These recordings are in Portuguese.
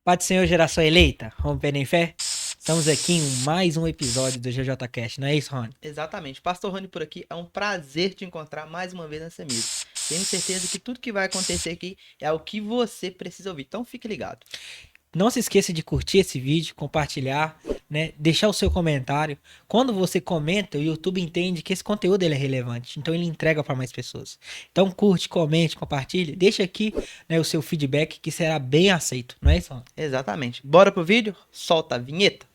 Pai do Senhor, geração eleita, rompendo em fé. Estamos aqui em mais um episódio do GJCast, não é isso, Rony? Exatamente. Pastor Rony por aqui. É um prazer te encontrar mais uma vez nessa mesa. Tenho certeza que tudo que vai acontecer aqui é o que você precisa ouvir. Então fique ligado. Não se esqueça de curtir esse vídeo, compartilhar, né? Deixar o seu comentário. Quando você comenta, o YouTube entende que esse conteúdo ele é relevante, então ele entrega para mais pessoas. Então curte, comente, compartilhe, deixa aqui, né, o seu feedback que será bem aceito, não é isso, Rony? Exatamente. Bora pro vídeo? Solta a vinheta.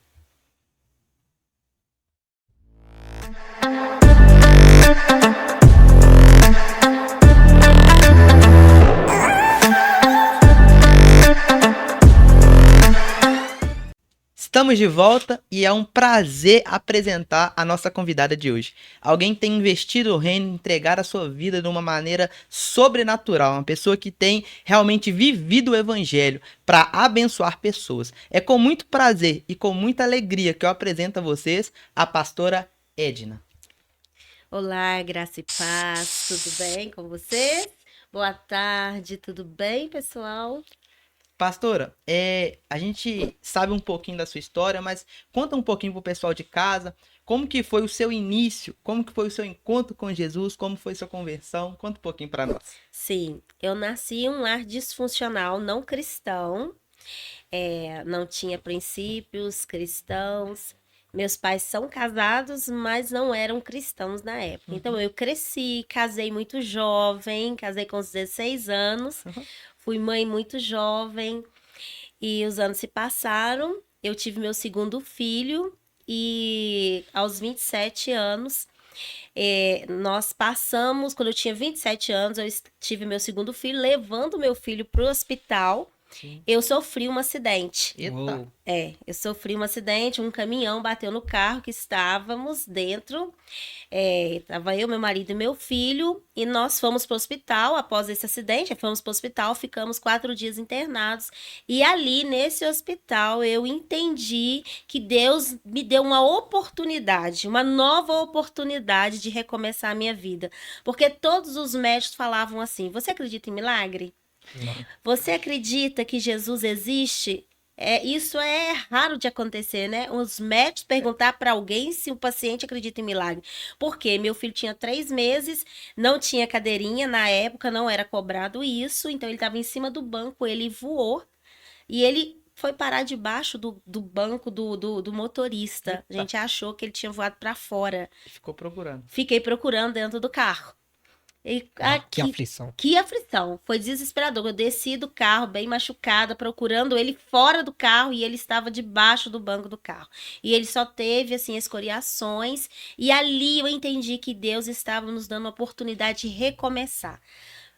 Estamos de volta e é um prazer apresentar a nossa convidada de hoje. Alguém que tem investido o reino, entregar a sua vida de uma maneira sobrenatural, uma pessoa que tem realmente vivido o evangelho para abençoar pessoas. É com muito prazer e com muita alegria que eu apresento a vocês a pastora Edna. Olá, graça e paz, tudo bem com vocês? Boa tarde, tudo bem, pessoal? Pastora, a gente sabe um pouquinho da sua história, mas conta um pouquinho pro pessoal de casa, como que foi o seu início, como que foi o seu encontro com Jesus, como foi sua conversão, conta um pouquinho para nós. Sim, eu nasci em um lar disfuncional, não cristão, não tinha princípios cristãos. Meus pais são casados, mas não eram cristãos na época. Então eu cresci, casei muito jovem, casei com os 16 anos, Uhum. fui mãe muito jovem. E os anos se passaram, eu tive meu segundo filho e aos 27 anos, nós passamos, quando eu tinha 27 anos, eu tive meu segundo filho, levando meu filho para o hospital. Sim. Eu sofri um acidente. Eita. Uou. Eu sofri um acidente, um caminhão bateu no carro que estávamos dentro. Tava eu, meu marido e meu filho, e nós fomos para o hospital após esse acidente. Fomos para o hospital, ficamos 4 dias internados. E ali, nesse hospital, eu entendi que Deus me deu uma oportunidade, uma nova oportunidade de recomeçar a minha vida. Porque todos os médicos falavam assim: você acredita em milagre? Não. Você acredita que Jesus existe? Isso é raro de acontecer, né? Os médicos perguntar para alguém se o paciente acredita em milagre. Porque meu filho tinha 3 meses, não tinha cadeirinha na época, não era cobrado isso, então ele estava em cima do banco, ele voou e ele foi parar debaixo do banco do motorista. A Eita. gente achou que ele tinha voado para fora. Ficou procurando. Fiquei procurando dentro do carro. E Que aqui, aflição. que aflição. Foi desesperador. Eu desci do carro bem machucada, procurando ele fora do carro e ele estava debaixo do banco do carro. E ele só teve, assim, escoriações. E ali eu entendi que Deus estava nos dando a oportunidade de recomeçar.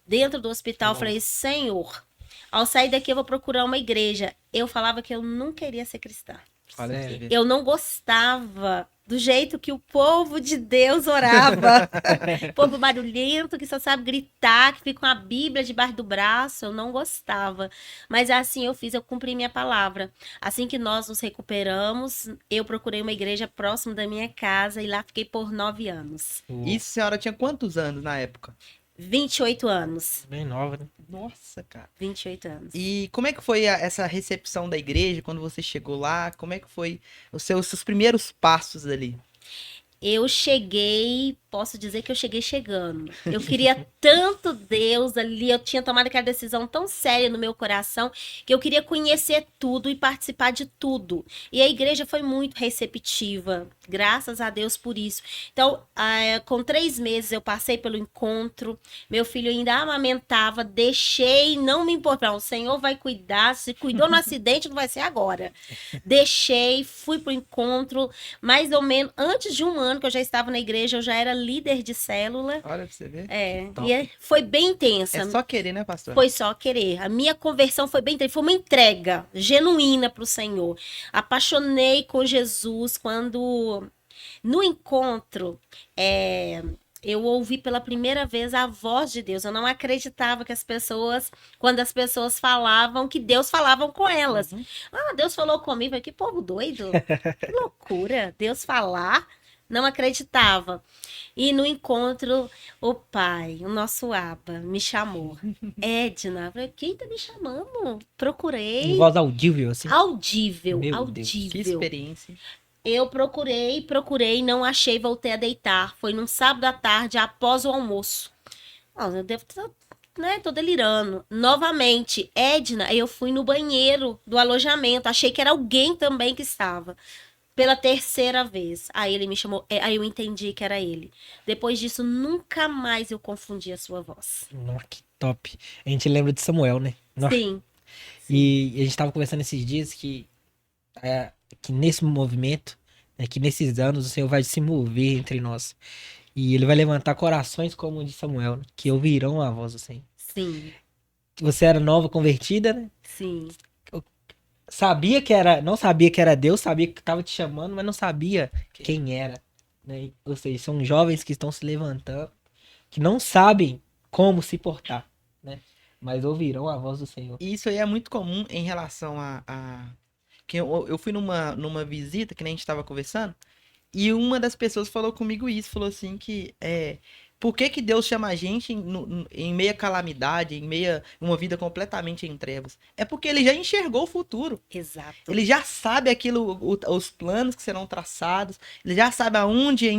Dentro do hospital, eu falei: Senhor, ao sair daqui eu vou procurar uma igreja. Eu falava que eu não queria ser cristã. Olha pra você Sério. ver. Eu não gostava do jeito que o povo de Deus orava. Povo barulhento, que só sabe gritar, que fica com a Bíblia debaixo do braço. Eu não gostava. Mas assim eu fiz, eu cumpri minha palavra. Assim que nós nos recuperamos, eu procurei uma igreja próxima da minha casa e lá fiquei por 9 anos. E a senhora tinha quantos anos na época? 28 anos. Bem nova, né? Nossa, cara. 28 anos. E como é que foi essa recepção da igreja quando você chegou lá? Como é que foi os seus primeiros passos ali? Eu cheguei, posso dizer que eu cheguei chegando. Eu queria tanto Deus ali, eu tinha tomado aquela decisão tão séria no meu coração que eu queria conhecer tudo e participar de tudo. E a igreja foi muito receptiva, graças a Deus por isso. Então, com 3 meses eu passei pelo encontro, meu filho ainda amamentava, deixei, não me importar, o Senhor vai cuidar, se cuidou no acidente, não vai ser agora. Deixei, fui pro encontro, mais ou menos antes de um ano que eu já estava na igreja, eu já era líder de célula. Olha pra você ver. Top. Foi bem intensa. É só querer, né, pastor? Foi só querer. A minha conversão foi bem intensa, foi uma entrega genuína para o Senhor. Apaixonei com Jesus quando no encontro eu ouvi pela primeira vez a voz de Deus. Eu não acreditava que quando as pessoas falavam, que Deus falava com elas. Uhum. Deus falou comigo. Que povo doido. Que loucura. Deus falar. não acreditava. E no encontro, o pai, o nosso Aba, me chamou. Edna, eu falei, quem tá me chamando? Em Procurei. voz audível, assim. Audível, Meu Deus, Que audível. experiência. Eu procurei, não achei, voltei a deitar. Foi num sábado à tarde, após o almoço. Não, eu devo estar, né, tô delirando. Novamente, Edna, eu fui no banheiro do alojamento. Achei que era alguém também que estava. Pela terceira vez. Aí ele me chamou, aí eu entendi que era ele. Depois disso, nunca mais eu confundi a sua voz. Nossa, que top. A gente lembra de Samuel, né? Nossa. Sim. E a gente tava conversando esses dias que nesse movimento, né, que nesses anos o Senhor vai se mover entre nós. E ele vai levantar corações como o de Samuel, né, que ouvirão a voz do Senhor. Sim. Você era nova convertida, né? Sim. Sabia que era, não sabia que era Deus, sabia que estava te chamando, mas não sabia quem era, né? Ou seja, são jovens que estão se levantando, que não sabem como se portar, né? Mas ouvirão a voz do Senhor. E isso aí é muito comum em relação que eu fui numa visita que nem a gente estava conversando, e uma das pessoas falou comigo isso, falou assim que por que que Deus chama a gente em meia calamidade, em meia uma vida completamente em trevas? É porque ele já enxergou o futuro. Exato. Ele já sabe aquilo, os planos que serão traçados, ele já sabe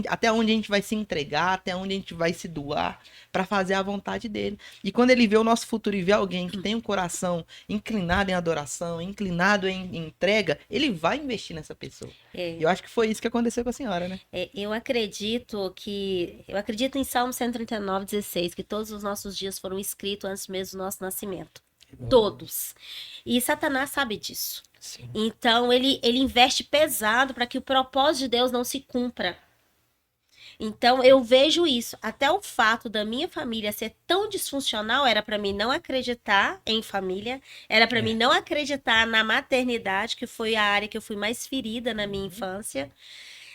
até onde a gente vai se entregar, até onde a gente vai se doar para fazer a vontade dele. E quando ele vê o nosso futuro e vê alguém que tem um coração inclinado em adoração, inclinado em entrega, ele vai investir nessa pessoa. É. E eu acho que foi isso que aconteceu com a senhora, né? Eu acredito em Salmo 139:16, que todos os nossos dias foram escritos antes mesmo do nosso nascimento. Todos. E Satanás sabe disso. Sim. Então, ele investe pesado para que o propósito de Deus não se cumpra. Então, eu vejo isso. Até o fato da minha família ser tão disfuncional era para mim não acreditar em família, era para mim não acreditar na maternidade, que foi a área que eu fui mais ferida na minha infância.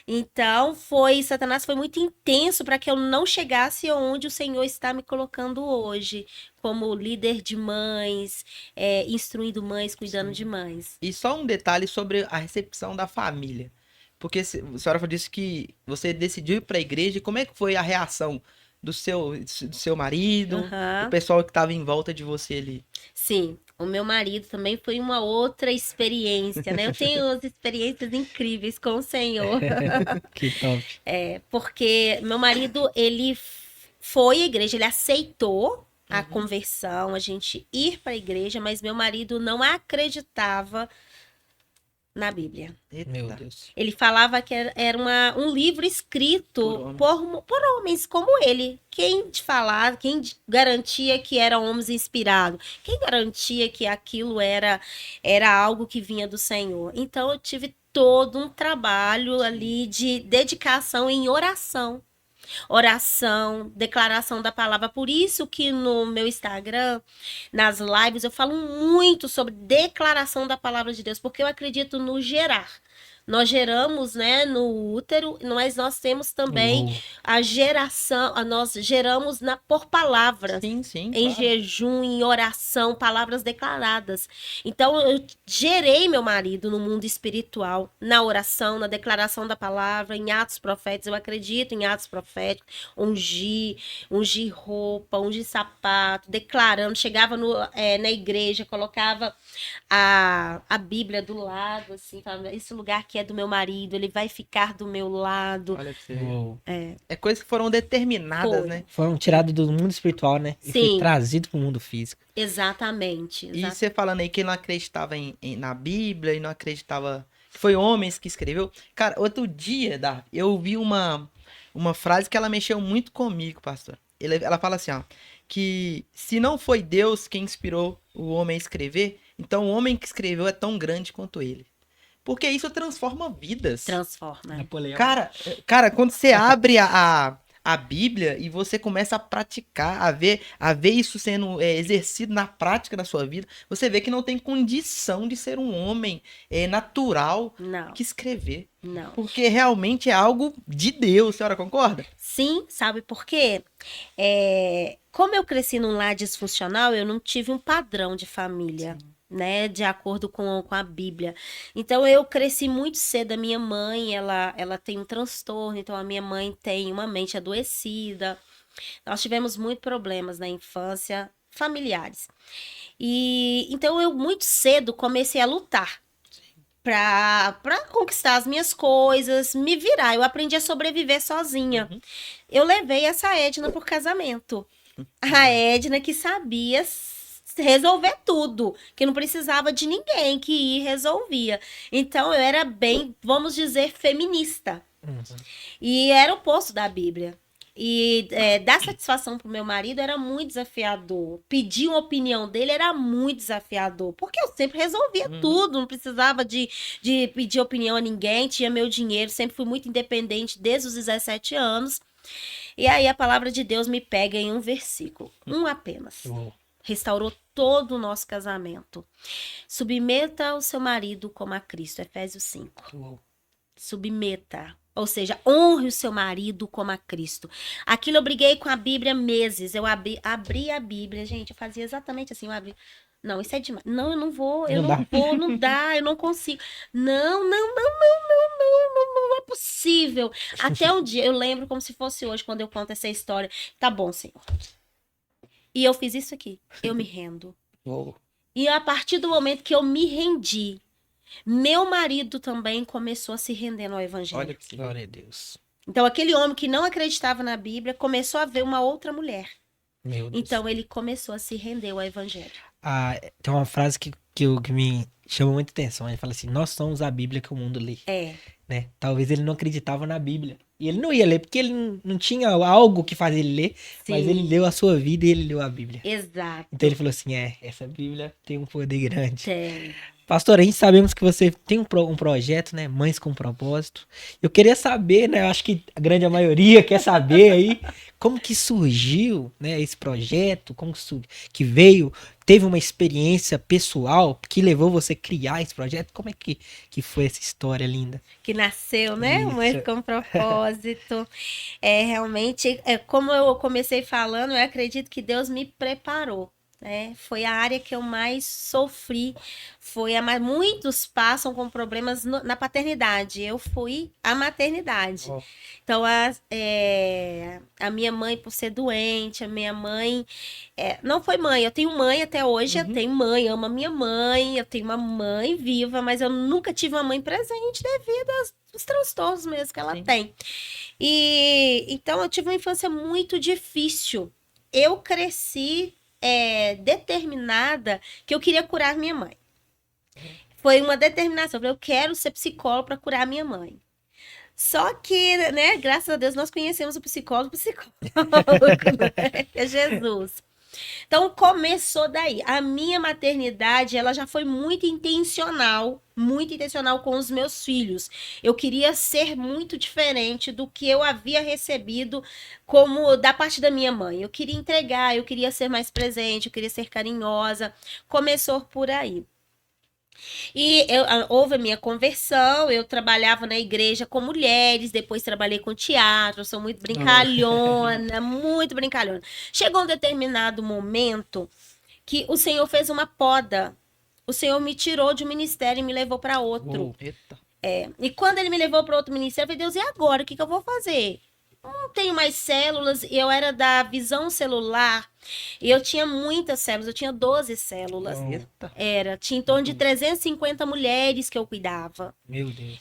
Então, Satanás foi muito intenso para que eu não chegasse onde o Senhor está me colocando hoje, como líder de mães, instruindo mães, cuidando de mães. E só um detalhe sobre a recepção da família. Porque a senhora disse que você decidiu ir para a igreja. Como é que foi a reação do seu marido, Aham. do pessoal que estava em volta de você ali? Sim, o meu marido também foi uma outra experiência, né? Eu tenho umas experiências incríveis com o Senhor. Que top. Porque meu marido, ele foi à igreja, ele aceitou a conversão, a gente ir para a igreja, mas meu marido não acreditava na Bíblia. Meu Eita. Deus. Ele falava que era um livro escrito por homens como ele. Quem te falava, quem garantia que eram homens inspirados? Quem garantia que aquilo era algo que vinha do Senhor? Então eu tive todo um trabalho ali de dedicação em oração. Oração, declaração da palavra. Por isso que no meu Instagram, nas lives, eu falo muito sobre declaração da palavra de Deus, porque eu acredito no gerar. Nós geramos, né, no útero, mas nós temos também Uou. a geração, nós geramos por palavras. Sim, sim, Em claro. jejum, em oração, palavras declaradas. Então, eu gerei meu marido no mundo espiritual, na oração, na declaração da palavra, em atos proféticos. Eu acredito em atos proféticos, ungir roupa, ungir sapato, declarando. Chegava na igreja, colocava a Bíblia do lado, assim, falava, esse lugar aqui é do meu marido, ele vai ficar do meu lado. Olha pra você ver. Uou. É coisas que foram determinadas, Foi. né? Foram tirados do mundo espiritual, né? E foi Sim. trazido para o mundo físico. Exatamente. E você falando aí que não acreditava na Bíblia e não acreditava que foi homens que escreveu. Cara, outro dia, Davi, eu vi uma frase que ela mexeu muito comigo, pastor. Ela fala assim, ó, que se não foi Deus quem inspirou o homem a escrever, então o homem que escreveu é tão grande quanto ele. Porque isso transforma vidas. Transforma. Napoleão. Cara, quando você abre a Bíblia e você começa a praticar, a ver isso sendo exercido na prática da sua vida, você vê que não tem condição de ser um homem natural Não, que escrever. não. Porque realmente é algo de Deus, a senhora concorda? Sim, sabe por quê? Como eu cresci num lar disfuncional, eu não tive um padrão de família. né, de acordo com a Bíblia. Então eu cresci muito cedo. A minha mãe, ela tem um transtorno, então a minha mãe tem uma mente adoecida. Nós tivemos muitos problemas na infância, familiares. E então eu muito cedo comecei a lutar para conquistar as minhas coisas, me virar. Eu aprendi a sobreviver sozinha. Eu levei essa Edna por casamento. A Edna que sabia resolver tudo, que não precisava de ninguém, que ia e resolvia. Então eu era bem, vamos dizer, feminista. E era o oposto da Bíblia. E dar satisfação pro meu marido era muito desafiador. Pedir uma opinião dele era muito desafiador. Porque eu sempre resolvia tudo. Não precisava de pedir opinião a ninguém. Tinha meu dinheiro. Sempre fui muito independente desde os 17 anos. E aí a palavra de Deus me pega em um versículo. Um apenas. Restaurou todo o nosso casamento. Submeta o seu marido como a Cristo. Efésios 5. Submeta. Ou seja, honre o seu marido como a Cristo. Aquilo eu briguei com a Bíblia meses. Eu abri a Bíblia, gente. Eu fazia exatamente assim. Eu abri. Não, isso é demais. Não, eu não vou. Eu não vou, não dá. Eu não consigo. Não é possível. Até um dia, eu lembro como se fosse hoje, quando eu conto essa história. Tá bom, Senhor. E eu fiz isso aqui. Eu me rendo. E a partir do momento que eu me rendi, meu marido também começou a se render ao evangelho. Olha que glória a Deus. Então, aquele homem que não acreditava na Bíblia começou a ver uma outra mulher. Meu Deus. Então, ele começou a se render ao evangelho. Tem uma frase que me chama muita atenção. Ele fala assim: nós somos a Bíblia que o mundo lê. Né? Talvez ele não acreditava na Bíblia. E ele não ia ler, porque ele não tinha algo que fazer ele ler. Sim. Mas ele leu a sua vida e ele leu a Bíblia. Exato. Então ele falou assim: essa Bíblia tem um poder grande. Tem. Pastor, a gente sabemos que você tem um projeto, né? Mães com Propósito. Eu queria saber, né? Eu acho que a grande maioria quer saber aí como que surgiu, né? Esse projeto, como que veio, teve uma experiência pessoal que levou você a criar esse projeto. Como é que foi essa história linda? Que nasceu, né? Isso. Mães com Propósito. Realmente, como eu comecei falando, eu acredito que Deus me preparou. Foi a área que eu mais sofri, muitos passam com problemas na paternidade, eu fui a maternidade. Então a minha mãe, por ser doente, a minha mãe não foi mãe, eu tenho mãe até hoje, eu tenho mãe, amo a minha mãe, eu tenho uma mãe viva, mas eu nunca tive uma mãe presente devido aos transtornos mesmo que ela tem. E então eu tive uma infância muito difícil. Eu cresci determinada que eu queria curar minha mãe. Foi uma determinação. Eu quero ser psicóloga para curar minha mãe. Só que, né, graças a Deus, nós conhecemos o psicólogo, né? É Jesus. Então, começou daí. A minha maternidade, ela já foi muito intencional com os meus filhos. Eu queria ser muito diferente do que eu havia recebido como da parte da minha mãe. Eu queria entregar, eu queria ser mais presente, eu queria ser carinhosa. Começou por aí. E houve a minha conversão, eu trabalhava na igreja com mulheres, depois trabalhei com teatro, eu sou muito brincalhona, muito brincalhona. Chegou um determinado momento que o Senhor fez uma poda. O Senhor me tirou de um ministério e me levou para outro. E quando ele me levou para outro ministério, eu falei, Deus, e agora? O que eu vou fazer? Não tenho mais células, eu era da visão celular e eu tinha muitas células, eu tinha 12 células. Tinha em torno de 350 mulheres que eu cuidava. Meu Deus.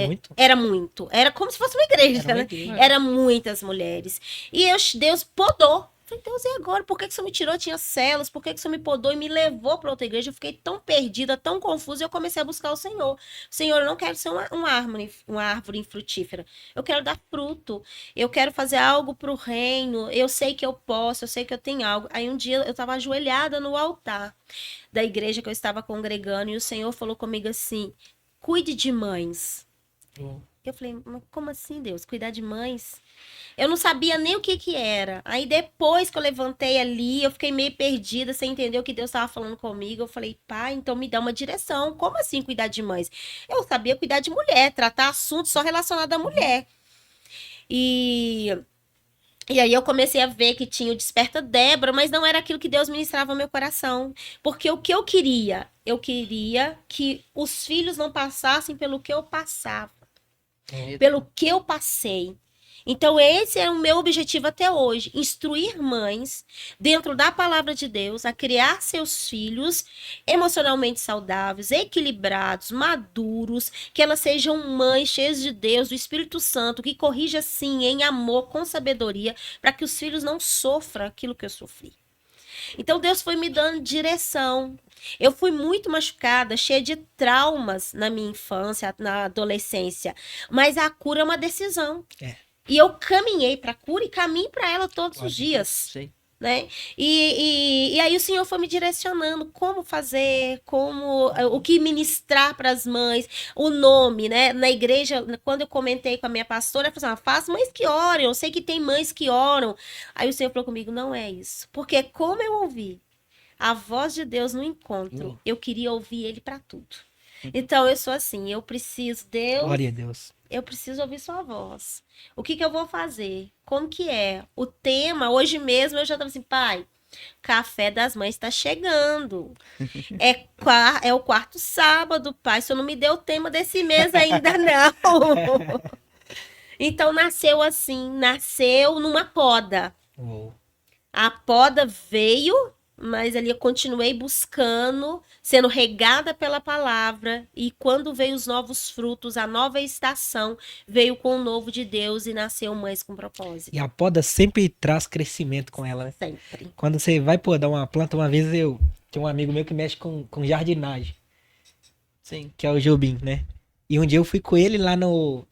Muito? Era muito. Era como se fosse uma igreja, né? Era muitas mulheres. E Deus podou. Falei, Deus, e agora? Por que o Senhor me tirou? Tinha células, por que o Senhor me podou e me levou para outra igreja? Eu fiquei tão perdida, tão confusa, e eu comecei a buscar o Senhor. Senhor, eu não quero ser uma árvore infrutífera. Eu quero dar fruto. Eu quero fazer algo para o reino. Eu sei que eu posso, eu sei que eu tenho algo. Aí um dia eu estava ajoelhada no altar da igreja que eu estava congregando, e o Senhor falou comigo assim, cuide de mães. Eu falei, mas como assim, Deus? Cuidar de mães? Eu não sabia nem o que era. Aí depois que eu levantei ali, eu fiquei meio perdida, sem entender o que Deus estava falando comigo. Eu falei, pai, então me dá uma direção. Como assim cuidar de mães? Eu sabia cuidar de mulher, tratar assuntos só relacionados à mulher. E aí eu comecei a ver que tinha o Desperta Débora, mas não era aquilo que Deus ministrava ao meu coração. Porque o que eu queria? eu queria que os filhos não passassem pelo que eu passava, pelo que eu passei. Então, esse é o meu objetivo até hoje: instruir mães dentro da palavra de Deus a criar seus filhos emocionalmente saudáveis, equilibrados, maduros, que elas sejam mães cheias de Deus, do Espírito Santo, que corrija sim em amor, com sabedoria, para que os filhos não sofram aquilo que eu sofri. Então, Deus foi me dando direção. Eu fui muito machucada, cheia de traumas na minha infância, na adolescência, mas a cura é uma decisão. E eu caminhei para a cura e caminho para ela todos os dias, Sei. né? E aí o Senhor foi me direcionando como fazer, o que ministrar para as mães, o nome, né? Na igreja, quando eu comentei com a minha pastora, ela falou assim: faz mães que oram, eu sei que tem mães que oram. Aí o Senhor falou comigo: não é isso, porque como eu ouvi a voz de Deus no encontro, eu queria ouvir Ele para tudo. Então eu sou assim, eu preciso, Deus. Glória a Deus. Eu preciso ouvir sua voz. O que eu vou fazer? Como que é? O tema, hoje mesmo, eu já estava assim: pai, café das mães está chegando. É o quarto sábado, pai. O senhor não me deu o tema desse mês ainda, não. Então, nasceu assim, nasceu numa poda. Uou. A poda veio, mas ali eu continuei buscando, sendo regada pela palavra, e quando veio os novos frutos, a nova estação veio com o novo de Deus e nasceu Mães com Propósito. E a poda sempre traz crescimento com ela, né? Sempre. Quando você vai podar uma planta, uma vez eu tinha um amigo meu que mexe com jardinagem, Sim. que é o Jobim, né? E um dia eu fui com ele lá no...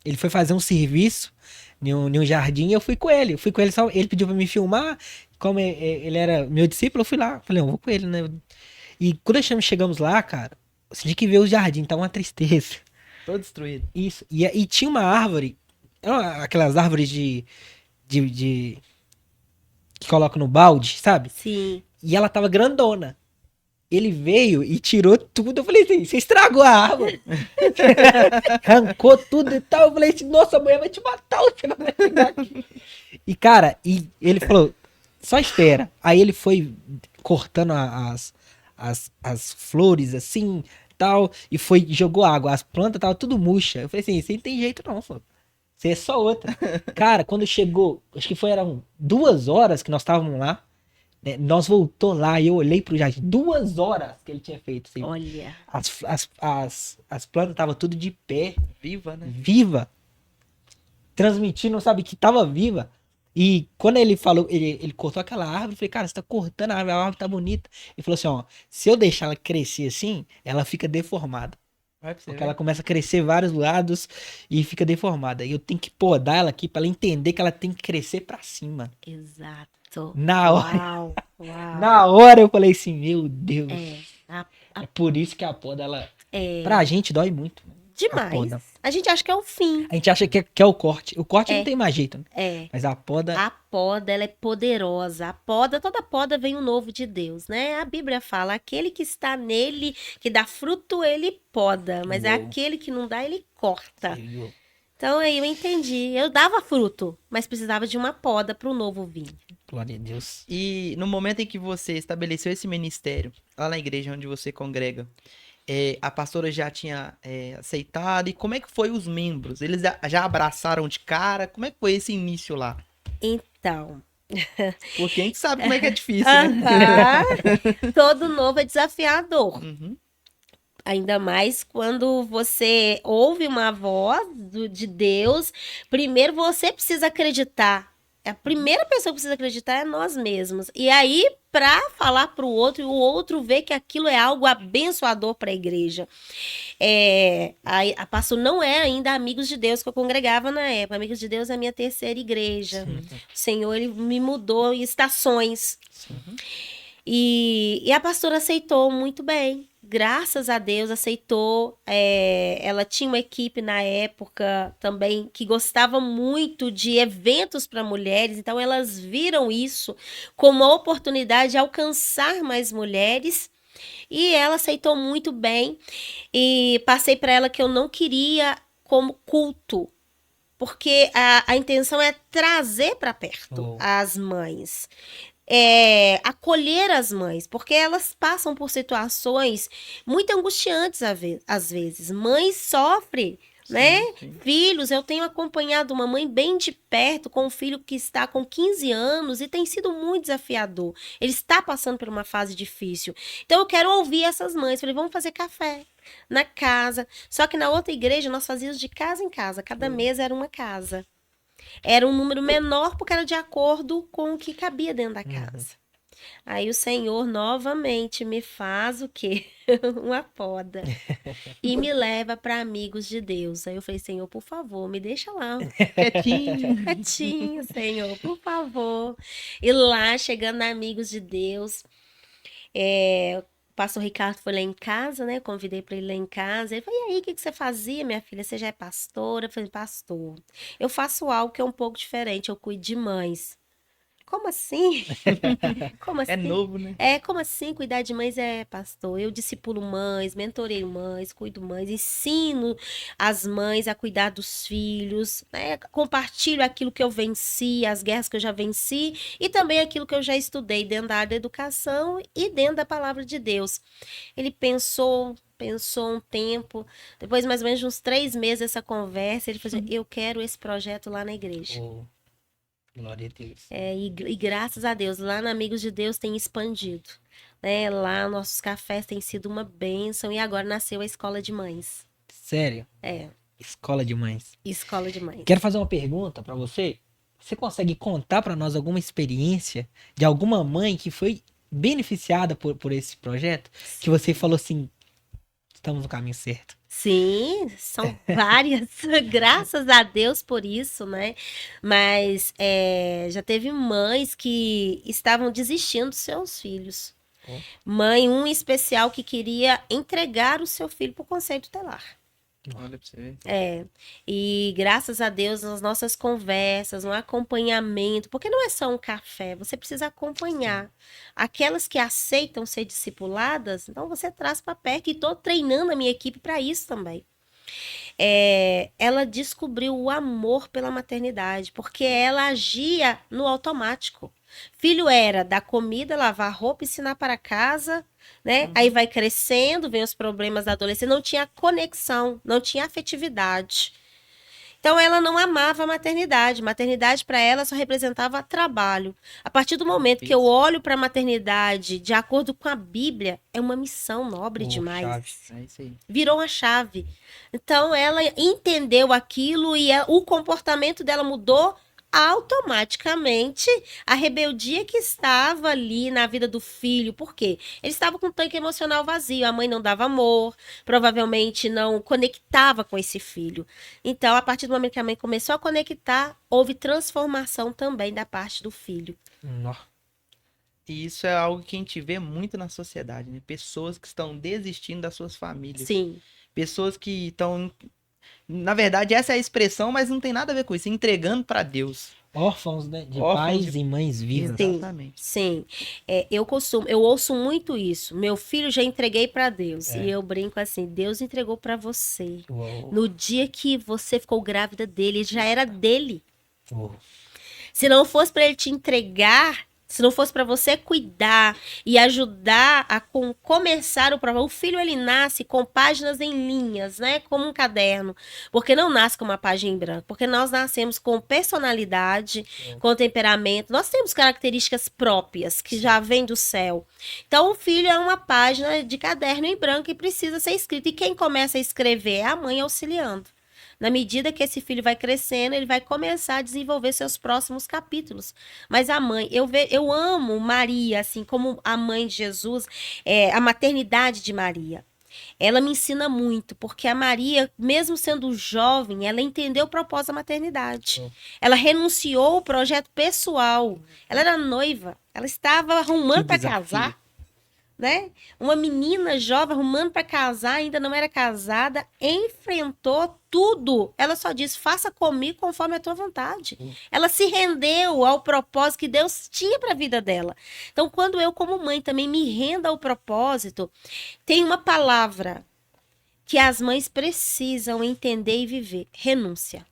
Ele foi fazer um serviço em um jardim e eu fui com ele. Eu fui com ele, só ele pediu pra me filmar. Como ele era meu discípulo, eu fui lá. Falei: eu vou com ele, né? E quando chegamos lá, cara, eu senti que ver o jardim, tá uma tristeza. Todo destruído. Isso. E tinha uma árvore, aquelas árvores de que coloca no balde, sabe? Sim. E ela tava grandona. Ele veio e tirou tudo. Eu falei assim: você estragou a árvore. Arrancou tudo e tal. Eu falei assim: nossa, a mulher vai te matar. Você não vai pegar aqui. E cara, e ele falou: só espera. Aí ele foi cortando as flores assim, tal, e foi jogou água. As plantas tava tudo murcha. Eu falei assim: você não tem jeito não, pô. Você é só outra. Cara, quando chegou, acho que eram 2 horas que nós estávamos lá, né, nós voltou lá e eu olhei pro jardim. 2 horas que ele tinha feito. Assim, Olha. as plantas estavam tudo de pé, Viva, né? viva, transmitindo, sabe, que tava viva. E quando ele falou, ele cortou aquela árvore, eu falei: cara, você tá cortando a árvore tá bonita. Ele falou assim: ó, se eu deixar ela crescer assim, ela fica deformada. Vai pra você Porque ver. ela começa a crescer vários lados e fica deformada. E eu tenho que podar ela aqui pra ela entender que ela tem que crescer pra cima. Exato. Na hora, Uau. na hora eu falei assim: meu Deus. É Por isso que a poda, ela, é pra gente, dói muito. A demais. poda. A gente acha que é o fim. A gente acha que é o corte. O corte É. não tem mais jeito, né? É. Mas a poda, A poda, ela é poderosa. A poda, toda poda vem o novo de Deus, né? A Bíblia fala: aquele que está nele, que dá fruto, ele poda. Mas é Uou. aquele que não dá, ele corta. Então aí eu entendi. Eu dava fruto, mas precisava de uma poda para o novo vir. Glória a Deus. E no momento em que você estabeleceu esse ministério, lá na igreja onde você congrega, a pastora já tinha aceitado? E como é que foi os membros? Eles já abraçaram de cara? Como é que foi esse início lá? Então, Porque a gente sabe como é que é difícil, né? aham, todo novo é desafiador. Uhum. Ainda mais quando você ouve uma voz de Deus. Primeiro você precisa acreditar. A primeira pessoa que precisa acreditar é nós mesmos. E aí, para falar para o outro, e o outro ver que aquilo é algo abençoador para a igreja. A pastor não é ainda Amigos de Deus que eu congregava na época. Amigos de Deus é a minha terceira igreja. Sim. O Senhor, ele me mudou em estações. Uhum. E a pastora aceitou muito bem. Graças a Deus, aceitou. Ela tinha uma equipe na época também que gostava muito de eventos para mulheres, então elas viram isso como uma oportunidade de alcançar mais mulheres. E ela aceitou muito bem. E passei para ela que eu não queria como culto, porque a intenção é trazer para perto Oh. as mães. acolher as mães, porque elas passam por situações muito angustiantes às vezes. Mães sofrem, né? Sim. Filhos, eu tenho acompanhado uma mãe bem de perto com um filho que está com 15 anos e tem sido muito desafiador. Ele está passando por uma fase difícil. Então eu quero ouvir essas mães. Falei, vamos fazer café na casa. Só que na outra igreja nós fazíamos de casa em casa. Cada mesa era uma casa. Era um número menor porque era de acordo com o que cabia dentro da casa. Aí o Senhor novamente me faz o quê? Uma poda. E me leva para amigos de Deus. Aí eu falei, Senhor, por favor, me deixa lá. Quietinho. Quietinho, Senhor, por favor. E lá, chegando na Amigos de Deus, o pastor Ricardo foi lá em casa, né? Convidei para ele lá em casa. Ele falou, e aí, o que você fazia, minha filha? Você já é pastora? Eu falei, pastor, eu faço algo que é um pouco diferente, eu cuido de mães. Como assim? Como É assim? novo, né? Como assim cuidar de mães? Pastor, eu discipulo mães, mentoreio mães, cuido mães, ensino as mães a cuidar dos filhos, né? Compartilho aquilo que eu venci, as guerras que eu já venci e também aquilo que eu já estudei dentro da área da educação e dentro da palavra de Deus. Ele pensou um tempo, depois mais ou menos de uns 3 meses dessa conversa, ele falou assim, eu quero esse projeto lá na igreja. Oh, glória a Deus. E graças a Deus, lá na Amigos de Deus tem expandido. Né? Lá nossos cafés têm sido uma bênção e agora nasceu a Escola de Mães. Sério? Escola de mães. Escola de Mães. Quero fazer uma pergunta pra você. Você consegue contar pra nós alguma experiência de alguma mãe que foi beneficiada por esse projeto? Que você falou assim, estamos no caminho certo. Sim, são várias, graças a Deus por isso, né? Mas já teve mães que estavam desistindo dos seus filhos. Mãe, um especial que queria entregar o seu filho para o conselho tutelar. Olha pra você ver. E graças a Deus, nas nossas conversas, no acompanhamento, porque não é só um café, você precisa acompanhar. Aquelas que aceitam ser discipuladas, então você traz para perto, e estou treinando a minha equipe para isso também. Ela descobriu o amor pela maternidade, porque ela agia no automático. Filho era dar comida, lavar roupa, ensinar para casa, né? Aí vai crescendo, vem os problemas da adolescência, não tinha conexão, não tinha afetividade. Então ela não amava a maternidade. Maternidade para ela só representava trabalho. A partir do momento que eu olho para a maternidade de acordo com a Bíblia, é uma missão nobre demais. Chave. É isso aí. Virou uma chave. Então ela entendeu aquilo e o comportamento dela mudou automaticamente. A rebeldia que estava ali na vida do filho, por quê? Ele estava com um tanque emocional vazio, a mãe não dava amor, provavelmente não conectava com esse filho. Então, a partir do momento que a mãe começou a conectar, houve transformação também da parte do filho. Nó. E isso é algo que a gente vê muito na sociedade, né? Pessoas que estão desistindo das suas famílias. Sim. Pessoas que estão... Na verdade, essa é a expressão, mas não tem nada a ver com isso. Entregando pra Deus. Órfãos, né? De Órfãos pais e mães vivas. Sim. Exatamente. Sim, eu ouço muito isso. Meu filho já entreguei para Deus. E eu brinco assim: Deus entregou para você. Uou. No dia que você ficou grávida dele, já era dele. Uou. Se não fosse para ele te entregar, se não fosse para você cuidar e ajudar a começar o projeto, o filho ele nasce com páginas em linhas, né? Como um caderno. Porque não nasce com uma página em branco. Porque nós nascemos com personalidade, com temperamento. Nós temos características próprias que já vêm do céu. Então, o filho é uma página de caderno em branco e precisa ser escrito. E quem começa a escrever é a mãe auxiliando. Na medida que esse filho vai crescendo, ele vai começar a desenvolver seus próximos capítulos. Mas a mãe, eu amo Maria, assim como a mãe de Jesus, a maternidade de Maria. Ela me ensina muito, porque a Maria, mesmo sendo jovem, ela entendeu o propósito da maternidade. Ela renunciou ao projeto pessoal. Ela era noiva, ela estava arrumando para casar. Né? Uma menina jovem arrumando para casar, ainda não era casada, enfrentou tudo. Ela só disse: faça comigo conforme a tua vontade. Ela se rendeu ao propósito que Deus tinha para a vida dela. Então, quando eu, como mãe, também me rendo ao propósito, tem uma palavra que as mães precisam entender e viver: renúncia.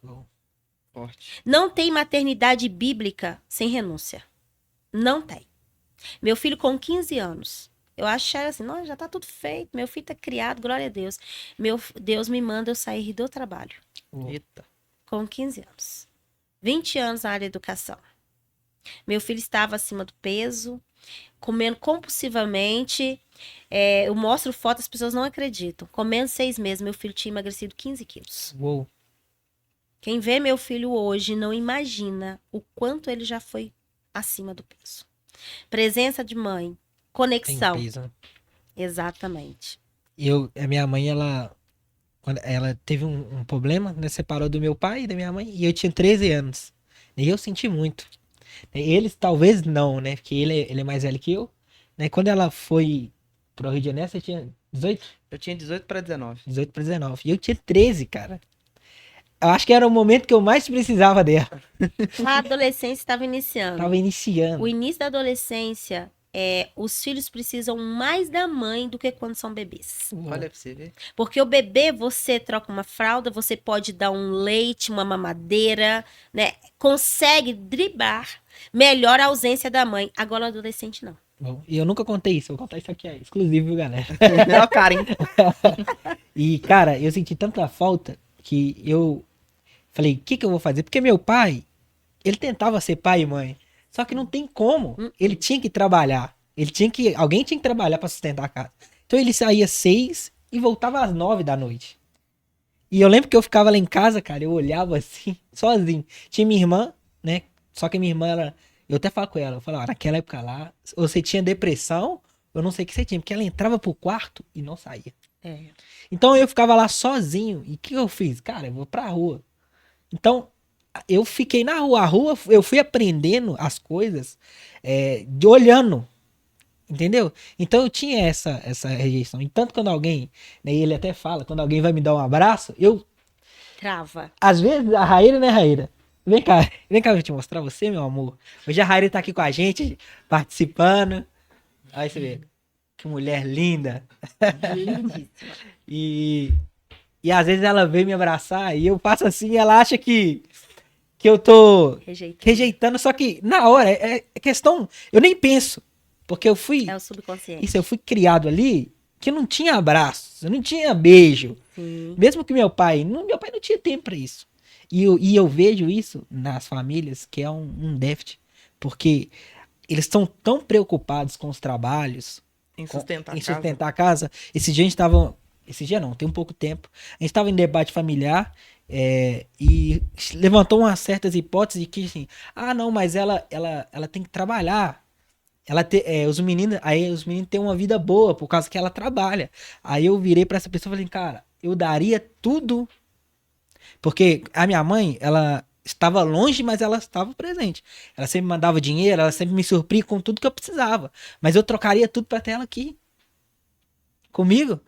Forte. Não tem maternidade bíblica sem renúncia. Não tem. Meu filho com 15 anos. Eu achei assim, não, já tá tudo feito. Meu filho tá criado, glória a Deus. Deus me manda eu sair do trabalho. Eita. Com 15 anos. 20 anos na área de educação. Meu filho estava acima do peso, comendo compulsivamente. Eu mostro foto, as pessoas não acreditam. Comendo 6 meses, meu filho tinha emagrecido 15 quilos. Uou. Quem vê meu filho hoje não imagina o quanto ele já foi acima do peso. Presença de mãe, Tem conexão. peso, né? Exatamente. A minha mãe, quando ela teve um problema, né? Separou do meu pai e da minha mãe, e eu tinha 13 anos. E eu senti muito. Eles talvez não, né? Porque ele é mais velho que eu. Né? Quando ela foi pro Rio de Janeiro, você tinha 18? Eu tinha 18 para 19. 18 para 19. E eu tinha 13, cara. Eu acho que era o momento que eu mais precisava dela. A adolescência estava iniciando. Tava iniciando. O início da adolescência, os filhos precisam mais da mãe do que quando são bebês. Olha pra você ver. Porque o bebê, você troca uma fralda, você pode dar um leite, uma mamadeira, né? Consegue driblar melhor a ausência da mãe. Agora o adolescente não. Bom, e eu nunca contei isso. Eu vou contar isso aqui, é exclusivo, viu, galera? Ó, cara, hein? E, cara, eu senti tanta falta que eu falei, o que que eu vou fazer? Porque meu pai, ele tentava ser pai e mãe. Só que não tem como. Ele tinha que trabalhar. Alguém tinha que trabalhar pra sustentar a casa. Então ele saía 6 e voltava às 9 da noite. E eu lembro que eu ficava lá em casa, cara, eu olhava assim, sozinho. Tinha minha irmã, né? Só que minha irmã, eu até falo com ela, eu falo, ó, naquela época lá, você tinha depressão, eu não sei o que você tinha, porque ela entrava pro quarto e não saía. É. Então eu ficava lá sozinho. E o que eu fiz? Cara, eu vou pra rua. Então, eu fiquei na rua. A rua, eu fui aprendendo as coisas de olhando. Entendeu? Então eu tinha essa rejeição. E tanto quando alguém, né, ele até fala, quando alguém vai me dar um abraço, Trava. às vezes, a Raíra, né, Raíra? Vem cá, eu vou te mostrar você, meu amor. Hoje a Raíra tá aqui com a gente, participando. Aí você vê, que mulher linda. Lindíssima. E às vezes ela vem me abraçar e eu faço assim, ela acha que eu tô rejeitando, só que na hora é questão, eu nem penso, porque eu fui É o subconsciente. eu fui criado ali que não tinha abraço, não tinha beijo. Sim. Mesmo que meu pai não tinha tempo pra isso. E eu vejo isso nas famílias que é um déficit, porque eles estão tão preocupados com os trabalhos, Em sustentar em a casa. sustentar a casa. Esse dia não, tem um pouco tempo. A gente estava em debate familiar e levantou umas certas hipóteses de que assim, não, mas ela tem que trabalhar. Os meninos têm uma vida boa por causa que ela trabalha. Aí eu virei para essa pessoa e falei, cara, eu daria tudo. Porque a minha mãe, ela estava longe, mas ela estava presente. Ela sempre mandava dinheiro, ela sempre me surpria com tudo que eu precisava. Mas eu trocaria tudo para ter ela aqui comigo.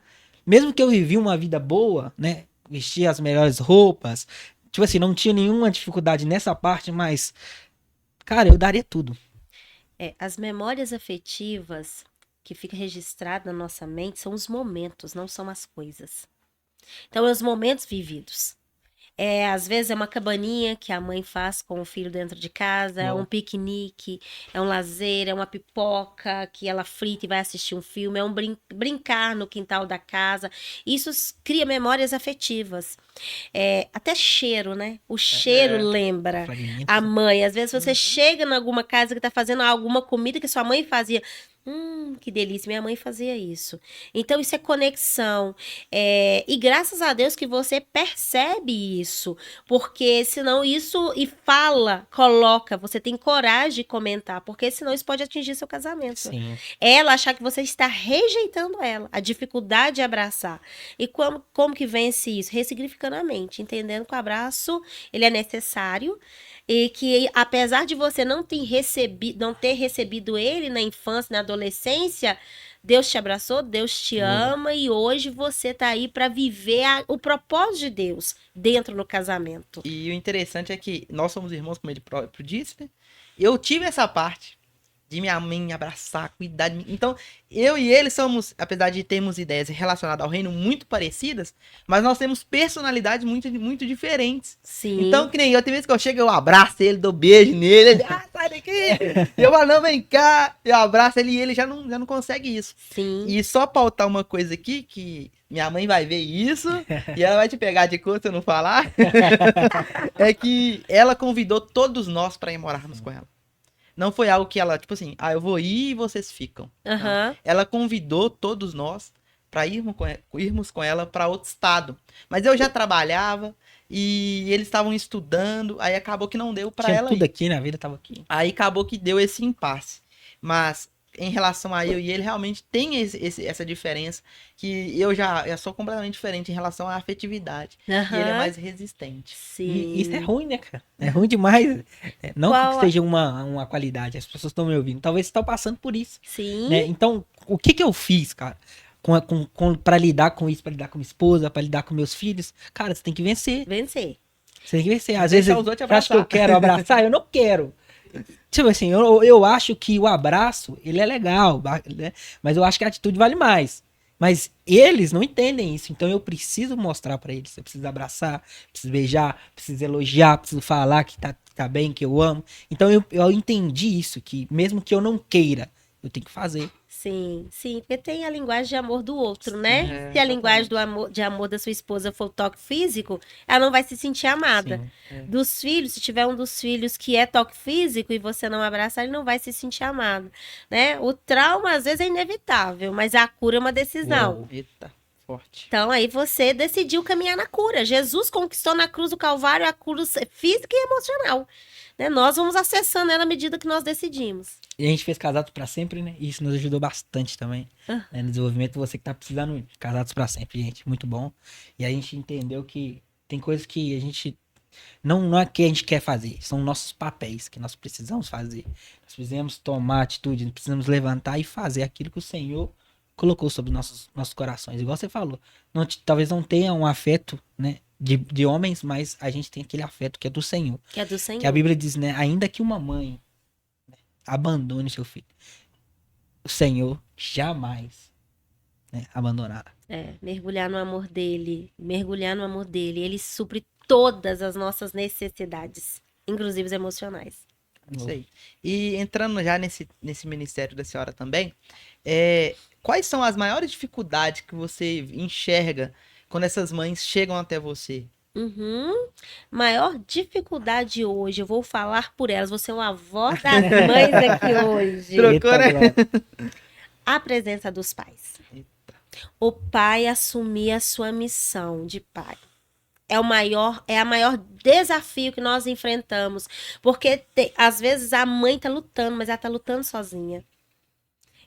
Mesmo que eu vivi uma vida boa, né? Vestia as melhores roupas. Tipo assim, não tinha nenhuma dificuldade nessa parte, mas, cara, eu daria tudo. As memórias afetivas que ficam registradas na nossa mente são os momentos, não são as coisas. Então, é os momentos vividos. Às vezes é uma cabaninha que a mãe faz com o filho dentro de casa, é um piquenique, é um lazer, é uma pipoca que ela frita e vai assistir um filme, é um brincar no quintal da casa. Isso cria memórias afetivas. Até cheiro, né? O cheiro lembra a mãe. Às vezes você chega em alguma casa que tá fazendo alguma comida que sua mãe fazia. Que delícia, minha mãe fazia isso. Então, isso é conexão. E graças a Deus que você percebe isso. Porque senão isso coloca, você tem coragem de comentar. Porque senão isso pode atingir seu casamento. Sim. Ela achar que você está rejeitando ela. A dificuldade de abraçar. E como que vence isso? Ressignificando a mente. Entendendo que o abraço, ele é necessário. E que apesar de você não ter recebido ele na infância, na adolescência, Deus te abraçou, Deus te ama e hoje você tá aí para viver o propósito de Deus dentro do casamento. E o interessante é que nós somos irmãos, como ele próprio disse, né? Eu tive essa parte de minha mãe abraçar, cuidar de mim. Então, eu e ele somos, apesar de termos ideias relacionadas ao reino muito parecidas, mas nós temos personalidades muito, muito diferentes. Sim. Então, que nem eu, tem vezes que eu chego, eu abraço ele, dou beijo nele, ele, sai daqui! E eu falo, não, vem cá! Eu abraço ele e ele já não consegue isso. Sim. E só pautar uma coisa aqui, que minha mãe vai ver isso, e ela vai te pegar de conta se eu não falar, é que ela convidou todos nós para ir morarmos com ela. Não foi algo que ela, tipo assim, eu vou ir e vocês ficam. Aham. Ela convidou todos nós para irmos com ela para outro estado. Mas eu já trabalhava e eles estavam estudando, aí acabou que não deu para Tinha ela tudo ir. aqui na vida, tava aqui. Aí acabou que deu esse impasse. Mas em relação a eu e ele, realmente tem essa diferença, que eu já sou completamente diferente em relação à afetividade. E ele é Aham. mais resistente. Sim. E isso é ruim, né, cara? É ruim demais. Não Qual que seja uma qualidade, as pessoas estão me ouvindo. Talvez estão passando por isso, Sim. né? Então, o que que eu fiz, cara? Pra lidar com isso, pra lidar com minha esposa, pra lidar com meus filhos? Cara, você tem que vencer. Vencer. Você tem que vencer. Às Deixar vezes, os outros você acha que eu abraçar. quero abraçar? Eu não quero. Tipo assim, eu acho que o abraço, ele é legal, né? Mas eu acho que a atitude vale mais. Mas eles não entendem isso, então eu preciso mostrar pra eles. Eu preciso abraçar, preciso beijar, preciso elogiar, preciso falar que tá bem, que eu amo. Então eu entendi isso, que mesmo que eu não queira, eu tenho que fazer. Sim, sim, porque tem a linguagem de amor do outro, né? Se a linguagem de amor da sua esposa for o toque físico, ela não vai se sentir amada. Sim. Dos filhos, se tiver um dos filhos que é toque físico e você não abraçar, ele não vai se sentir amado, né? O trauma às vezes é inevitável, mas a cura é uma decisão. Uau. Eita, forte. Então aí você decidiu caminhar na cura. Jesus conquistou na cruz do Calvário a cura física e emocional, né? Nós vamos acessando ela à medida que nós decidimos. E a gente fez Casados pra Sempre, né? E isso nos ajudou bastante também. Ah. Né? No desenvolvimento, você que tá precisando de Casados pra Sempre, gente. Muito bom. E a gente entendeu que tem coisas que a gente. Não é que a gente quer fazer, são nossos papéis que nós precisamos fazer. Nós precisamos tomar atitude, nós precisamos levantar e fazer aquilo que o Senhor colocou sobre nossos corações. Igual você falou. Talvez não tenha um afeto, né? De homens, mas a gente tem aquele afeto que é do Senhor. Que é do Senhor. Que a Bíblia diz, né? Ainda que uma mãe abandone seu filho, o Senhor jamais, né, abandonará. Mergulhar no amor dele, mergulhar no amor dele. Ele supre todas as nossas necessidades, inclusive as emocionais. Isso aí. E entrando já nesse ministério da senhora também, quais são as maiores dificuldades que você enxerga quando essas mães chegam até você? Maior dificuldade hoje, eu vou falar por elas, vou ser uma avó das mães aqui hoje. Trocou, né? glória. A presença dos pais. O pai assumir a sua missão de pai. É a maior desafio que nós enfrentamos. Porque às vezes a mãe tá lutando, mas ela tá lutando sozinha.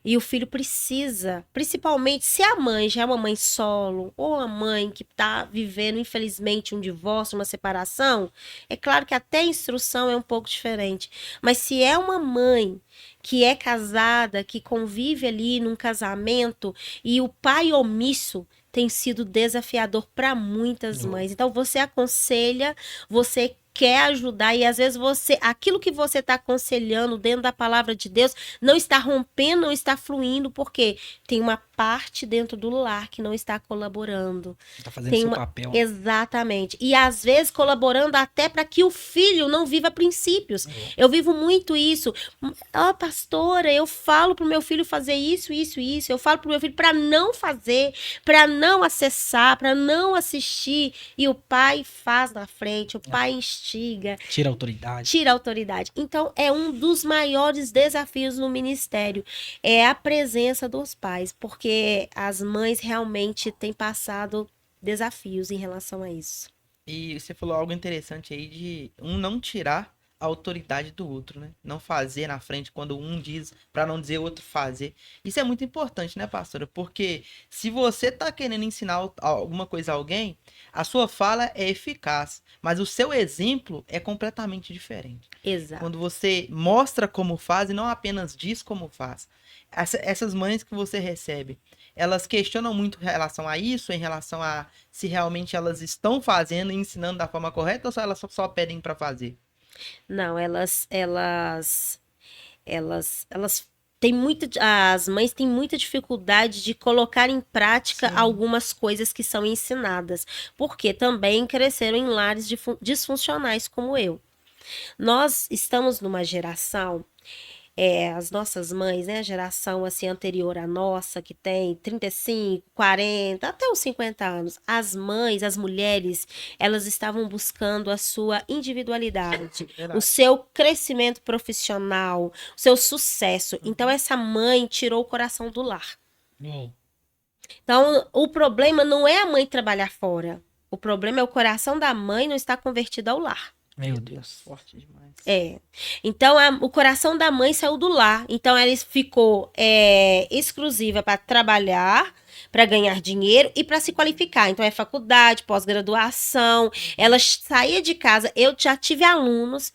E o filho precisa, principalmente se a mãe já é uma mãe solo, ou a mãe que está vivendo, infelizmente, um divórcio, uma separação, é claro que até a instrução é um pouco diferente. Mas se é uma mãe que é casada, que convive ali num casamento, e o pai omisso tem sido desafiador para muitas mães. Então, você aconselha, você quer ajudar e às vezes aquilo que você está aconselhando dentro da palavra de Deus não está rompendo, não está fluindo, porque tem uma parte dentro do lar que não está colaborando. Tá fazendo Tem seu uma... papel. Exatamente. E às vezes colaborando até para que o filho não viva princípios. Eu vivo muito isso. Pastora, eu falo pro meu filho fazer isso, isso, isso. Eu falo pro meu filho para não fazer, para não acessar, para não assistir. E o pai faz na frente, o pai instiga. Tira a autoridade. Tira a autoridade. Então, é um dos maiores desafios no ministério. É a presença dos pais, porque as mães realmente têm passado desafios em relação a isso. E você falou algo interessante aí de não tirar a autoridade do outro, né? Não fazer na frente quando um diz, para não dizer o outro fazer. Isso é muito importante, né, pastora? Porque se você tá querendo ensinar alguma coisa a alguém, a sua fala é eficaz, mas o seu exemplo é completamente diferente. Exato. Quando você mostra como faz e não apenas diz como faz. Essas mães que você recebe, elas questionam muito em relação a isso, em relação a se realmente elas estão fazendo e ensinando da forma correta ou só elas só pedem para fazer? Não, elas Elas têm as mães têm muita dificuldade de colocar em prática Sim. algumas coisas que são ensinadas, porque também cresceram em lares disfuncionais como eu. Nós estamos numa geração, as nossas mães, né, a geração assim anterior à nossa, que tem 35, 40, até os 50 anos, as mães, as mulheres, elas estavam buscando a sua individualidade, o seu crescimento profissional, o seu sucesso. Então essa mãe tirou o coração do lar. Uou. Então o problema não é a mãe trabalhar fora. O problema é o coração da mãe não estar convertido ao lar. Meu Deus. Forte demais. Então o coração da mãe saiu do lar. Então ela ficou exclusiva para trabalhar, para ganhar dinheiro e para se qualificar. Então é faculdade, pós-graduação. Ela saía de casa. Eu já tive alunos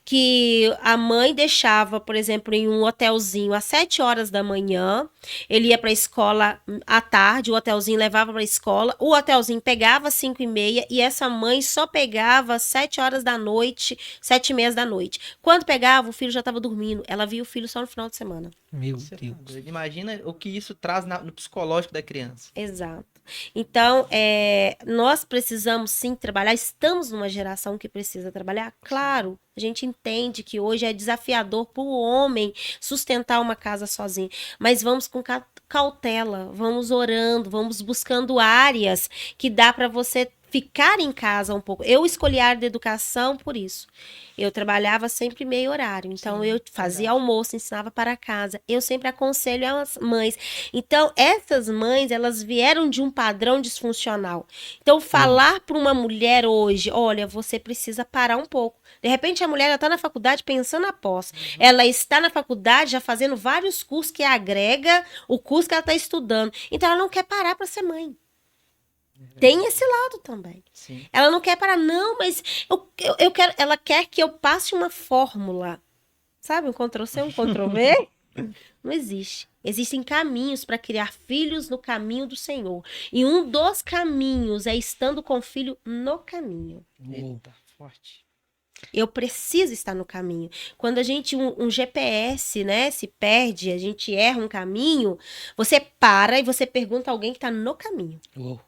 que a mãe deixava, por exemplo, em um hotelzinho às 7 horas da manhã. Ele ia para a escola à tarde, o hotelzinho levava para a escola. O hotelzinho pegava às 5h30 e essa mãe só pegava às 7 horas da noite, 7h30 da noite. Quando pegava, o filho já estava dormindo. Ela via o filho só no final de semana. Meu Você tá Deus. doido. Imagina o que isso traz no psicológico da criança. Exato. Então, nós precisamos sim trabalhar. Estamos numa geração que precisa trabalhar. Claro, a gente entende que hoje é desafiador para o homem sustentar uma casa sozinho. Mas vamos com cautela, vamos orando, vamos buscando áreas que dá para você ficar em casa um pouco. Eu escolhi a área da educação por isso. Eu trabalhava sempre meio horário. Então, eu fazia almoço, ensinava para casa. Eu sempre aconselho as mães. Então, essas mães, elas vieram de um padrão disfuncional. Então, falar para uma mulher hoje, olha, você precisa parar um pouco. De repente, a mulher já está na faculdade pensando após. Ela está na faculdade já fazendo vários cursos que agrega o curso que ela está estudando. Então, ela não quer parar para ser mãe. Tem esse lado também. Sim. Ela não quer parar, não, mas eu quero. Ela quer que eu passe uma fórmula. Sabe? Um Ctrl+C, um Ctrl+V. Não existe. Existem caminhos para criar filhos no caminho do Senhor. E um dos caminhos é estando com o filho no caminho. Eita, forte. Eu preciso estar no caminho. Quando a gente, um GPS, né, se perde, a gente erra um caminho, você para e você pergunta a alguém que está no caminho. Uou.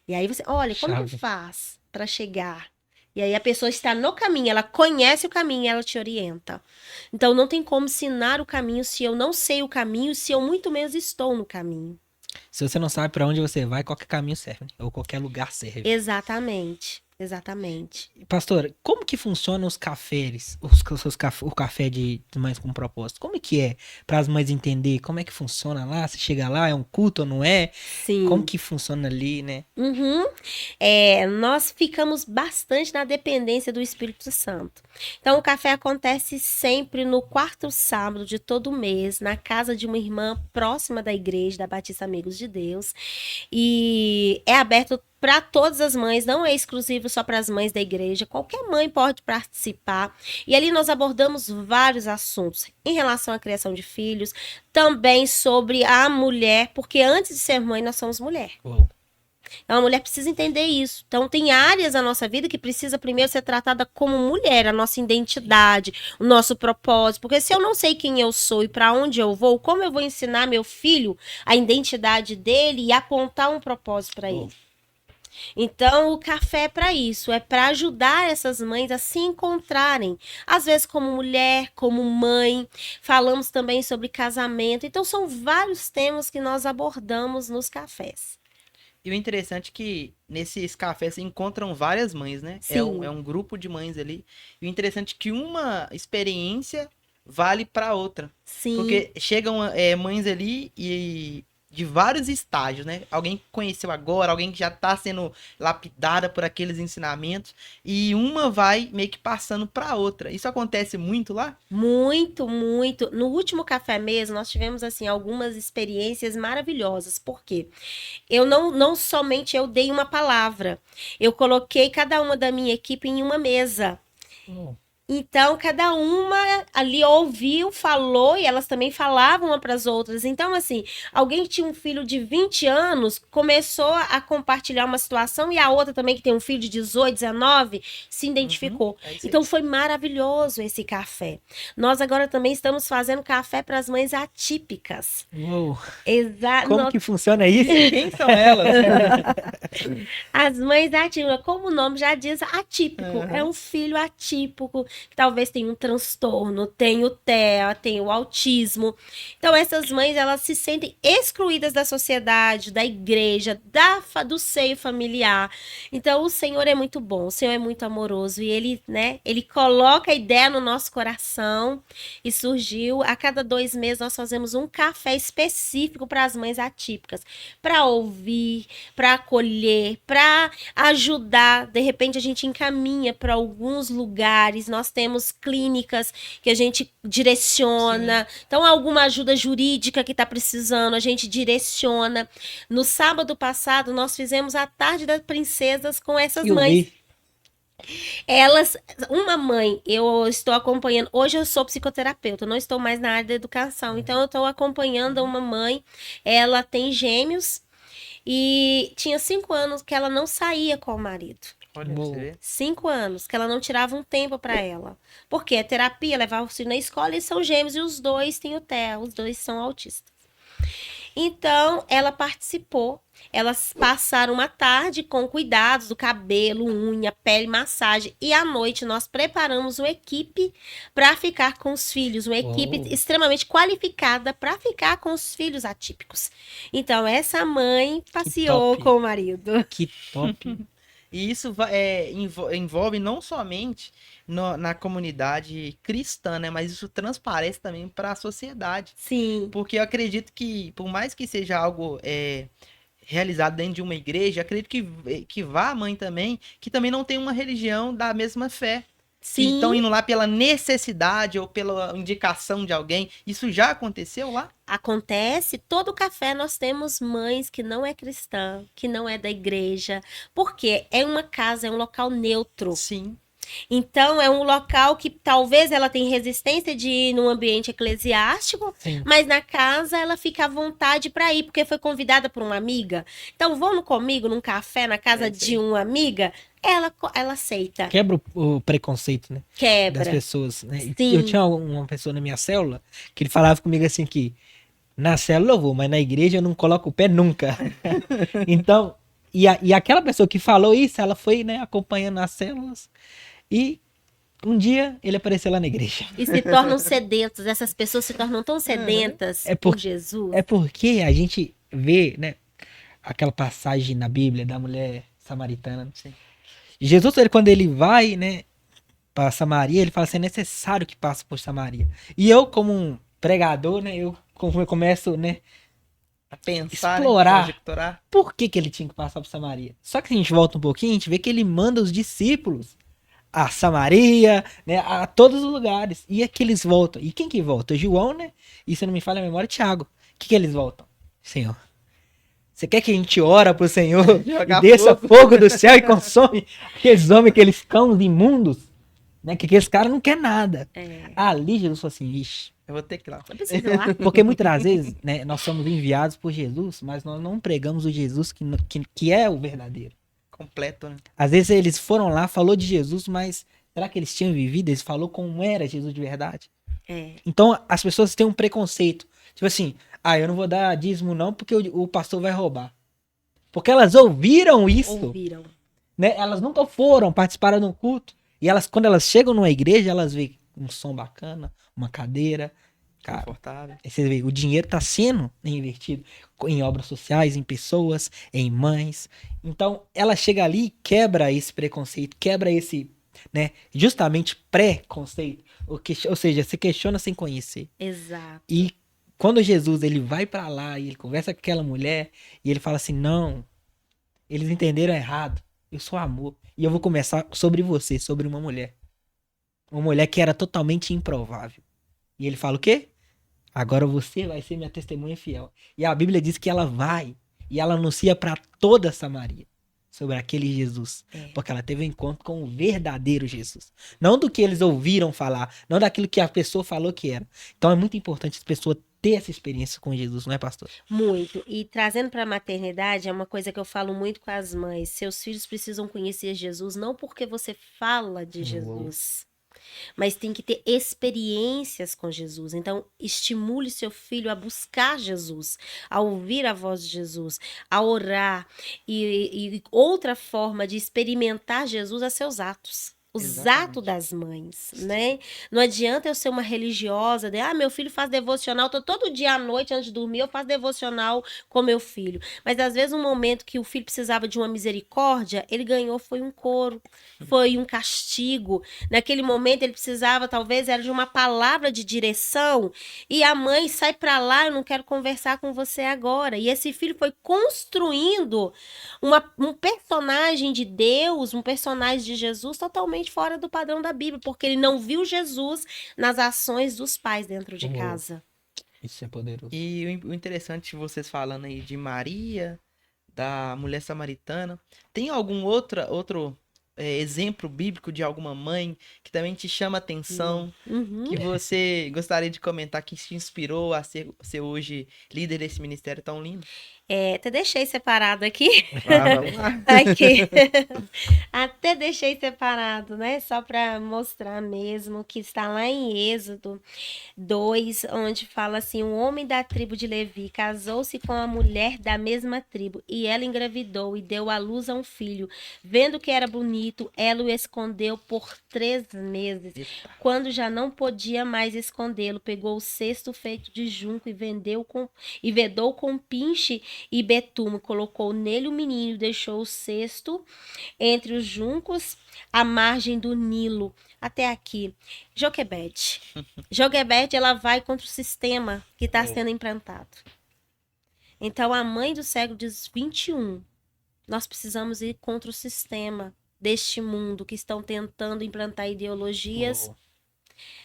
E aí você, olha, como Chave. que faz para chegar? E aí a pessoa está no caminho, ela conhece o caminho e ela te orienta. Então não tem como ensinar o caminho se eu não sei o caminho, se eu muito menos estou no caminho. Se você não sabe pra onde você vai, qualquer caminho serve, né? Ou qualquer lugar serve. Exatamente. Exatamente. Pastor, como que funcionam os cafés, o café de mães com propósito? Como que é para as mães entender como é que funciona lá? Se chega lá, é um culto ou não é? Sim. Como que funciona ali, né? Uhum. Nós ficamos bastante na dependência do Espírito Santo. Então, o café acontece sempre no 4º sábado de todo mês, na casa de uma irmã próxima da igreja, da Batista Amigos de Deus. E é aberto para todas as mães, não é exclusivo só para as mães da igreja, qualquer mãe pode participar. E ali nós abordamos vários assuntos em relação à criação de filhos, também sobre a mulher, porque antes de ser mãe nós somos mulher. Uou. Então a mulher precisa entender isso. Então tem áreas da nossa vida que precisa primeiro ser tratada como mulher, a nossa identidade, o nosso propósito. Porque se eu não sei quem eu sou e para onde eu vou, como eu vou ensinar meu filho a identidade dele e apontar um propósito para ele? Então, o café é para isso, é para ajudar essas mães a se encontrarem, às vezes como mulher, como mãe. Falamos também sobre casamento. Então, são vários temas que nós abordamos nos cafés. E o interessante é que nesses cafés se encontram várias mães, né? Sim. É um grupo de mães ali. E o interessante é que uma experiência vale para outra. Sim. Porque chegam mães ali e de vários estágios, né? Alguém que conheceu agora, alguém que já tá sendo lapidada por aqueles ensinamentos, e uma vai meio que passando para outra. Isso acontece muito lá? Muito, muito. No último café mesmo, nós tivemos assim algumas experiências maravilhosas. Por quê? Eu não somente eu dei uma palavra, eu coloquei cada uma da minha equipe em uma mesa. Então, cada uma ali ouviu, falou, e elas também falavam uma para as outras. Então, assim, alguém que tinha um filho de 20 anos começou a compartilhar uma situação, e a outra também, que tem um filho de 18, 19, se identificou. É isso aí. Então, foi maravilhoso esse café. Nós agora também estamos fazendo café para as mães atípicas. Uou, Exato. como que funciona isso? Quem são elas? As mães atípicas, como o nome já diz, atípico. Uhum. É um filho atípico, que talvez tenha um transtorno, tenha o TEA, tenha o autismo. Então, essas mães, elas se sentem excluídas da sociedade, da igreja, do seio familiar. Então, o Senhor é muito bom, o Senhor é muito amoroso, e Ele, né, Ele coloca a ideia no nosso coração, e surgiu, a cada 2 meses, nós fazemos um café específico para as mães atípicas, para ouvir, para acolher, para ajudar. De repente a gente encaminha para alguns lugares, nós temos clínicas que a gente direciona. Então, alguma ajuda jurídica que está precisando, a gente direciona. No sábado passado, nós fizemos a tarde das princesas com essas Eu mães. vi. Elas, uma mãe, eu estou acompanhando, hoje eu sou psicoterapeuta, não estou mais na área da educação, então eu estou acompanhando uma mãe, ela tem gêmeos, e tinha 5 anos que ela não saía com o marido. Olha, Uou. você vê. 5 anos que ela não tirava um tempo para ela. Porque é terapia, levava o filho na escola, e são gêmeos, e os dois têm o TEA, os dois são autistas. Então, ela participou. Elas passaram uma tarde com cuidados do cabelo, unha, pele, massagem. E à noite nós preparamos uma equipe para ficar com os filhos. Uma equipe Uou. extremamente qualificada para ficar com os filhos atípicos. Então, essa mãe passeou top. com o marido. Que top. E isso envolve não somente na comunidade cristã, né? Mas isso transparece também para a sociedade. Sim, Porque eu acredito que, por mais que seja algo realizado dentro de uma igreja, acredito que vá a mãe também, que também não tem uma religião da mesma fé. Que sim. estão indo lá pela necessidade ou pela indicação de alguém. Isso já aconteceu lá? Acontece, todo café nós temos mães que não é cristã, que não é da igreja, porque é uma casa, é um local neutro. Sim. Então, é um local que talvez ela tenha resistência de ir num ambiente eclesiástico, Sim. mas na casa ela fica à vontade para ir, porque foi convidada por uma amiga. Então, vamos comigo num café na casa de uma amiga? Ela aceita, Quebra o preconceito, né? Das quebra. pessoas, né? E Sim. eu tinha uma pessoa na minha célula que ele falava comigo assim que na célula eu vou, mas na igreja eu não coloco o pé nunca. Então, e aquela pessoa que falou isso, ela foi, né, acompanhando as células, e um dia ele apareceu lá na igreja. E se tornam sedentos, essas pessoas se tornam tão sedentas É por por- Jesus. É porque a gente vê, né, aquela passagem na Bíblia da mulher samaritana. Sim. Jesus, quando ele vai, né, para Samaria, ele fala assim, é necessário que passe por Samaria. E eu, como um pregador, né, eu começo, né, A pensar, Explorar. conjecturar. por que que ele tinha que passar por Samaria? Só que se a gente volta um pouquinho, a gente vê que ele manda os discípulos a Samaria, né, a todos os lugares. E é que eles voltam. E quem que volta? João, né? E se não me falha a memória, Tiago. O que eles voltam? Senhor, você quer que a gente ora pro Senhor Jogar e desça fogo do céu e consome aqueles homens, aqueles cães imundos? Né? Que aqueles caras não querem nada. É, Ali Jesus falou assim, ixi. Eu vou ter que ir lá. não precisa ir lá. Porque muitas vezes, né, nós somos enviados por Jesus, mas nós não pregamos o Jesus que é o verdadeiro. Completo, né? Às vezes eles foram lá, falou de Jesus, mas será que eles tinham vivido? Eles falou como era Jesus de verdade? É, Então as pessoas têm um preconceito. Tipo assim, eu não vou dar dízimo não porque o pastor vai roubar. Porque elas ouviram isso, ouviram. né? Elas nunca foram, participaram de um culto. E elas, quando elas chegam numa igreja, elas veem um som bacana, uma cadeira. Cara, Confortável. aí você vê, o dinheiro está sendo investido em obras sociais, em pessoas, em mães. Então, ela chega ali e quebra esse preconceito, quebra esse, né, justamente preconceito. Ou seja, se questiona sem conhecer. Exato. E quando Jesus ele vai para lá e ele conversa com aquela mulher e ele fala assim, não, eles entenderam errado. Eu sou amor. E eu vou começar sobre você, sobre uma mulher. Uma mulher que era totalmente improvável. E ele fala o quê? Agora você vai ser minha testemunha fiel. E a Bíblia diz que ela vai e ela anuncia para toda Samaria. sobre aquele Jesus. É. Porque ela teve um encontro com o verdadeiro Jesus. Não do que eles ouviram falar, não daquilo que a pessoa falou que era. Então é muito importante as pessoas ter essa experiência com Jesus, não é, pastor? Muito. E trazendo para a maternidade, é uma coisa que eu falo muito com as mães. Seus filhos precisam conhecer Jesus não porque você fala de Jesus, mas tem que ter experiências com Jesus. Então, estimule seu filho a buscar Jesus, a ouvir a voz de Jesus, a orar. E outra forma de experimentar Jesus é seus atos. Os Exatamente. atos das mães, né? Não adianta eu ser uma religiosa, meu filho faz devocional, todo dia à noite, antes de dormir, eu faço devocional com meu filho. Mas às vezes, um momento que o filho precisava de uma misericórdia, ele ganhou foi um coro, foi um castigo. Naquele momento, ele precisava, talvez, era de uma palavra de direção, e a mãe sai pra lá, eu não quero conversar com você agora. E esse filho foi construindo um personagem de Deus, um personagem de Jesus totalmente fora do padrão da Bíblia, porque ele não viu Jesus nas ações dos pais dentro de casa. Isso é poderoso. E o interessante, vocês falando aí de Maria, da mulher samaritana, tem algum outro exemplo bíblico de alguma mãe que também te chama atenção, Uhum. que você gostaria de comentar, que te inspirou a ser hoje líder desse ministério tão lindo? Até deixei separado aqui. Vamos lá. Aqui. Até deixei separado, né? Só para mostrar mesmo que está lá em Êxodo 2, onde fala assim: um homem da tribo de Levi casou-se com a mulher da mesma tribo, e ela engravidou e deu à luz a um filho. Vendo que era bonito, ela o escondeu por 3 meses. Quando já não podia mais escondê-lo, pegou o cesto feito de junco e vedou com pinche e betume, colocou nele o menino e deixou o cesto entre os juncos à margem do Nilo. Até aqui. Joquebede. Joquebede, ela vai contra o sistema que está sendo implantado. Então, a mãe do século XXI, nós precisamos ir contra o sistema deste mundo que estão tentando implantar ideologias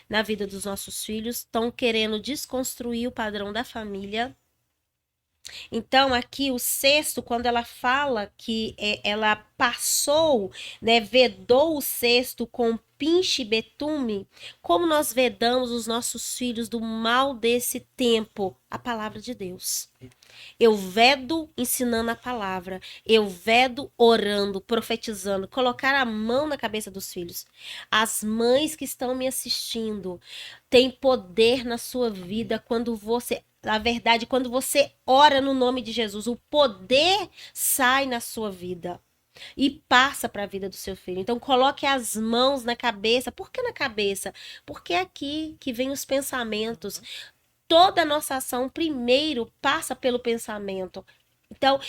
na vida dos nossos filhos, estão querendo desconstruir o padrão da família. Então, aqui o cesto, quando ela fala que ela passou, né, vedou o cesto com pinche e betume, como nós vedamos os nossos filhos do mal desse tempo? A palavra de Deus. Eu vedo ensinando a palavra, eu vedo orando, profetizando, colocar a mão na cabeça dos filhos. As mães que estão me assistindo têm poder na sua vida quando você... Na verdade, quando você ora no nome de Jesus, o poder sai na sua vida e passa para a vida do seu filho. Então, coloque as mãos na cabeça. Por que na cabeça? Porque é aqui que vem os pensamentos. Toda a nossa ação, primeiro, passa pelo pensamento. Então,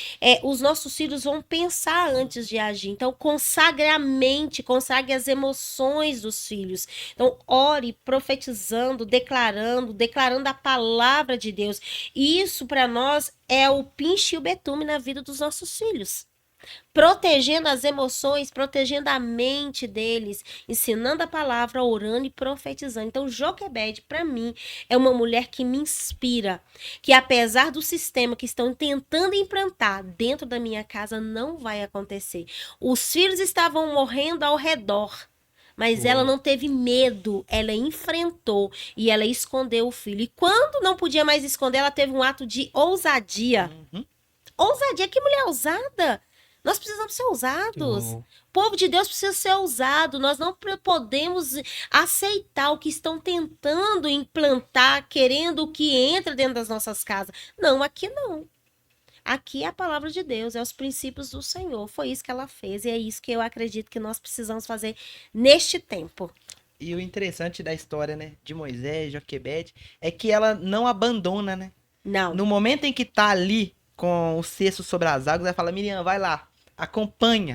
os nossos filhos vão pensar antes de agir. Então, consagre a mente, consagre as emoções dos filhos. Então, ore profetizando, declarando a palavra de Deus. E isso, para nós, é o pinche e o betume na vida dos nossos filhos. Protegendo as emoções, protegendo a mente deles, ensinando a palavra, orando e profetizando. Então, Joquebede, para mim, é uma mulher que me inspira, que apesar do sistema que estão tentando implantar dentro da minha casa, não vai acontecer. Os filhos estavam morrendo ao redor, mas ela não teve medo, ela enfrentou e ela escondeu o filho. E quando não podia mais esconder, ela teve um ato de ousadia. Ousadia, que mulher ousada! Nós precisamos ser ousados. O povo de Deus precisa ser ousado. Nós não podemos aceitar o que estão tentando implantar, querendo que entre dentro das nossas casas. Não, aqui não. Aqui é a palavra de Deus, é os princípios do Senhor. Foi isso que ela fez e é isso que eu acredito que nós precisamos fazer neste tempo. E o interessante da história, né, de Moisés, Joquebede, é que ela não abandona, né? Não. No momento em que tá ali com o cesto sobre as águas, ela fala: Miriam, vai lá. Acompanha,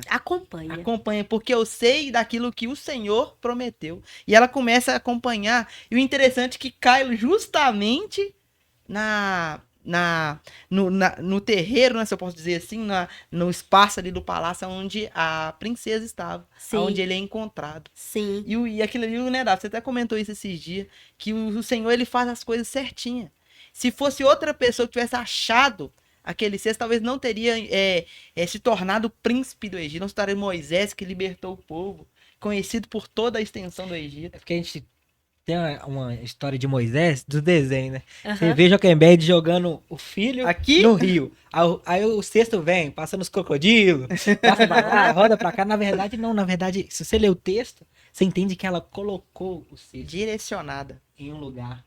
porque eu sei daquilo que o Senhor prometeu. E ela começa a acompanhar. E o interessante é que cai justamente no terreiro, né, se eu posso dizer assim, no espaço ali do palácio onde a princesa estava. Sim. Onde ele é encontrado. Sim. E aquilo ali, né, Davi, você até comentou isso esses dias, que o Senhor, ele faz as coisas certinhas. Se fosse outra pessoa que tivesse achado aquele cesto, talvez não teria se tornado príncipe do Egito, não estaria Moisés que libertou o povo, conhecido por toda a extensão do Egito. É porque a gente tem uma história de Moisés do desenho, né? Você Aham. vê Joquebed jogando o filho Aqui? no rio. Aí o cesto vem, passando os crocodilos, passa pra lá, roda pra cá. Na verdade, não. Na verdade, se você ler o texto, você entende que ela colocou o cesto Direcionada. em um lugar.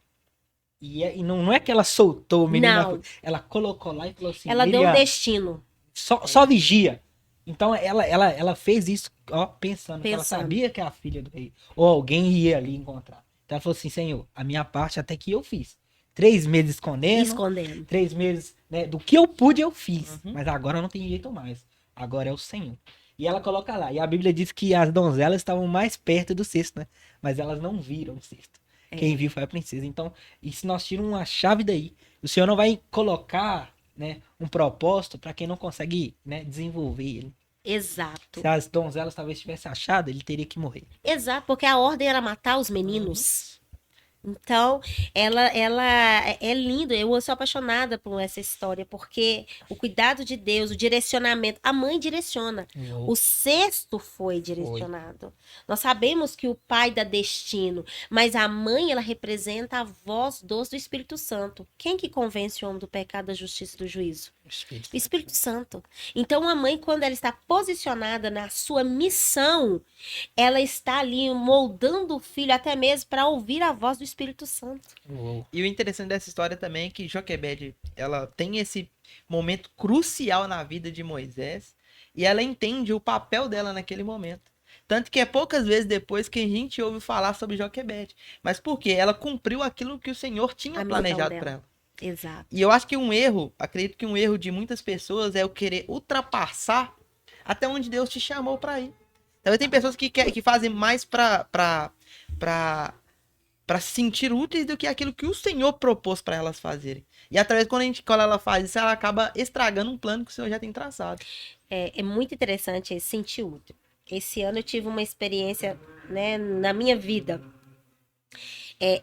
E não é que ela soltou o menino, Não. ela colocou lá e falou assim: Ela deu um Miriam, destino. só vigia. Então ela fez isso, ó, pensando que ela Pensando. sabia que era a filha do rei. Ou alguém ia ali encontrar. Então ela falou assim: Senhor, a minha parte até que eu fiz. 3 meses escondendo, Escondendo. 3 meses, né, do que eu pude eu fiz. Uhum. Mas agora não tem jeito mais. Agora é o Senhor. E ela coloca lá. E a Bíblia diz que as donzelas estavam mais perto do cesto, né? Mas elas não viram o cesto. É. Quem viu foi a princesa. Então, e se nós tiramos uma chave daí, o Senhor não vai colocar, né, um propósito para quem não consegue, né, desenvolver ele. Exato. Se as donzelas talvez tivessem achado, ele teria que morrer. Exato, porque a ordem era matar os meninos. Então, ela é lindo. Eu sou apaixonada por essa história, porque o cuidado de Deus, o direcionamento, a mãe direciona. O cesto foi direcionado. Nós sabemos que o pai dá destino, mas a mãe, ela representa a voz doce do Espírito Santo. Quem que convence o homem do pecado, da justiça e do juízo? O Espírito Santo. Então, a mãe, quando ela está posicionada na sua missão, ela está ali moldando o filho até mesmo para ouvir a voz do Espírito Santo. E o interessante dessa história também é que Joquebed, ela tem esse momento crucial na vida de Moisés e ela entende o papel dela naquele momento. Tanto que é poucas vezes depois que a gente ouve falar sobre Joquebed. Mas por quê? Ela cumpriu aquilo que o Senhor tinha A missão planejado dela. para ela. Exato. E eu acho que um erro, acredito que um erro de muitas pessoas é o querer ultrapassar até onde Deus te chamou para ir. Talvez tem pessoas que fazem mais para se sentir úteis do que aquilo que o Senhor propôs para elas fazerem. E através quando ela faz isso, ela acaba estragando um plano que o Senhor já tem traçado. É muito interessante esse sentir útil. Esse ano eu tive uma experiência, né, na minha vida.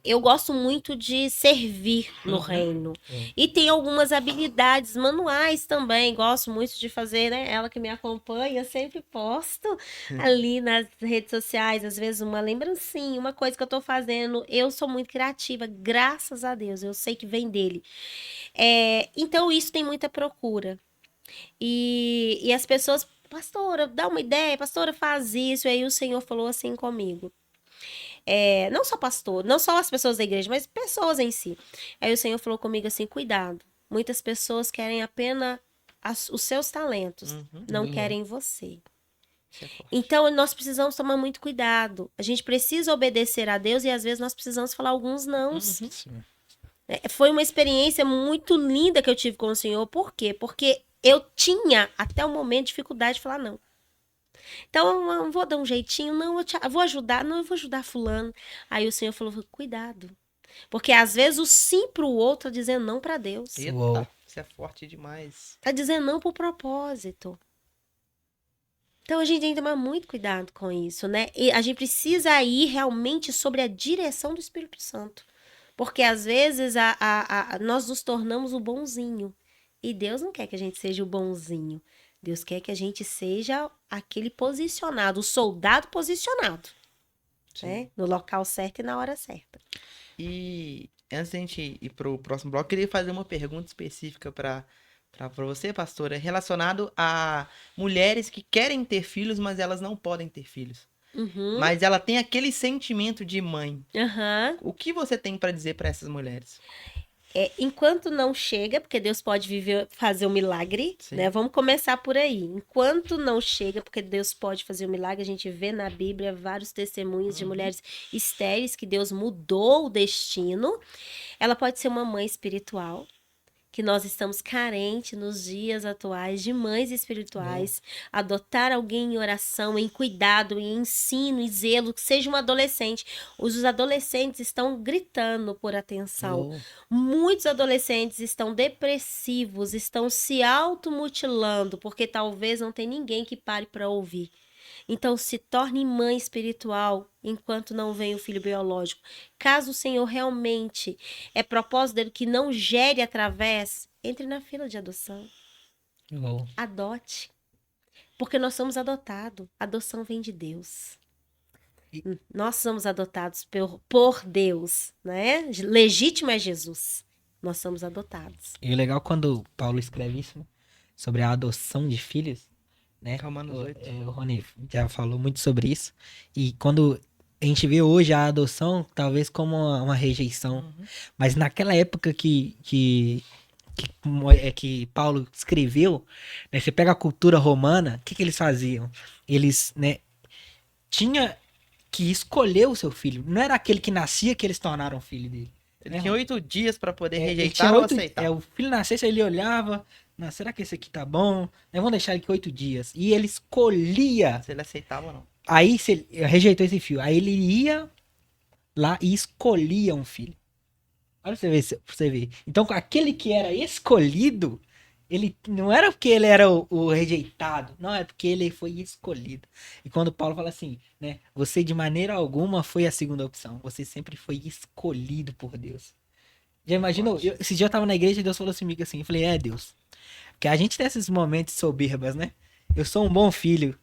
Eu gosto muito de servir no reino. E tem algumas habilidades manuais também. Gosto muito de fazer, né? Ela que me acompanha, eu sempre posto ali nas redes sociais, às vezes uma lembrancinha, uma coisa que eu tô fazendo. Eu sou muito criativa, graças a Deus. Eu sei que vem dele. Então, isso tem muita procura. E as pessoas, pastora, dá uma ideia, pastora, faz isso. E aí o Senhor falou assim comigo. Não só pastor, não só as pessoas da igreja, mas pessoas em si. Aí o Senhor falou comigo assim, cuidado. Muitas pessoas querem apenas os seus talentos, não querem você. Isso é forte. Então, nós precisamos tomar muito cuidado. A gente precisa obedecer a Deus e às vezes nós precisamos falar alguns nãos. Foi uma experiência muito linda que eu tive com o Senhor. Por quê? Porque eu tinha, até o momento, dificuldade de falar não. Então, eu vou dar um jeitinho, não, eu vou ajudar, não, eu vou ajudar fulano. Aí o Senhor falou, cuidado. Porque às vezes o sim pro outro tá dizendo não para Deus. Eita, Uou. isso é forte demais. Tá dizendo não pro propósito. Então a gente tem que tomar muito cuidado com isso, né? E a gente precisa ir realmente sobre a direção do Espírito Santo. Porque às vezes nós nos tornamos o bonzinho. E Deus não quer que a gente seja o bonzinho. Deus quer que a gente seja aquele posicionado, o soldado posicionado. Né? No local certo e na hora certa. E antes da gente ir pro próximo bloco, eu queria fazer uma pergunta específica para você, pastora, relacionado a mulheres que querem ter filhos, mas elas não podem ter filhos. Mas ela tem aquele sentimento de mãe. O que você tem para dizer para essas mulheres? Enquanto não chega, porque Deus pode fazer um milagre, Sim. né? Vamos começar por aí. Enquanto não chega, porque Deus pode fazer um milagre, a gente vê na Bíblia vários testemunhos de mulheres estéreis que Deus mudou o destino. Ela pode ser uma mãe espiritual, que nós estamos carentes nos dias atuais de mães espirituais, adotar alguém em oração, em cuidado, em ensino e zelo, que seja um adolescente. Os adolescentes estão gritando por atenção. Muitos adolescentes estão depressivos, estão se automutilando, porque talvez não tem ninguém que pare para ouvir. Então, se torne mãe espiritual enquanto não vem o filho biológico. Caso o Senhor realmente é propósito dele que não gere através, entre na fila de adoção. Oh. Adote. Porque nós somos adotados. A adoção vem de Deus. Nós somos adotados por Deus, né? Legítimo é Jesus. Nós somos adotados. E o legal quando Paulo escreve isso, né, sobre a adoção de filhos, né? Romanos 8. O Rony já falou muito sobre isso. E quando a gente vê hoje a adoção, talvez como uma rejeição. Mas naquela época que Paulo escreveu, né, você pega a cultura romana, o que eles faziam? Eles, né, tinha que escolher o seu filho. Não era aquele que nascia que eles tornaram filho dele. Ele tinha 8 dias pra poder Ele rejeitar tinha ou 8, aceitar. o filho nascesse, ele olhava, "Não, será que esse aqui tá bom? Vamos deixar ele aqui 8 dias. E ele escolhia. Se ele aceitava ou não. Aí, se ele rejeitou esse filho, aí ele ia lá e escolhia um filho. Olha pra você ver. Então, aquele que era escolhido, ele não era porque ele era o rejeitado, não, é porque ele foi escolhido. E quando Paulo fala assim, né, você de maneira alguma foi a segunda opção, você sempre foi escolhido por Deus. Já imaginou? Esse dia eu tava na igreja e Deus falou assim comigo assim, eu falei, Deus, porque a gente tem esses momentos soberbas, né? Eu sou um bom filho.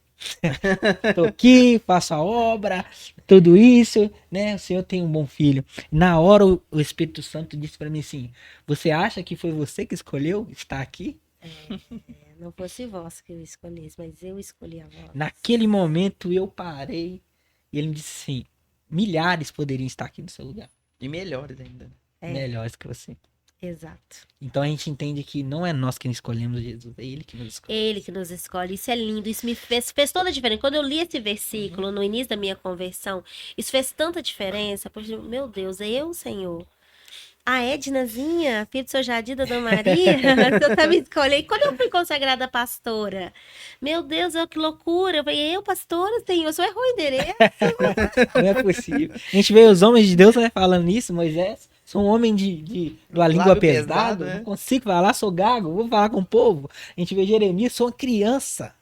Tô aqui, faço a obra, tudo isso, né? O Senhor tem um bom filho. Na hora o Espírito Santo disse pra mim assim: você acha que foi você que escolheu estar aqui? Não fosse vós que eu escolhesse, mas eu escolhi a vós. Naquele momento eu parei e ele me disse assim: milhares poderiam estar aqui no seu lugar. E melhores ainda. Melhores que você. Exato. Então a gente entende que não é nós que escolhemos Jesus, é Ele que nos escolhe. Ele que nos escolhe. Isso é lindo. Isso me fez toda a diferença. Quando eu li esse versículo no início da minha conversão, isso fez tanta diferença. Porque, meu Deus, é eu, Senhor. A Ednazinha, filha do seu Jardim, da Dona Maria, o Senhor tá me escolhendo. E quando eu fui consagrada pastora, meu Deus, que loucura. Eu falei, eu, pastora, Senhor, o senhor errou o endereço. Não é possível. A gente vê os homens de Deus, né, falando isso, Moisés. Sou um homem de uma língua Lábio pesada, pesado, né? não consigo falar, sou gago, vou falar com o povo. A gente vê Jeremias, sou uma criança.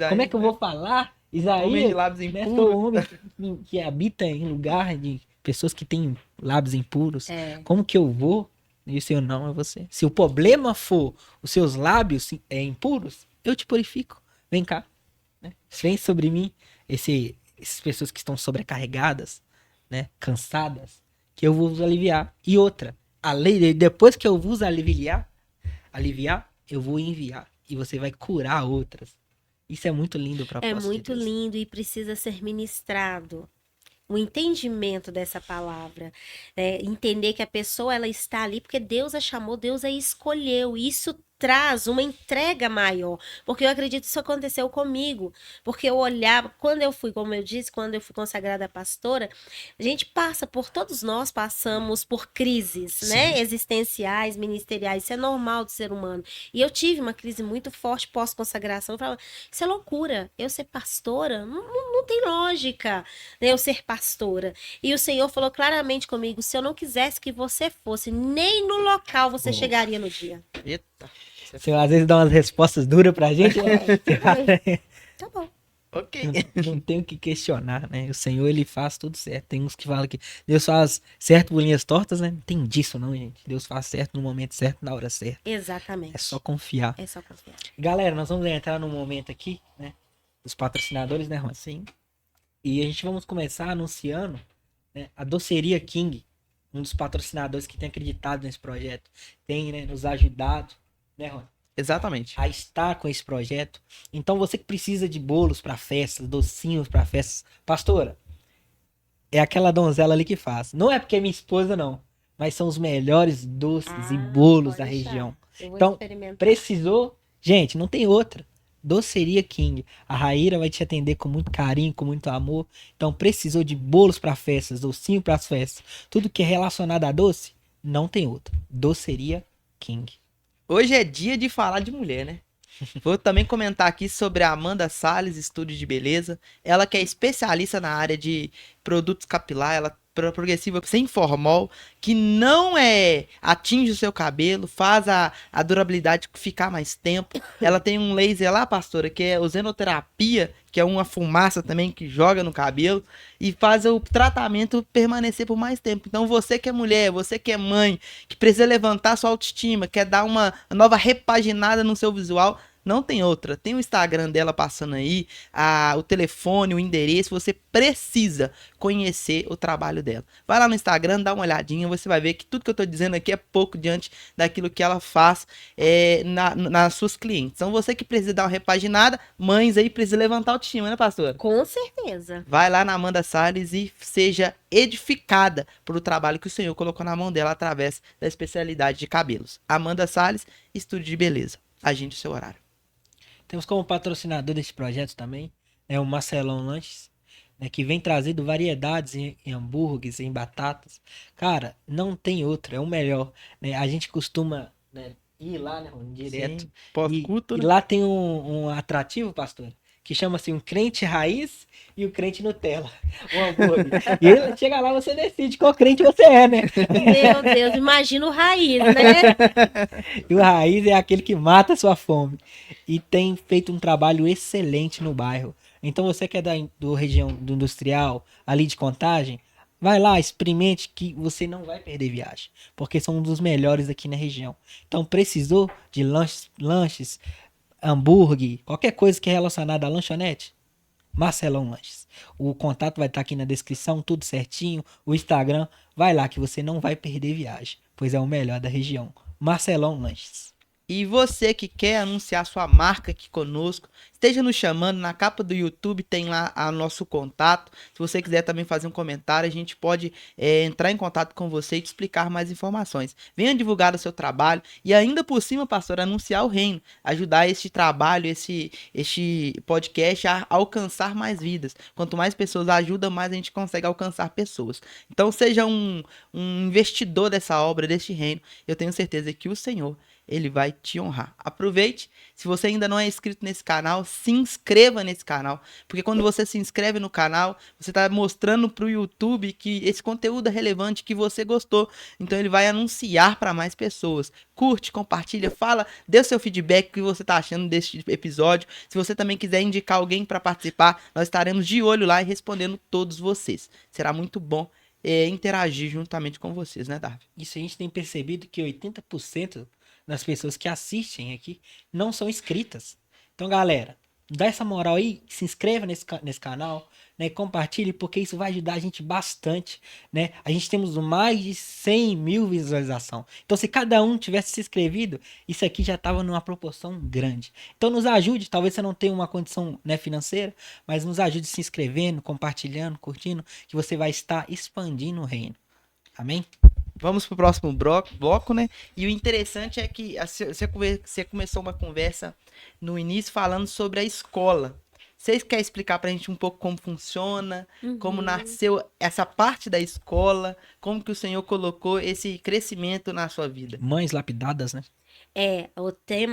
Como é que eu vou falar? Isaías, Homem de lábios né, impuros. sou um homem que habita em lugar de pessoas que têm lábios impuros. Como que eu vou? E o Senhor, não, é você. Se o problema for os seus lábios impuros, eu te purifico. Vem cá. Né? Vem sobre mim essas pessoas que estão sobrecarregadas, né, cansadas, que eu vou vos aliviar. E outra, depois que eu vos aliviar, eu vou enviar. E você vai curar outras. Isso é muito lindo para É muito lindo e precisa ser ministrado. O entendimento dessa palavra, né? Entender que a pessoa ela está ali porque Deus a chamou, Deus a escolheu. Isso traz uma entrega maior, porque eu acredito que isso aconteceu comigo, porque eu olhava, quando eu fui, como eu disse, quando eu fui consagrada pastora, a gente todos nós passamos por crises, né, existenciais, ministeriais, isso é normal do ser humano, e eu tive uma crise muito forte pós-consagração, eu falava, isso é loucura, eu ser pastora, não tem lógica, né, eu ser pastora, e o Senhor falou claramente comigo, se eu não quisesse que você fosse, nem no local você chegaria no dia. Eita. Você às vezes dá umas respostas duras pra gente. Tá bom. Ok. Não tem o que questionar, né? O Senhor, ele faz tudo certo. Tem uns que falam que Deus faz certo por linhas tortas, né? Não tem disso não, gente. Deus faz certo no momento certo, na hora certa. Exatamente. É só confiar. É só confiar. Galera, nós vamos entrar num momento aqui, né? Dos patrocinadores, né, Juan? Sim. E a gente vamos começar anunciando, né, a Doceria King, um dos patrocinadores que tem acreditado nesse projeto. Tem, né, nos ajudado, né, Juan? Exatamente. A estar com esse projeto. Então você que precisa de bolos para festas, docinhos para festas, pastora, é aquela donzela ali que faz. Não é porque é minha esposa não, mas são os melhores doces e bolos da região. Então, precisou, gente, não tem outra. Doceria King. A Raíra vai te atender com muito carinho, com muito amor. Então, precisou de bolos para festas, docinho para as festas, tudo que é relacionado a doce, não tem outra. Doceria King. Hoje é dia de falar de mulher, né? Vou também comentar aqui sobre a Amanda Salles, Estúdio de Beleza. Ela que é especialista na área de produtos capilar, ela progressiva sem formol, que não atinge o seu cabelo, faz a durabilidade ficar mais tempo. Ela tem um laser lá, pastora, que é o Zenoterapia, que é uma fumaça também que joga no cabelo e faz o tratamento permanecer por mais tempo. Então você que é mulher, você que é mãe, que precisa levantar sua autoestima, quer dar uma nova repaginada no seu visual, não tem outra. Tem o Instagram dela passando aí, o telefone, o endereço. Você precisa conhecer o trabalho dela. Vai lá no Instagram, dá uma olhadinha. Você vai ver que tudo que eu tô dizendo aqui é pouco diante daquilo que ela faz nas suas clientes. Então você que precisa dar uma repaginada, mães aí precisa levantar a autoestima, né, pastora? Com certeza. Vai lá na Amanda Salles e seja edificada por o trabalho que o Senhor colocou na mão dela através da especialidade de cabelos. Amanda Salles, Estúdio de Beleza. Agende o seu horário. Temos como patrocinador desse projeto também, o Marcelão Lanches, né, que vem trazendo variedades em hambúrgueres, em batatas. Cara, não tem outro, é o melhor. Né? A gente costuma, né, ir lá, né, direto. Sim, pós-culto, E né? lá tem um atrativo, pastor, que chama-se um crente raiz e o crente Nutella. Um hambúrguer. E ele, chega lá, você decide qual crente você é, né? Meu Deus, imagina o raiz, né? E o raiz é aquele que mata a sua fome. E tem feito um trabalho excelente no bairro. Então você que é do região do industrial, ali de Contagem, vai lá, experimente que você não vai perder viagem. Porque são um dos melhores aqui na região. Então precisou de lanches, hambúrguer, qualquer coisa que é relacionada à lanchonete, Marcelão Lanches. O contato vai estar aqui na descrição, tudo certinho. O Instagram, vai lá que você não vai perder viagem, pois é o melhor da região. Marcelão Lanches. E você que quer anunciar sua marca aqui conosco, esteja nos chamando. Na capa do YouTube tem lá o nosso contato. Se você quiser também fazer um comentário, a gente pode entrar em contato com você e te explicar mais informações. Venha divulgar o seu trabalho e ainda por cima, pastor, anunciar o reino. Ajudar este trabalho, este podcast a alcançar mais vidas. Quanto mais pessoas ajudam, mais a gente consegue alcançar pessoas. Então seja um investidor dessa obra, deste reino. Eu tenho certeza que o Senhor, ele vai te honrar. Aproveite. Se você ainda não é inscrito nesse canal, se inscreva nesse canal. Porque quando você se inscreve no canal, você está mostrando para o YouTube que esse conteúdo é relevante, que você gostou. Então ele vai anunciar para mais pessoas. Curte, compartilha, fala, dê o seu feedback, o que você está achando desse episódio. Se você também quiser indicar alguém para participar, nós estaremos de olho lá e respondendo todos vocês. Será muito bom interagir juntamente com vocês, né, Darwin? Isso a gente tem percebido que 80% das pessoas que assistem aqui não são inscritas. Então, galera, dá essa moral aí, se inscreva nesse canal, né? Compartilhe, porque isso vai ajudar a gente bastante, né? A gente temos mais de 100 mil visualizações. Então, se cada um tivesse se inscrevido, isso aqui já estava numa proporção grande. Então, nos ajude. Talvez você não tenha uma condição, né, financeira, mas nos ajude se inscrevendo, compartilhando, curtindo, que você vai estar expandindo o reino. Amém? Vamos pro próximo bloco, né? E o interessante é que você começou uma conversa no início falando sobre a escola. Vocês querem explicar pra gente um pouco como funciona, como nasceu essa parte da escola, como que o Senhor colocou esse crescimento na sua vida? Mães lapidadas, né?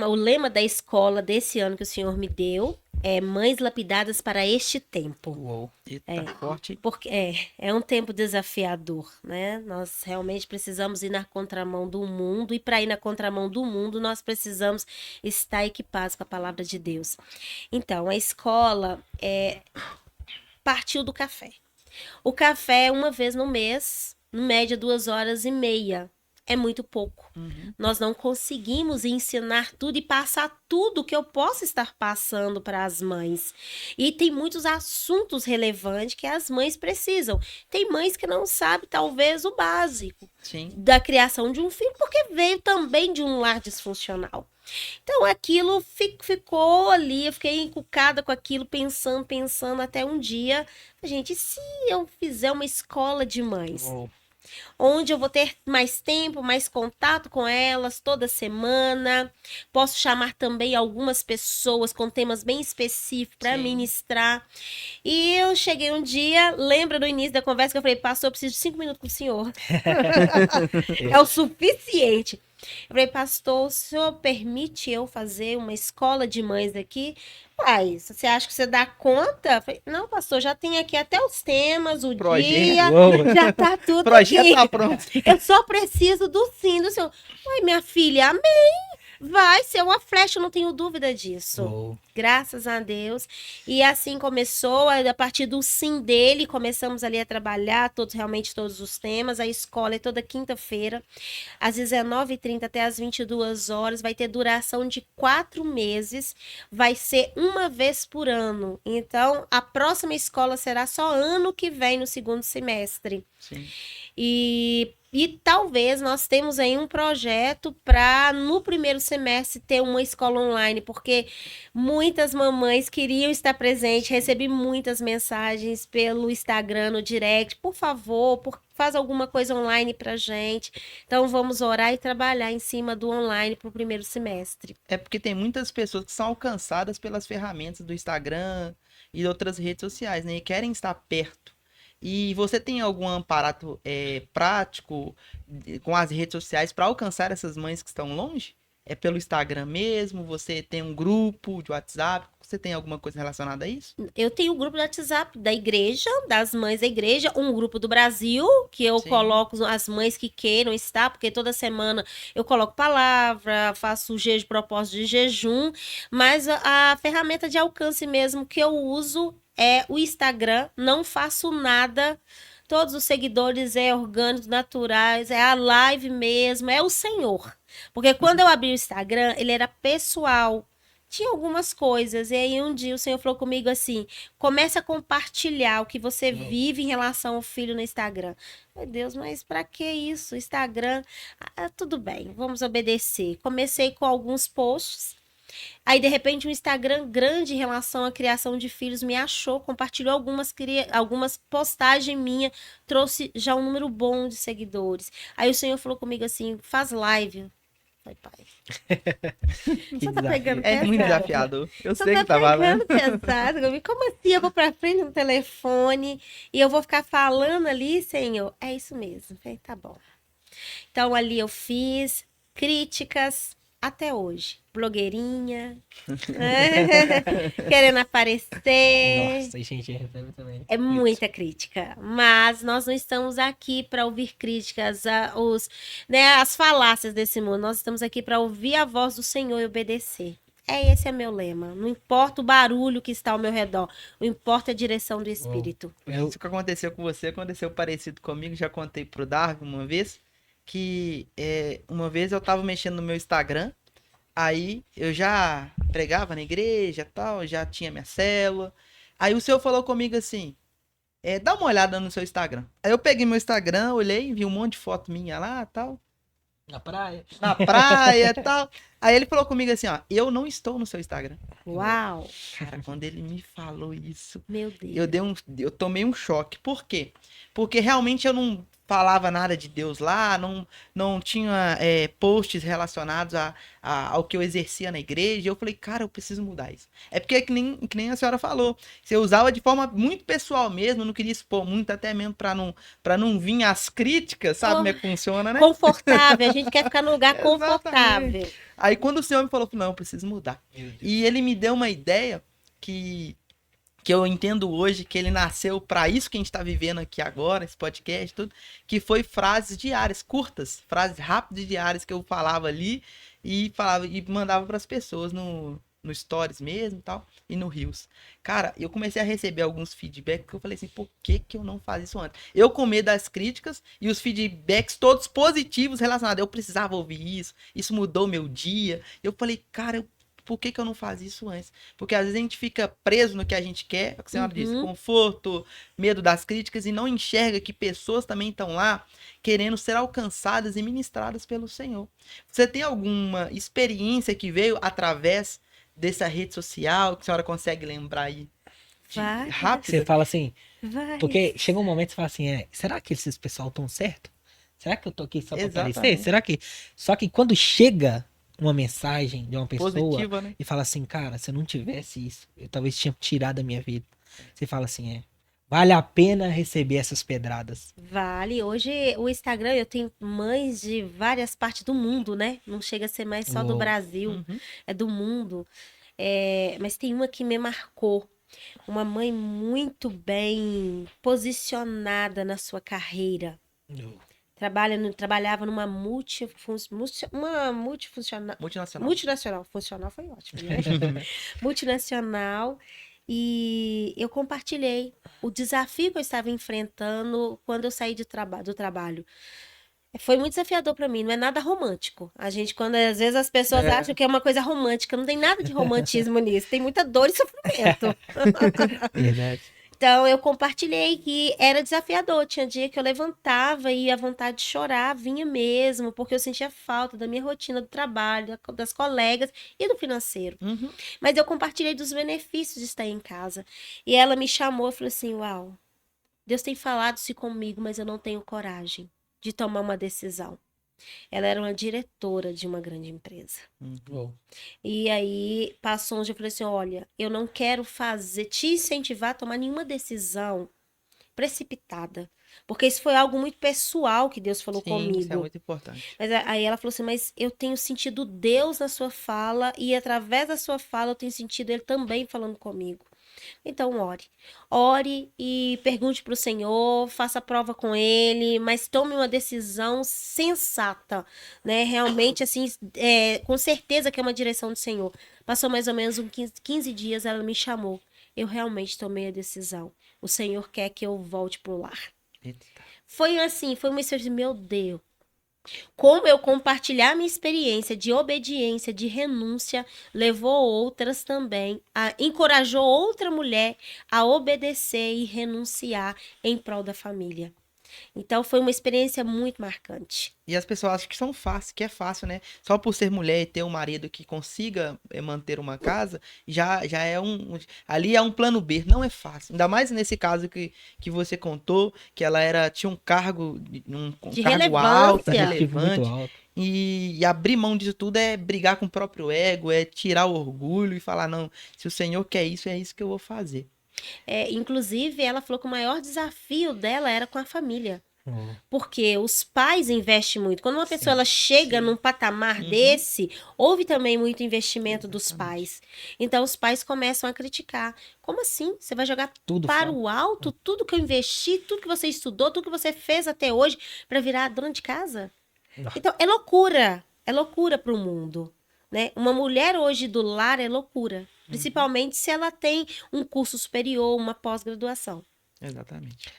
O lema da escola desse ano que o Senhor me deu é Mães Lapidadas para este tempo. Uou. Eita, forte. Porque é um tempo desafiador, né? Nós realmente precisamos ir na contramão do mundo, e para ir na contramão do mundo, nós precisamos estar equipados com a palavra de Deus. Então, a escola partiu do café. O café é uma vez no mês, em média 2h30. É muito pouco. Nós não conseguimos ensinar tudo e passar tudo que eu posso estar passando para as mães. E tem muitos assuntos relevantes que as mães precisam. Tem mães que não sabem, talvez, o básico da criação de um filho, porque veio também de um lar disfuncional. Então, aquilo ficou ali, eu fiquei encucada com aquilo, pensando, até um dia, gente, e se eu fizer uma escola de mães? Onde eu vou ter mais tempo, mais contato com elas toda semana. Posso chamar também algumas pessoas com temas bem específicos para ministrar. E eu cheguei um dia, lembra no início da conversa que eu falei, pastor, eu preciso de 5 minutos com o senhor. É o suficiente. Eu falei, pastor, o senhor permite eu fazer uma escola de mães aqui? Pai, você acha que você dá conta? Eu falei, não, pastor, já tem aqui até os temas, o Projeto. dia, Uou. já tá tudo Projeto aqui. tá pronto. Eu só preciso do sim do senhor. Ai, minha filha, amém. Vai ser uma flecha, eu não tenho dúvida disso. Uou. Graças a Deus. E assim começou, aí, a partir do sim dele, começamos ali a trabalhar realmente todos os temas. A escola é toda quinta-feira, às 19h30 até às 22 horas. Vai ter duração de 4 meses. Vai ser uma vez por ano. Então, a próxima escola será só ano que vem, no segundo semestre. Sim. E talvez nós temos aí um projeto para no primeiro semestre ter uma escola online, porque muitas mamães queriam estar presentes, recebi muitas mensagens pelo Instagram, no direct, por favor, faz alguma coisa online pra gente. Então vamos orar e trabalhar em cima do online para o primeiro semestre. É porque tem muitas pessoas que são alcançadas pelas ferramentas do Instagram e outras redes sociais, né? E querem estar perto. E você tem algum aparato prático com as redes sociais para alcançar essas mães que estão longe? É pelo Instagram mesmo? Você tem um grupo de WhatsApp? Você tem alguma coisa relacionada a isso? Eu tenho um grupo do WhatsApp da igreja, das mães da igreja, um grupo do Brasil, que eu Sim. coloco as mães que queiram estar, porque toda semana eu coloco palavra, faço propósito de jejum, mas a ferramenta de alcance mesmo que eu uso é o Instagram, não faço nada. Todos os seguidores é orgânicos, naturais, é a live mesmo, é o Senhor. Porque quando eu abri o Instagram, ele era pessoal. Tinha algumas coisas. E aí um dia o Senhor falou comigo assim: comece a compartilhar o que você vive em relação ao filho no Instagram. Meu Deus, mas pra que isso? Instagram? Tudo bem, vamos obedecer. Comecei com alguns posts. Aí, de repente, um Instagram grande em relação à criação de filhos me achou, compartilhou algumas postagens minhas, trouxe já um número bom de seguidores. Aí o Senhor falou comigo assim: faz live. Falei, pai. Você tá pegando É muito pesado? desafiador. Eu Você sei tá que tá falando. pegando pesado. Como assim? Eu vou pra frente no telefone e eu vou ficar falando ali, Senhor? É isso mesmo. Falei, tá bom. Então, ali eu fiz críticas até hoje. Blogueirinha. Querendo aparecer. Nossa, a gente recebe também. É muita crítica, mas nós não estamos aqui para ouvir críticas, as falácias desse mundo. Nós estamos aqui para ouvir a voz do Senhor e obedecer. Esse é meu lema. Não importa o barulho que está ao meu redor, o importa é a direção do Espírito. Isso que aconteceu com você, aconteceu parecido comigo. Já contei pro Darwin uma vez, que uma vez eu tava mexendo no meu Instagram, aí eu já pregava na igreja e tal, já tinha minha célula. Aí o Senhor falou comigo assim: dá uma olhada no seu Instagram. Aí eu peguei meu Instagram, olhei, vi um monte de foto minha lá, tal, Na praia. na praia e tal. Aí ele falou comigo assim, ó: eu não estou no seu Instagram. Uau! Cara, quando ele me falou isso, Meu Deus. eu tomei um choque. Por quê? Porque realmente eu não falava nada de Deus lá, não tinha posts relacionados ao que eu exercia na igreja. Eu falei, cara, eu preciso mudar isso. É porque é que nem a senhora falou. Você usava de forma muito pessoal mesmo, não queria expor muito, até mesmo pra não vir as críticas, sabe como é que funciona, né? Confortável, a gente quer ficar no lugar confortável. Aí quando o senhor me falou, não, eu preciso mudar. E ele me deu uma ideia que eu entendo hoje, que ele nasceu para isso que a gente está vivendo aqui agora, esse podcast, tudo, que foi frases diárias, curtas, frases rápidas e diárias que eu falava ali e mandava para as pessoas no Stories mesmo e tal, e no Reels. Cara, eu comecei a receber alguns feedbacks que eu falei assim, por que eu não fazia isso antes? Eu com medo das críticas e os feedbacks todos positivos relacionados, eu precisava ouvir isso mudou meu dia. Eu falei, cara, por que eu não fazia isso antes? Porque às vezes a gente fica preso no que a gente quer, é o que a senhora disse, conforto, medo das críticas, e não enxerga que pessoas também estão lá querendo ser alcançadas e ministradas pelo Senhor. Você tem alguma experiência que veio através dessa rede social, que a senhora consegue lembrar aí? Rápido? Você fala assim, Vai. porque chega um momento que você fala assim, será que esses pessoal estão certo? Será que eu tô aqui só pra Exatamente. aparecer? Será que... Só que quando chega uma mensagem de uma pessoa Positiva, né? e fala assim, cara, se eu não tivesse isso, eu talvez tinha tirado a minha vida. Você fala assim, Vale a pena receber essas pedradas. Vale. Hoje o Instagram, eu tenho mães de várias partes do mundo, né? Não chega a ser mais só do Uou. Brasil, Uhum. é do mundo. Mas tem uma que me marcou. Uma mãe muito bem posicionada na sua carreira. Trabalhava numa multifuncional. Multinacional. Multinacional. Funcional foi ótimo, né? Multinacional. E eu compartilhei o desafio que eu estava enfrentando quando eu saí do trabalho. Foi muito desafiador para mim, não é nada romântico. A gente, quando às vezes as pessoas acham que é uma coisa romântica, não tem nada de romantismo nisso, tem muita dor e sofrimento. Verdade. Então eu compartilhei que era desafiador. Tinha dia que eu levantava e a vontade de chorar vinha mesmo, porque eu sentia falta da minha rotina do trabalho, das colegas e do financeiro. Uhum. Mas eu compartilhei dos benefícios de estar em casa. E ela me chamou e falou assim: Uau, Deus tem falado isso comigo, mas eu não tenho coragem de tomar uma decisão. Ela era uma diretora de uma grande empresa. Uou. E aí passou um dia e falei assim: olha, eu não quero te incentivar a tomar nenhuma decisão precipitada. Porque isso foi algo muito pessoal que Deus falou Sim, isso é comigo. muito importante. Mas aí ela falou assim: mas eu tenho sentido Deus na sua fala, e através da sua fala eu tenho sentido Ele também falando comigo. Então, ore. Ore e pergunte para o Senhor, faça a prova com Ele, mas tome uma decisão sensata, né? Realmente, assim, com certeza que é uma direção do Senhor. Passou mais ou menos uns 15 dias, ela me chamou. Eu realmente tomei a decisão. O Senhor quer que eu volte para o lar. Eita. Foi assim, foi uma experiência, meu Deus. Como eu compartilhar minha experiência de obediência, de renúncia, levou outras também, encorajou outra mulher a obedecer e renunciar em prol da família. Então foi uma experiência muito marcante. E as pessoas acham que é fácil, né? Só por ser mulher e ter um marido que consiga manter uma casa, já é ali é um plano B. Não é fácil. Ainda mais nesse caso que você contou, que ela tinha um cargo, De cargo alto, relevância. Objetivo muito relevante. alto. E abrir mão disso tudo é brigar com o próprio ego, é tirar o orgulho e falar, não, se o Senhor quer isso, é isso que eu vou fazer. Inclusive, ela falou que o maior desafio dela era com a família. Uou. Porque os pais investem muito. Quando uma Sim, pessoa ela chega sim. num patamar Uhum. desse, houve também muito investimento dos Exatamente. pais. Então os pais começam a criticar. Como assim? Você vai jogar Tudo para fora. o alto tudo que eu investi, tudo que você estudou, tudo que você fez até hoje para virar dona de casa? Não. Então é loucura. É loucura para o mundo. Né? Uma mulher hoje do lar é loucura. Principalmente se ela tem um curso superior, uma pós-graduação. Exatamente.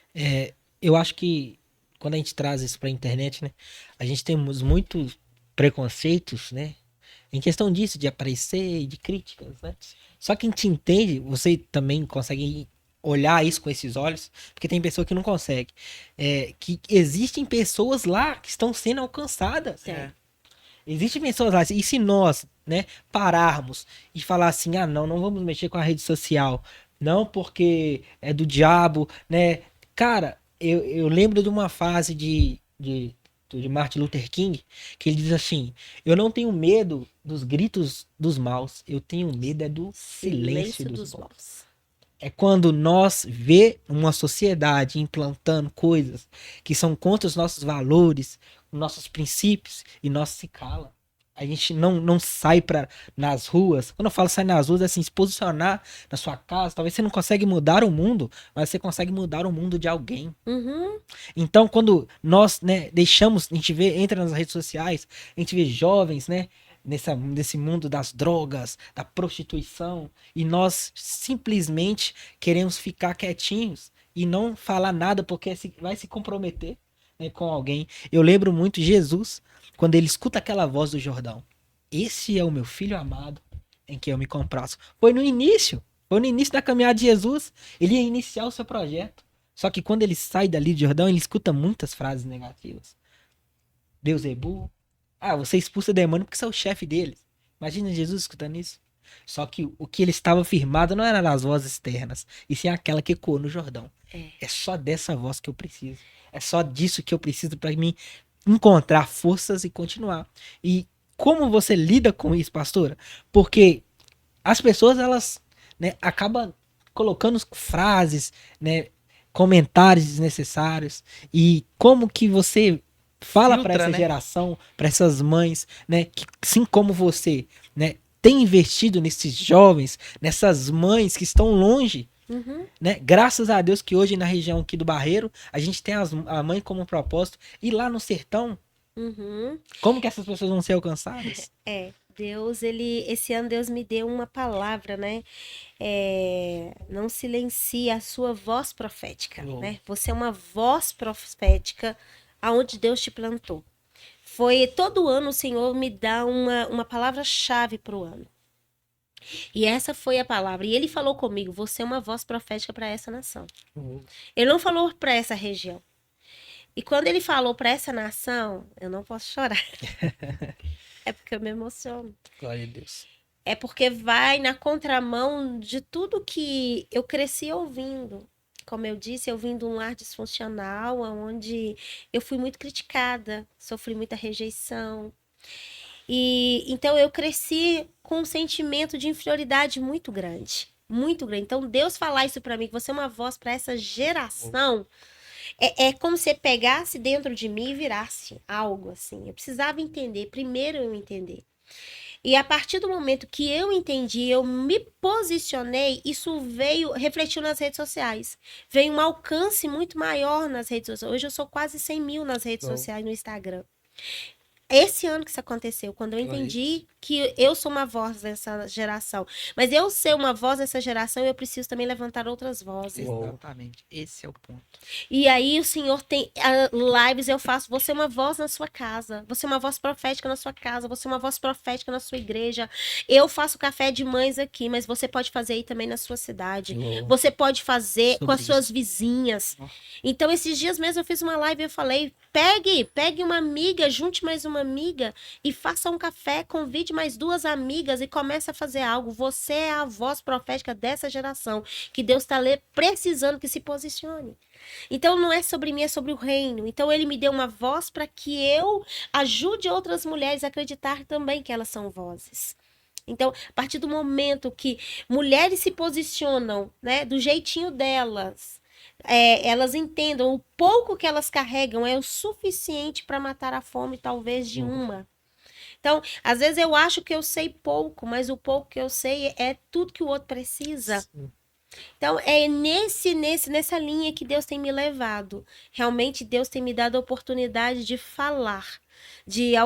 Eu acho que quando a gente traz isso pra internet, né? A gente temos muitos preconceitos, né? Em questão disso, de aparecer e de críticas, né? Só que a gente entende, você também consegue olhar isso com esses olhos, porque tem pessoa que não consegue. Que existem pessoas lá que estão sendo alcançadas. Tem. Existem pessoas lá, e se nós, né, pararmos e falar assim, não vamos mexer com a rede social, não porque é do diabo, né? Cara, eu lembro de uma fase de Martin Luther King, que ele diz assim, eu não tenho medo dos gritos dos maus, eu tenho medo do silêncio dos bons. bons. É quando nós vê uma sociedade implantando coisas que são contra os nossos valores, nossos princípios, e nós se cala. A gente não sai nas ruas. Quando eu falo sair nas ruas, é assim, se posicionar na sua casa. Talvez você não consegue mudar o mundo, mas você consegue mudar o mundo de alguém. Uhum. Então, quando nós, né, deixamos, a gente entra nas redes sociais, a gente vê jovens, né, nesse mundo das drogas, da prostituição, e nós simplesmente queremos ficar quietinhos e não falar nada porque vai se comprometer, né, com alguém. Eu lembro muito Jesus, quando ele escuta aquela voz do Jordão. Esse é o meu filho amado, em que eu me comprazo. Foi no início da caminhada de Jesus. Ele ia iniciar o seu projeto. Só que quando ele sai dali de Jordão, ele escuta muitas frases negativas. Deus é burro. Você expulsa demônio porque você é o chefe deles. Imagina Jesus escutando isso. Só que o que ele estava firmado não era nas vozes externas, e sim aquela que ecoou no Jordão. É só dessa voz que eu preciso. É só disso que eu preciso para mim encontrar forças e continuar. E como você lida com isso, pastora? Porque as pessoas, elas, né, acabam colocando frases, né, comentários desnecessários e como que você fala para Filtra, essa né? geração, para essas mães, né, que assim como você, né, tem investido nesses jovens, nessas mães que estão longe, Uhum, né? Graças a Deus que hoje na região aqui do Barreiro, a gente tem a mãe como propósito e lá no sertão, uhum. como que essas pessoas vão ser alcançadas? Deus, esse ano Deus me deu uma palavra, né? Não silencie a sua voz profética, Uou. né? Você é uma voz profética aonde Deus te plantou. Foi todo ano o Senhor me dá uma palavra-chave para o ano. E essa foi a palavra. E ele falou comigo: você é uma voz profética para essa nação. Uou. Ele não falou para essa região. E quando ele falou para essa nação, eu não posso chorar. É porque eu me emociono. Glória a Deus. É porque vai na contramão de tudo que eu cresci ouvindo. Como eu disse, eu vim de um lar disfuncional, onde eu fui muito criticada, sofri muita rejeição. E então eu cresci com um sentimento de inferioridade muito grande. Muito grande. Então, Deus falar isso para mim, que você é uma voz para essa geração, é como se pegasse dentro de mim e virasse algo assim. Eu precisava entender, primeiro eu entender. E a partir do momento que eu entendi, eu me posicionei, isso veio, refletiu nas redes sociais. Veio um alcance muito maior nas redes sociais. Hoje eu sou quase 100 mil nas redes Uou. sociais no Instagram. Esse ano que isso aconteceu, quando eu Glória a entendi Deus. que eu sou uma voz dessa geração. Mas eu ser uma voz dessa geração, eu preciso também levantar outras vozes. Uou. Exatamente. Esse é o ponto. E aí o Senhor tem lives, eu faço, você é uma voz na sua casa, você é uma voz profética na sua casa, você é uma voz profética na sua igreja. Eu faço café de mães aqui, mas você pode fazer aí também na sua cidade. Uou. Você pode fazer com Sobre as suas isso. vizinhas. Ó. Então, esses dias mesmo eu fiz uma live e eu falei, pegue uma amiga, junte mais uma amiga e faça um café, convide mais duas amigas e comece a fazer algo. Você é a voz profética dessa geração, que Deus está precisando que se posicione. Então não é sobre mim, é sobre o reino. Então ele me deu uma voz para que eu ajude outras mulheres a acreditar também que elas são vozes. Então, a partir do momento que mulheres se posicionam, né, do jeitinho delas, elas entendam o pouco que elas carregam é o suficiente para matar a fome, talvez, de uma. Então, às vezes eu acho que eu sei pouco, mas o pouco que eu sei é tudo que o outro precisa. Então, é nessa linha que Deus tem me levado. Realmente, Deus tem me dado a oportunidade de falar,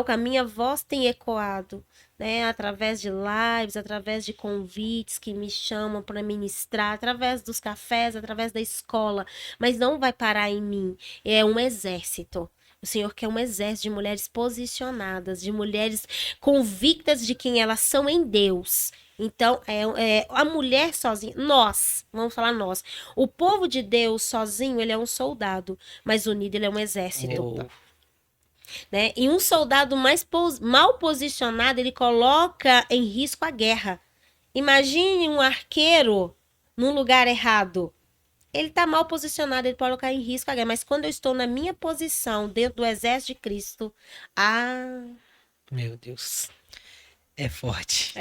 a minha voz tem ecoado, né? Através de lives, através de convites que me chamam para ministrar, através dos cafés, através da escola. Mas não vai parar em mim. É um exército. O Senhor quer um exército de mulheres posicionadas, de mulheres convictas de quem elas são em Deus. Então, a mulher sozinha, vamos falar nós. O povo de Deus sozinho, ele é um soldado, mas unido ele é um exército. Uou. Né? E um soldado mal posicionado, ele coloca em risco a guerra. Imagine um arqueiro num lugar errado. Ele está mal posicionado, ele pode colocar em risco a guerra. Mas quando eu estou na minha posição, dentro do exército de Cristo, Meu Deus. É forte.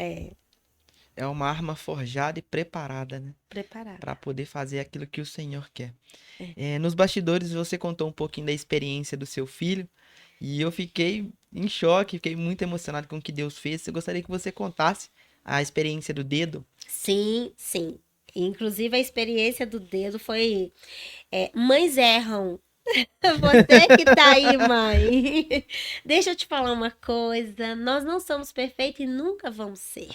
É uma arma forjada e preparada, né? Preparado. Para poder fazer aquilo que o Senhor quer. Nos bastidores, você contou um pouquinho da experiência do seu filho. E eu fiquei em choque, fiquei muito emocionado com o que Deus fez. Eu gostaria que você contasse a experiência do dedo. Sim, sim. Inclusive, a experiência do dedo foi... mães erram. Você que tá aí, mãe. Deixa eu te falar uma coisa. Nós não somos perfeitos e nunca vamos ser.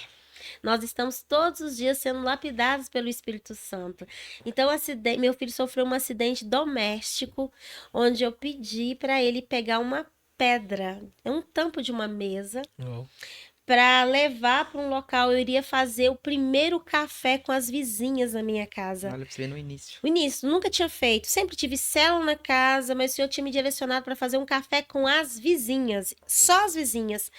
Nós estamos todos os dias sendo lapidados pelo Espírito Santo. Então, meu filho sofreu um acidente doméstico, onde eu pedi para ele pegar uma pedra, um tampo de uma mesa, Uou. para levar para um local. Eu iria fazer o primeiro café com as vizinhas da minha casa. Olha pra você ver no início. O início, nunca tinha feito. Sempre tive célula na casa, mas o Senhor tinha me direcionado para fazer um café com as vizinhas, só as vizinhas.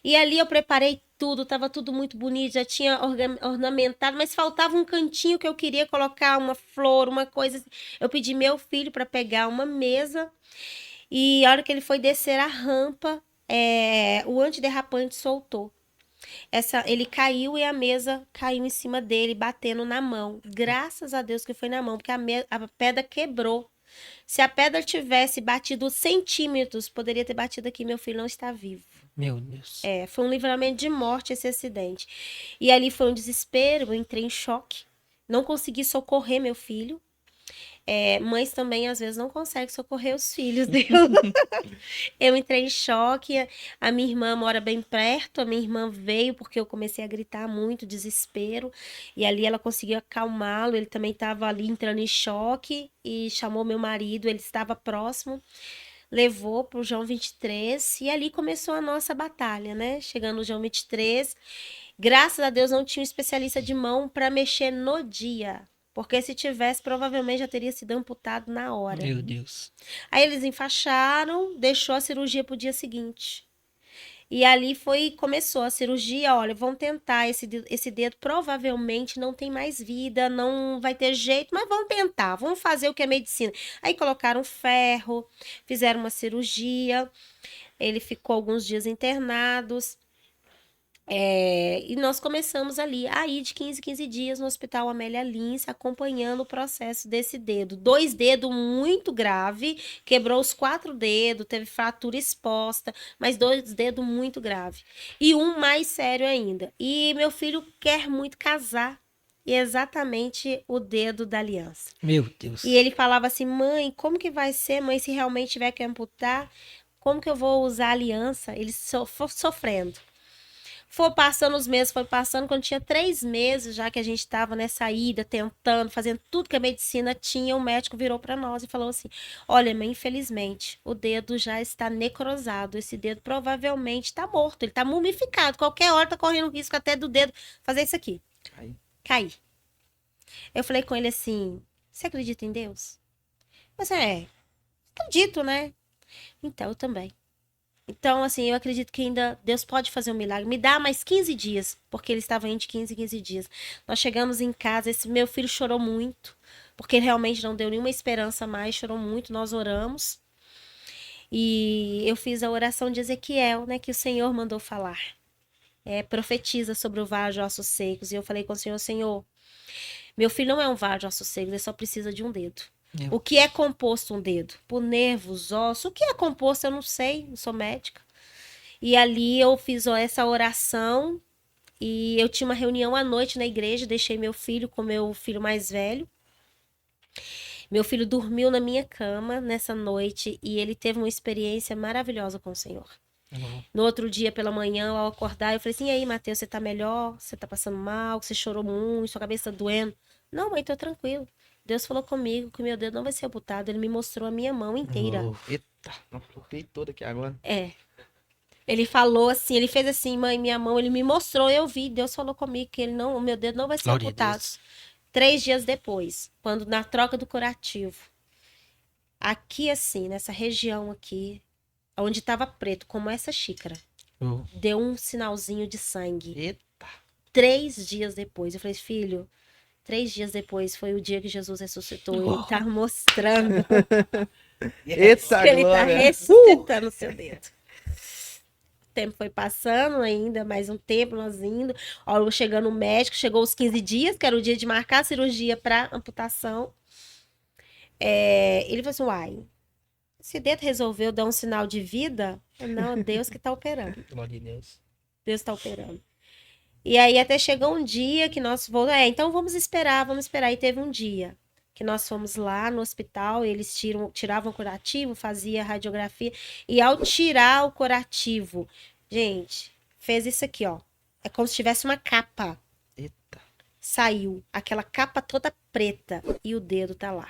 E ali eu preparei tudo, estava tudo muito bonito, já tinha ornamentado, mas faltava um cantinho que eu queria colocar uma flor, uma coisa assim. Eu pedi meu filho para pegar uma mesa e a hora que ele foi descer a rampa, o antiderrapante soltou. Ele caiu e a mesa caiu em cima dele, batendo na mão. Graças a Deus que foi na mão, porque a pedra quebrou. Se a pedra tivesse batido centímetros, poderia ter batido aqui, meu filho não está vivo. Meu Deus. Foi um livramento de morte esse acidente. E ali foi um desespero, eu entrei em choque. Não consegui socorrer meu filho. Mães também, às vezes, não conseguem socorrer os filhos dele. Eu entrei em choque. A minha irmã mora bem perto. A minha irmã veio porque eu comecei a gritar muito, desespero. E ali ela conseguiu acalmá-lo. Ele também estava ali entrando em choque. E chamou meu marido, ele estava próximo. Levou para o João 23. E ali começou a nossa batalha, né? Chegando no João 23. Graças a Deus não tinha um especialista de mão para mexer no dia. Porque se tivesse, provavelmente já teria sido amputado na hora. Meu Deus. Aí eles enfaixaram, deixou a cirurgia pro dia seguinte. E ali começou a cirurgia, olha, vão tentar, esse dedo provavelmente não tem mais vida, não vai ter jeito, mas vamos tentar, vamos fazer o que é medicina. Aí colocaram ferro, fizeram uma cirurgia, ele ficou alguns dias internados. E nós começamos ali a ir de 15 em 15 dias no Hospital Amélia Lins, acompanhando o processo desse dedo. 2 dedos muito grave, quebrou os 4 dedos, teve fratura exposta, mas 2 dedos muito grave. E um mais sério ainda. E meu filho quer muito casar. E é exatamente o dedo da aliança. Meu Deus. E ele falava assim, mãe, como que vai ser, mãe, se realmente tiver que amputar? Como que eu vou usar a aliança? Ele sofrendo. Foi passando os meses, foi passando, quando tinha 3 meses, já que a gente estava nessa ida, tentando, fazendo tudo que a medicina tinha, o médico virou para nós e falou assim, olha, mãe, infelizmente, o dedo já está necrosado, esse dedo provavelmente está morto, ele está mumificado, qualquer hora está correndo risco até do dedo fazer isso aqui, cair. Eu falei com ele assim, você acredita em Deus? Você acredito, né? Então, eu também. Então, assim, eu acredito que ainda Deus pode fazer um milagre. Me dá mais 15 dias, porque ele estava indo de 15 em 15 dias. Nós chegamos em casa, esse meu filho chorou muito, porque ele realmente não deu nenhuma esperança mais, chorou muito, nós oramos. E eu fiz a oração de Ezequiel, né, que o Senhor mandou falar. Profetiza sobre o vale de ossos secos. E eu falei com o Senhor, Senhor, meu filho não é um vale de ossos secos, ele só precisa de um dedo. O que é composto um dedo? Por nervos, ossos. O que é composto eu não sei, não sou médica. E ali eu fiz essa oração e eu tinha uma reunião à noite na igreja, deixei meu filho com meu filho mais velho. Meu filho dormiu na minha cama nessa noite e ele teve uma experiência maravilhosa com o Senhor. No outro dia, pela manhã, ao acordar, eu falei assim, e aí, Matheus, você tá melhor? Você tá passando mal? Você chorou muito? Sua cabeça tá doendo? Não, mãe, tô tranquilo. Deus falou comigo que o meu dedo não vai ser amputado. Ele me mostrou a minha mão inteira. Eita, não coloquei toda aqui agora. Ele falou assim, ele fez assim, mãe, minha mão, ele me mostrou, eu vi. Deus falou comigo que o meu dedo não vai ser amputado. 3 dias depois, quando na troca do curativo, aqui assim, nessa região aqui, onde estava preto, como essa xícara, deu um sinalzinho de sangue. Eita. 3 dias depois, eu falei, filho, 3 dias depois foi o dia que Jesus ressuscitou. Ele tá mostrando Eita, que ele tá glória. ressuscitando o seu dedo. O tempo foi passando ainda, mais um tempo nós indo. Ó, chegando o médico, chegou os 15 dias, que era o dia de marcar a cirurgia para amputação. Ele falou assim, uai, esse dedo resolveu dar um sinal de vida? Não, é Deus que tá operando. Glória a Deus. Deus tá operando. E aí até chegou um dia que nós voltamos, então vamos esperar. E teve um dia que nós fomos lá no hospital, eles tiravam o curativo, fazia radiografia, e ao tirar o curativo, gente, fez isso aqui, ó. É como se tivesse uma capa. Eita. Saiu aquela capa toda preta e o dedo tá lá.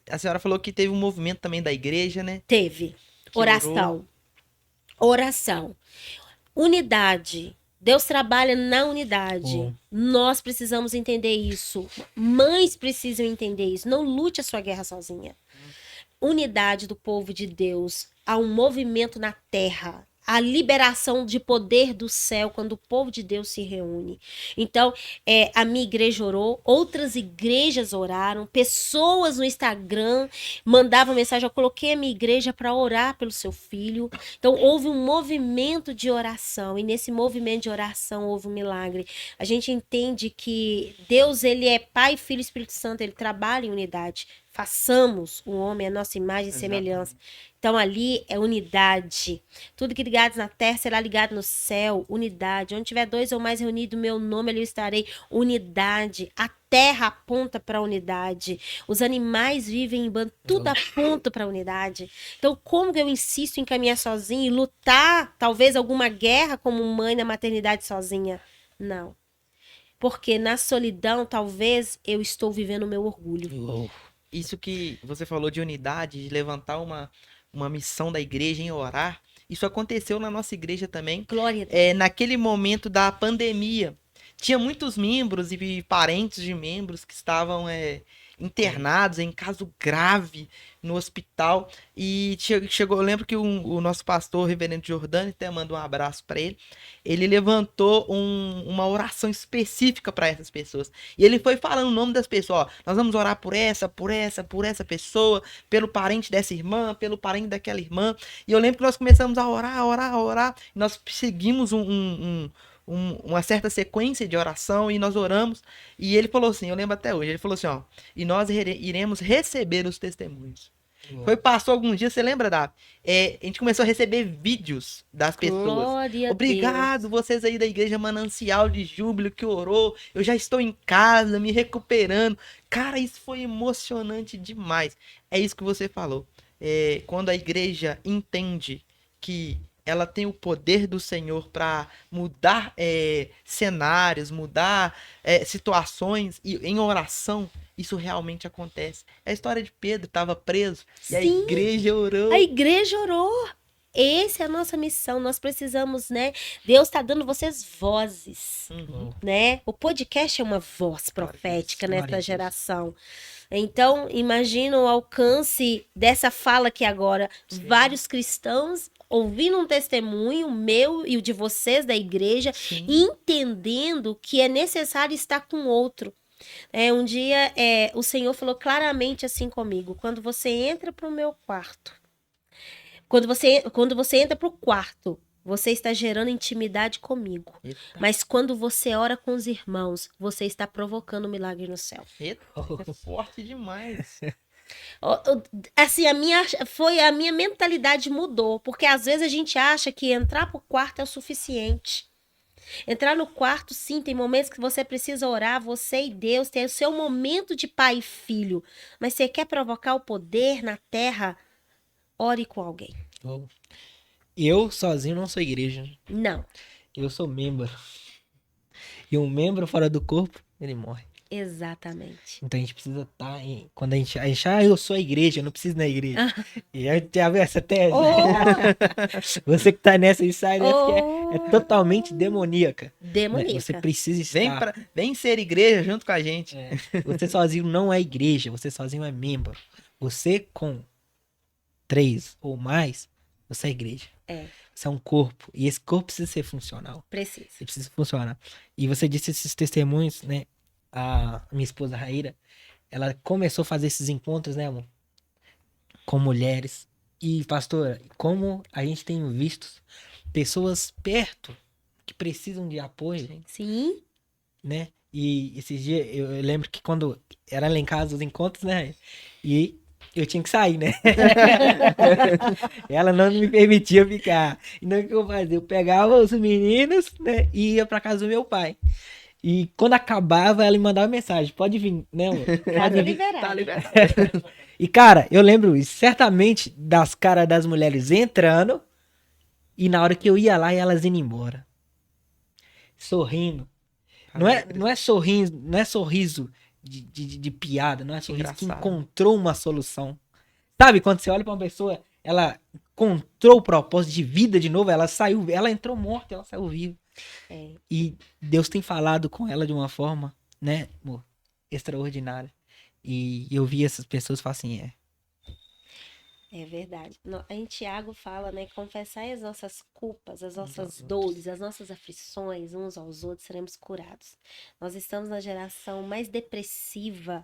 A senhora falou que teve um movimento também da igreja, né? Teve. Oração. Unidade. Deus trabalha na unidade. Nós precisamos entender isso. Mães precisam entender isso. Não lute a sua guerra sozinha. Unidade do povo de Deus. Há um movimento na terra. a liberação de poder do céu quando o povo de Deus se reúne. Então, a minha igreja orou, outras igrejas oraram, pessoas no Instagram mandavam mensagem, eu coloquei a minha igreja para orar pelo seu filho. Então, houve um movimento de oração, e nesse movimento de oração houve um milagre. A gente entende que Deus, ele é Pai, Filho e Espírito Santo, ele trabalha em unidade. Façamos o homem a nossa imagem e semelhança. Então, ali é unidade. Tudo que ligados na terra será ligado no céu. Unidade. Onde tiver 2 ou mais reunidos, meu nome, ali eu estarei. Unidade. A terra aponta para a unidade. Os animais vivem em bando. Tudo aponta para a unidade. Então, como que eu insisto em caminhar sozinho e lutar, talvez, alguma guerra como mãe na maternidade sozinha? Não. Porque na solidão, talvez, eu estou vivendo o meu orgulho. Isso que você falou de unidade, de levantar uma missão da igreja em orar, isso aconteceu na nossa igreja também. Glória a Deus. Naquele momento da pandemia. Tinha muitos membros e parentes de membros que estavam internados em caso grave no hospital. E chegou, eu lembro que o nosso pastor, o reverendo Jordani, até manda um abraço para ele. Ele levantou uma oração específica para essas pessoas. E ele foi falando o nome das pessoas. Ó, nós vamos orar por essa pessoa, pelo parente dessa irmã, pelo parente daquela irmã. E eu lembro que nós começamos a orar. Nós seguimos uma certa sequência de oração e nós oramos. E ele falou assim, eu lembro até hoje, ele falou assim, ó, e nós iremos receber os testemunhos. Passou alguns dias, você lembra, Davi? A gente começou a receber vídeos das pessoas. Glória a Obrigado, Deus. vocês aí da Igreja Manancial de Júbilo que orou. Eu já estou em casa, me recuperando. Cara, isso foi emocionante demais. É isso que você falou. Quando a igreja entende que ela tem o poder do Senhor para mudar cenários, mudar situações, e em oração isso realmente acontece. A história de Pedro, estava preso, e a Sim. igreja orou. A igreja orou. Essa é a nossa missão. Nós precisamos, né? Deus está dando vocês vozes, né? O podcast é uma voz profética Glória a nessa Deus. geração. Então, imagina o alcance dessa fala aqui agora. Sim. Vários cristãos ouvindo um testemunho meu e o de vocês da igreja, Sim. entendendo que é necessário estar com outro. Um dia o Senhor falou claramente assim comigo: quando você entra para o meu quarto, quando você entra para o quarto, você está gerando intimidade comigo. Eita, Mas quando você ora com os irmãos, você está provocando um milagre no céu. eita, é forte demais. Assim, a minha mentalidade mudou, porque às vezes a gente acha que entrar pro quarto é o suficiente. Entrar no quarto, sim, tem momentos que você precisa orar, você e Deus, tem o seu momento de pai e filho. Mas você quer provocar o poder na terra, ore com alguém. Eu sozinho não sou igreja. Não, Eu sou membro. E um membro fora do corpo, ele morre. exatamente. Então a gente precisa estar em. Quando a gente eu sou a igreja, eu não preciso ir na igreja. E a gente já viu essa tese? Você que tá nessa aí sai dessa que é totalmente demoníaca. Né? Demoníaca. Você precisa estar. Vem ser igreja junto com a gente. Você sozinho não é igreja, você sozinho é membro. Você com 3 ou mais, você é igreja. Você é um corpo. E esse corpo precisa ser funcional. Precisa. Ele precisa funcionar. E você disse esses testemunhos, né? A minha esposa Raíra, ela começou a fazer esses encontros, né, amor? Com mulheres. E, pastora, como a gente tem visto pessoas perto que precisam de apoio, Sim. né? E esses dias, eu lembro que quando era lá em casa os encontros, né? E eu tinha que sair, né? Ela não me permitia ficar. Então, o que eu fazia? Eu pegava os meninos, né? E ia pra casa do meu pai. E quando acabava, ela me mandava mensagem: pode vir, né, amor? Tá Pode vir. liberado. Tá liberado. E, cara, eu lembro certamente das caras das mulheres entrando e na hora que eu ia lá, elas indo embora. Sorrindo. Não é sorriso de piada, não é sorriso que Engraçado. encontrou uma solução. Sabe, quando você olha pra uma pessoa, ela encontrou o propósito de vida de novo, ela entrou morta, ela saiu viva. E Deus tem falado com ela de uma forma, né, amor, extraordinária. E eu vi essas pessoas falar assim, É verdade. Em Tiago fala, né? Confessai as nossas culpas, as nossas dores, as nossas aflições uns aos outros, seremos curados. Nós estamos na geração mais depressiva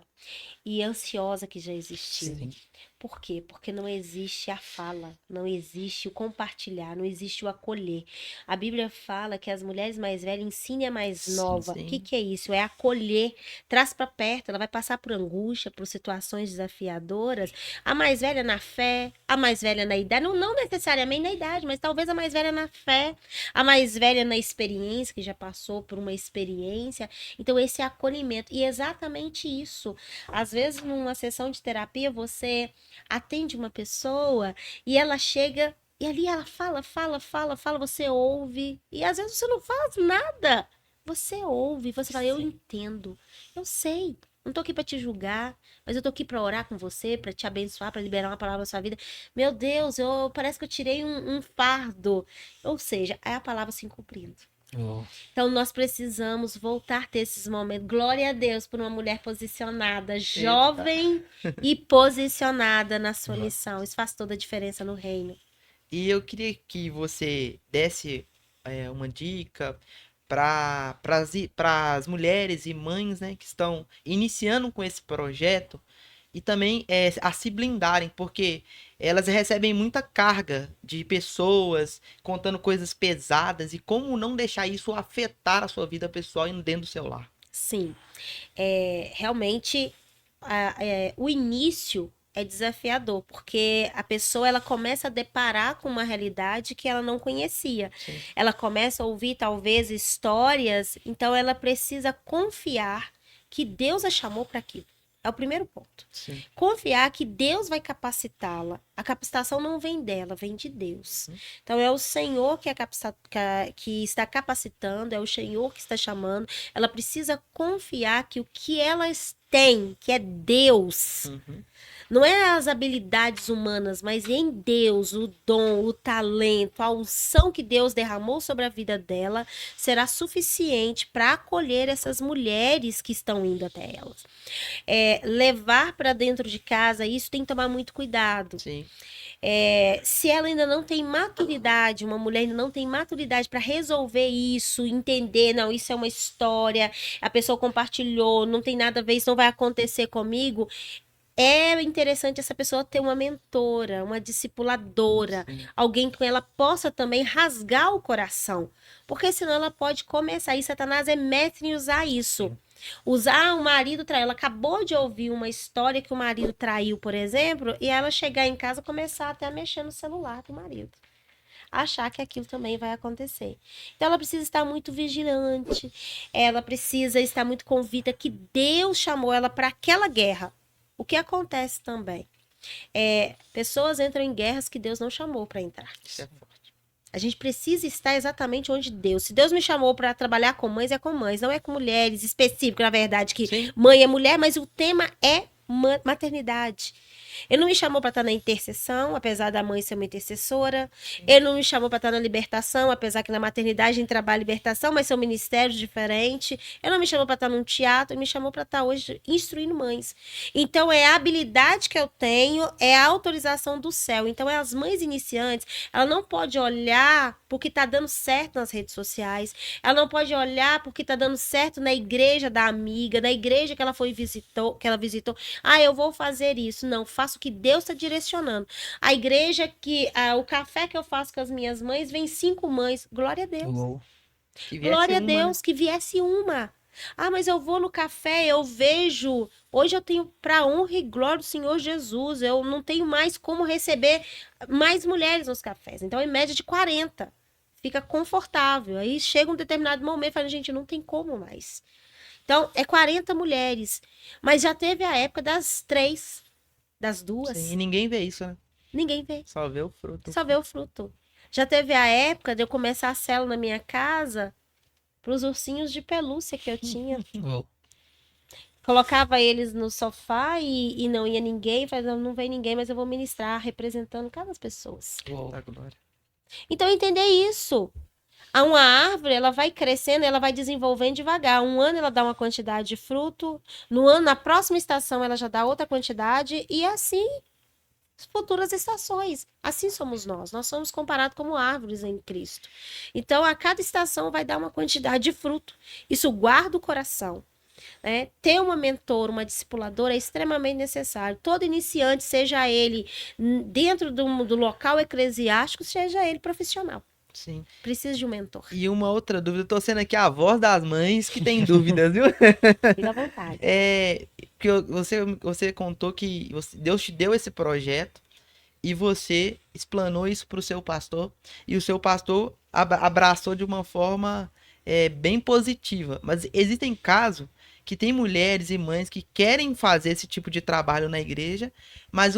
e ansiosa que já existiu. Sim. Por quê? Porque não existe a fala, não existe o compartilhar, não existe o acolher. A Bíblia fala que as mulheres mais velhas ensinem a mais nova. sim. O que é isso? É acolher, traz para perto, ela vai passar por angústia, por situações desafiadoras. A mais velha na fé, a mais velha na idade, não necessariamente na idade, mas talvez a mais velha na fé, a mais velha na experiência, que já passou por uma experiência. Então, esse acolhimento. E é exatamente isso. Às vezes, numa sessão de terapia, você atende uma pessoa e ela chega e ali ela fala, você ouve. E às vezes você não faz nada. Você ouve, você fala, eu entendo, eu sei. Não tô aqui para te julgar, mas eu tô aqui para orar com você, para te abençoar, para liberar uma palavra na sua vida. Meu Deus, parece que eu tirei um fardo. Ou seja, é a palavra se cumprindo. Oh. Então, nós precisamos voltar a ter esses momentos. Glória a Deus por uma mulher posicionada, jovem e posicionada na sua missão. Isso faz toda a diferença no reino. E eu queria que você desse uma dica para as mulheres e mães, né, que estão iniciando com esse projeto e também a se blindarem, porque elas recebem muita carga de pessoas contando coisas pesadas e como não deixar isso afetar a sua vida pessoal e dentro do seu lar. Sim, realmente o início é desafiador, porque a pessoa ela começa a deparar com uma realidade que ela não conhecia. Sim. Ela começa a ouvir talvez histórias, então ela precisa confiar que Deus a chamou para aquilo. É o primeiro ponto. Sim. Confiar que Deus vai capacitá-la. A capacitação não vem dela, vem de Deus. Então é o Senhor que está capacitando, é o Senhor que está chamando. Ela precisa confiar que o que elas têm, que é Deus, não é as habilidades humanas, mas em Deus, o dom, o talento, a unção que Deus derramou sobre a vida dela será suficiente para acolher essas mulheres que estão indo até elas. Levar para dentro de casa, isso tem que tomar muito cuidado. Sim. Se ela ainda não tem maturidade, uma mulher ainda não tem maturidade para resolver isso, entender, não, isso é uma história, a pessoa compartilhou, não tem nada a ver, isso não vai acontecer comigo. É interessante essa pessoa ter uma mentora, uma discipuladora, alguém com ela possa também rasgar o coração, porque senão ela pode começar, e Satanás é mestre em usar isso. Usar o marido traiu. Ela acabou de ouvir uma história que o marido traiu, por exemplo, e ela chegar em casa e começar até a mexer no celular do marido. Achar que aquilo também vai acontecer. Então ela precisa estar muito vigilante, ela precisa estar muito convicta que Deus chamou ela para aquela guerra. O que acontece também? Pessoas entram em guerras que Deus não chamou para entrar. Isso é forte. A gente precisa estar exatamente onde Deus. Se Deus me chamou para trabalhar com mães, é com mães, não é com mulheres específico, na verdade, que Sim. mãe é mulher, mas o tema é maternidade. Ele não me chamou para estar na intercessão, apesar da mãe ser uma intercessora. Ele não me chamou para estar na libertação, apesar que na maternidade a gente trabalha libertação, mas são ministérios diferentes. Ele não me chamou para estar num teatro, ele me chamou para estar hoje instruindo mães. Então, é a habilidade que eu tenho, é a autorização do céu. Então, as mães iniciantes, ela não pode olhar porque está dando certo nas redes sociais. Ela não pode olhar porque está dando certo na igreja da amiga, na igreja que ela visitou. Eu vou fazer isso. Não, faço o que Deus está direcionando. A igreja o café que eu faço com as minhas mães, vem 5 mães. Glória a Deus. Glória a Deus, que viesse uma. Mas eu vou no café, eu vejo. Hoje eu tenho para honra e glória do Senhor Jesus. Eu não tenho mais como receber mais mulheres nos cafés. Então, em média de 40. Fica confortável. Aí chega um determinado momento e fala, gente, não tem como mais. Então, 40 mulheres. Mas já teve a época das 3, das 2. Sim, e ninguém vê isso, né? Ninguém vê. Só vê o fruto. Só vê o fruto. Já teve a época de eu começar a célula na minha casa para os ursinhos de pelúcia que eu tinha. Colocava eles no sofá e não ia ninguém. Falei, não vem ninguém, mas eu vou ministrar representando cada pessoa. Então, entender isso. Uma árvore, ela vai crescendo, ela vai desenvolvendo devagar. Um ano ela dá uma quantidade de fruto, na próxima estação ela já dá outra quantidade, e assim futuras estações. Assim somos nós. Nós somos comparados como árvores em Cristo. Então, a cada estação vai dar uma quantidade de fruto. Isso guarda o coração. Né? Ter uma mentora, uma discipuladora é extremamente necessário. Todo iniciante, seja ele dentro do local eclesiástico, seja ele profissional. Sim. Precisa de um mentor. E uma outra dúvida, eu tô sendo aqui a voz das mães que tem dúvidas, viu? Fica à vontade. Que você contou que Deus te deu esse projeto e você explanou isso pro seu pastor e o seu pastor abraçou de uma forma bem positiva. Mas existem casos que tem mulheres e mães que querem fazer esse tipo de trabalho na igreja, mas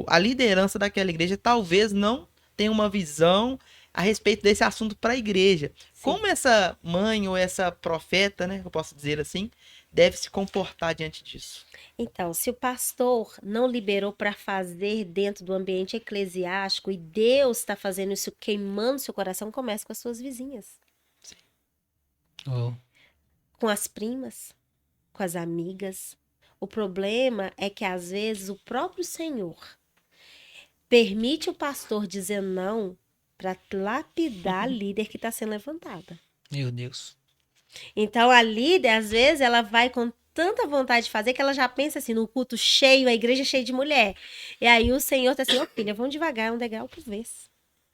a liderança daquela igreja talvez não tenha uma visão a respeito desse assunto para a igreja. Sim. Como essa mãe ou essa profeta, né, eu posso dizer assim, deve se comportar diante disso? Então, se o pastor não liberou para fazer dentro do ambiente eclesiástico e Deus está fazendo isso queimando seu coração, comece com as suas vizinhas. Oh. Com as primas, com as amigas. O problema é que às vezes o próprio Senhor permite o pastor dizer não para lapidar a líder que está sendo levantada. Meu Deus. Então a líder, às vezes, ela vai com tanta vontade de fazer que ela já pensa assim, no culto cheio, a igreja cheia de mulher. E aí o Senhor tá assim, ô filha, vamos devagar, um degrau por vez,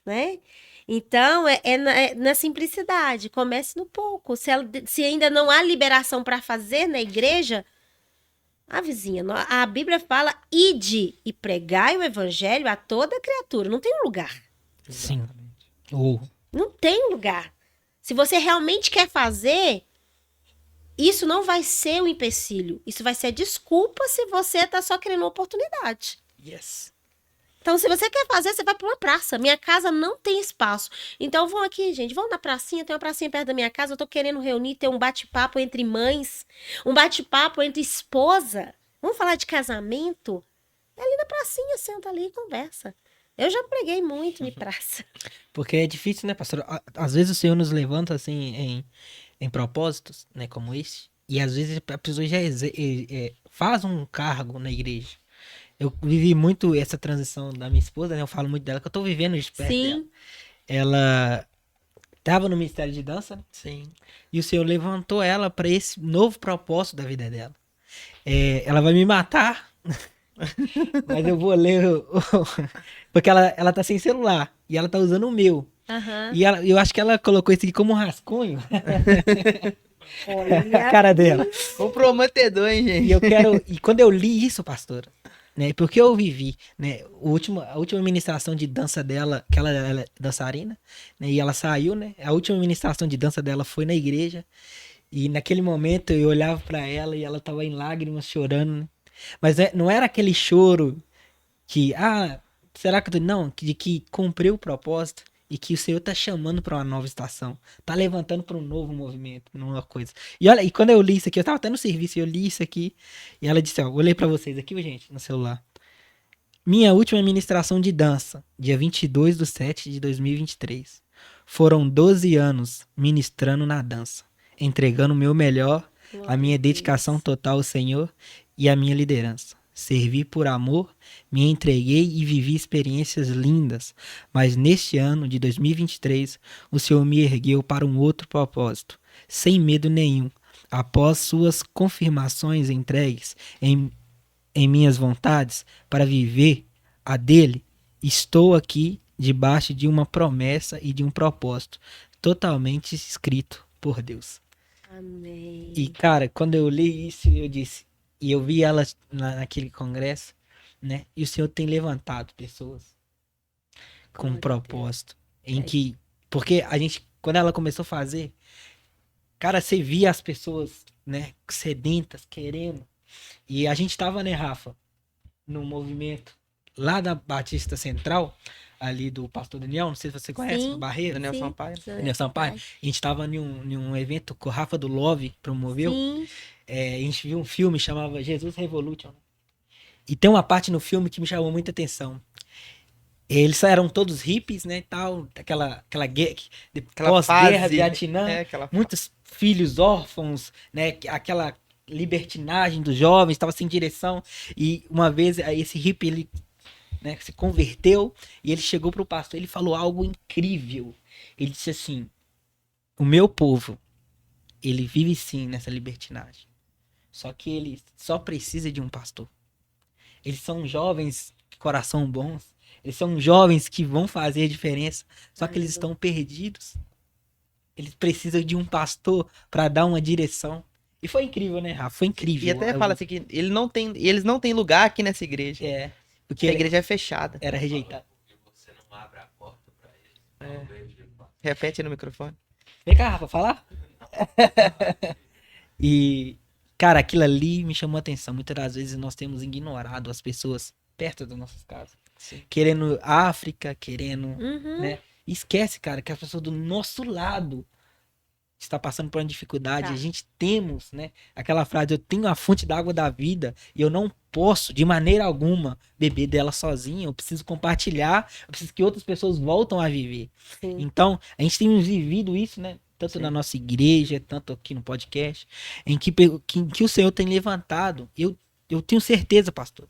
né? Então, na simplicidade, comece no pouco. Se ainda não há liberação para fazer na igreja, a vizinha, a Bíblia fala, ide e pregai o evangelho a toda criatura, não tem um lugar. Sim. Oh. Não tem lugar. Se você realmente quer fazer, isso não vai ser um empecilho. Isso vai ser desculpa se você está só querendo uma oportunidade. Yes. Então, se você quer fazer, você vai para uma praça. Minha casa não tem espaço. Então, vão aqui, gente. Vão na pracinha. Tem uma pracinha perto da minha casa. Eu tô querendo reunir, ter um bate-papo entre mães. Um bate-papo entre esposa. Vamos falar de casamento? É ali na pracinha, senta ali e conversa. Eu já preguei muito em praça. Porque é difícil, né, pastor? Às vezes o Senhor nos levanta, assim, em propósitos, né, como esse. E às vezes a pessoa já faz um cargo na igreja. Eu vivi muito essa transição da minha esposa, né? Eu falo muito dela, que eu tô vivendo isso perto dela. Sim. Ela tava no ministério de dança, né? Sim. E o Senhor levantou ela para esse novo propósito da vida dela. Ela vai me matar, mas eu vou ler porque ela tá sem celular e ela tá usando o meu. Aham. E eu acho que ela colocou isso aqui como um rascunho. A Olha. cara dela. Comprometedor, hein, gente? E quando eu li isso, pastora, né? Porque eu vivi, né? A última ministração de dança dela, que ela é dançarina, né? E ela saiu, né? A última ministração de dança dela foi na igreja. E naquele momento eu olhava pra ela e ela tava em lágrimas, chorando, né? Mas não era aquele choro que, será que não, de que cumpriu o propósito e que o Senhor tá chamando pra uma nova estação, tá levantando pra um novo movimento, nova coisa. E olha, e quando eu li isso aqui, eu tava até no serviço e eu li isso aqui, e ela disse, ó, vou ler pra vocês aqui, gente, no celular. Minha última ministração de dança, dia 22/7/2023. Foram 12 anos ministrando na dança, entregando o meu melhor, a minha dedicação total ao Senhor e a minha liderança. Servi por amor, me entreguei e vivi experiências lindas, mas neste ano de 2023, o Senhor me ergueu para um outro propósito, sem medo nenhum. Após suas confirmações entregues em minhas vontades para viver a dele, estou aqui debaixo de uma promessa e de um propósito totalmente escrito por Deus. Amém. E, cara, quando eu li isso, eu disse, e eu vi ela naquele congresso, né? E o Senhor tem levantado pessoas com um propósito. Em que, porque a gente, quando ela começou a fazer, cara, você via as pessoas, né, sedentas, querendo. E a gente tava, né, Rafa, no movimento lá da Batista Central, ali do Pastor Daniel, não sei se você conhece, Sim, no Barreiro, Daniel sim. Sampaio. Daniel Sampaio. A gente tava em um evento que o Rafa do Love promoveu. Sim. A gente viu um filme chamava Jesus Revolution. E tem uma parte no filme que me chamou muita atenção. Eles eram todos hippies, né, e tal, aquela pós-guerra, fase, Vietnã, aquela muitos filhos órfãos, né, aquela libertinagem dos jovens, estava sem direção. E uma vez esse hippie, ele né? Se converteu e ele chegou pro pastor, ele falou algo incrível. Ele disse assim: o meu povo, ele vive sim nessa libertinagem. Só que ele só precisa de um pastor. Eles são jovens de coração bons. Eles são jovens que vão fazer a diferença. Só que eles estão perdidos. Eles precisam de um pastor para dar uma direção. E foi incrível, né, Rafa? Foi incrível. E até fala assim que eles não têm lugar aqui nessa igreja. É, porque A igreja é fechada. era rejeitado. Você não abre a porta pra eles. Repete aí no microfone. Vem cá, Rafa, falar? E, cara, aquilo ali me chamou a atenção. Muitas das vezes nós temos ignorado as pessoas perto das nossas casas. Sim. Querendo África, querendo, Uhum. né? E esquece, cara, que as pessoas do nosso lado está passando por uma dificuldade. Tá. A gente temos, né? Aquela frase: eu tenho a fonte da água da vida e eu não posso, de maneira alguma, beber dela sozinho. Eu preciso compartilhar. Eu preciso que outras pessoas voltem a viver. Sim. Então, a gente tem vivido isso, né? Tanto Sim. na nossa igreja, tanto aqui no podcast, em que o Senhor tem levantado. Eu tenho certeza, pastor,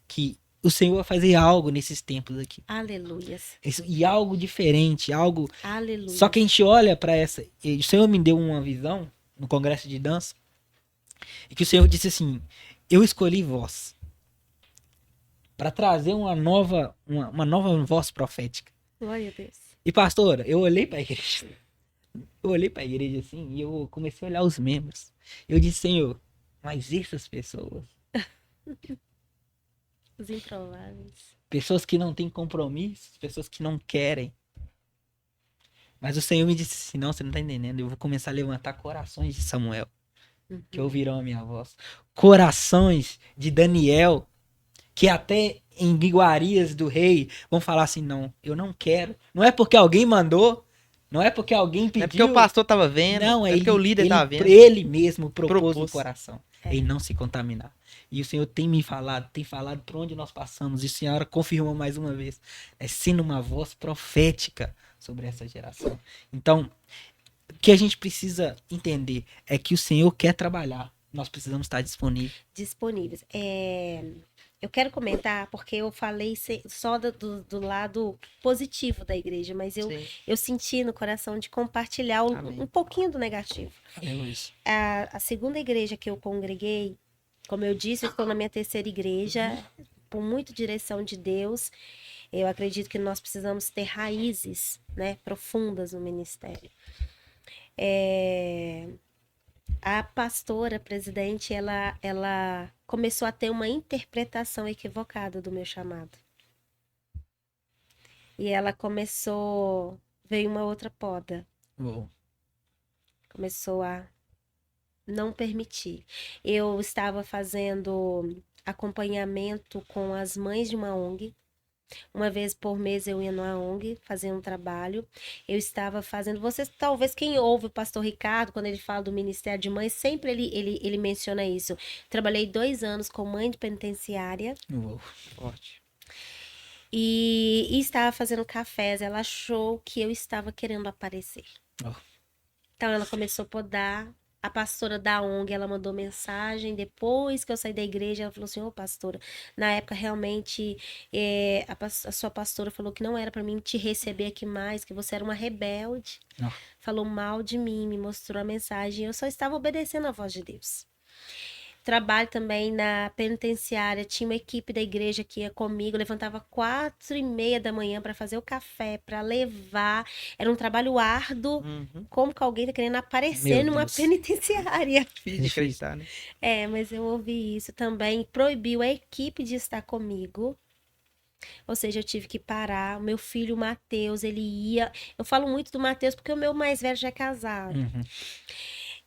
que o Senhor vai fazer algo nesses tempos aqui. Aleluias. E algo diferente, algo. Aleluia. Só que a gente olha para essa. O Senhor me deu uma visão no congresso de dança, e que o Senhor disse assim: eu escolhi vós para trazer uma nova voz profética. Glória a Deus. E pastora, eu olhei para a igreja. Eu olhei para a igreja assim e eu comecei a olhar os membros. Eu disse: Senhor, mas essas pessoas, Os improváveis. pessoas que não têm compromisso, pessoas que não querem. Mas o Senhor me disse assim: não, você não tá entendendo. Eu vou começar a levantar corações de Samuel, que ouvirão a minha voz. Corações de Daniel, que até em iguarias do rei vão falar assim: não, eu não quero. Não é porque alguém mandou, não é porque alguém pediu. É porque o pastor tava vendo. Não, é porque o líder tava vendo. Ele mesmo propôs no Propôs. coração. É. Em não se contaminar. E o Senhor tem me falado, tem falado por onde nós passamos. E a senhora confirmou mais uma vez. É sendo uma voz profética sobre essa geração. Então, o que a gente precisa entender é que o Senhor quer trabalhar. Nós precisamos estar disponíveis. Disponíveis. Eu quero comentar, porque eu falei só do lado positivo da igreja, mas Sim. eu senti no coração de compartilhar Amém. um pouquinho do negativo. Aleluia. A segunda igreja que eu congreguei, como eu disse, eu estou na minha terceira igreja, por muita direção de Deus. Eu acredito que nós precisamos ter raízes, né, profundas no ministério. A pastora, presidente, ela começou a ter uma interpretação equivocada do meu chamado. E ela veio uma outra poda. Uou. Começou a não permitir. Eu estava fazendo acompanhamento com as mães de uma ONG. Uma vez por mês eu ia numa ONG fazer um trabalho. Eu estava fazendo. Vocês, talvez quem ouve o pastor Ricardo, quando ele fala do Ministério de Mães, sempre ele menciona isso. Trabalhei 2 anos com mãe de penitenciária Uou. Forte. e estava fazendo cafés. Ela achou que eu estava querendo aparecer. Oh. Então ela começou a podar. A pastora da ONG, ela mandou mensagem depois que eu saí da igreja. Ela falou assim: ô pastora, na época realmente a sua pastora falou que não era para mim te receber aqui mais, que você era uma rebelde. Não. Falou mal de mim, me mostrou a mensagem. Eu só estava obedecendo a voz de Deus. Trabalho também na penitenciária, tinha uma equipe da igreja que ia comigo, levantava 4:30 da manhã para fazer o café, para levar. Era um trabalho árduo. Uhum. Como que alguém tá querendo aparecer Meu numa Deus. penitenciária? Difícil de acreditar, né? Mas eu ouvi isso também. Proibiu a equipe de estar comigo. Ou seja, eu tive que parar. O meu filho, o Matheus, ele ia. Eu falo muito do Matheus porque o meu mais velho já é casado. Uhum.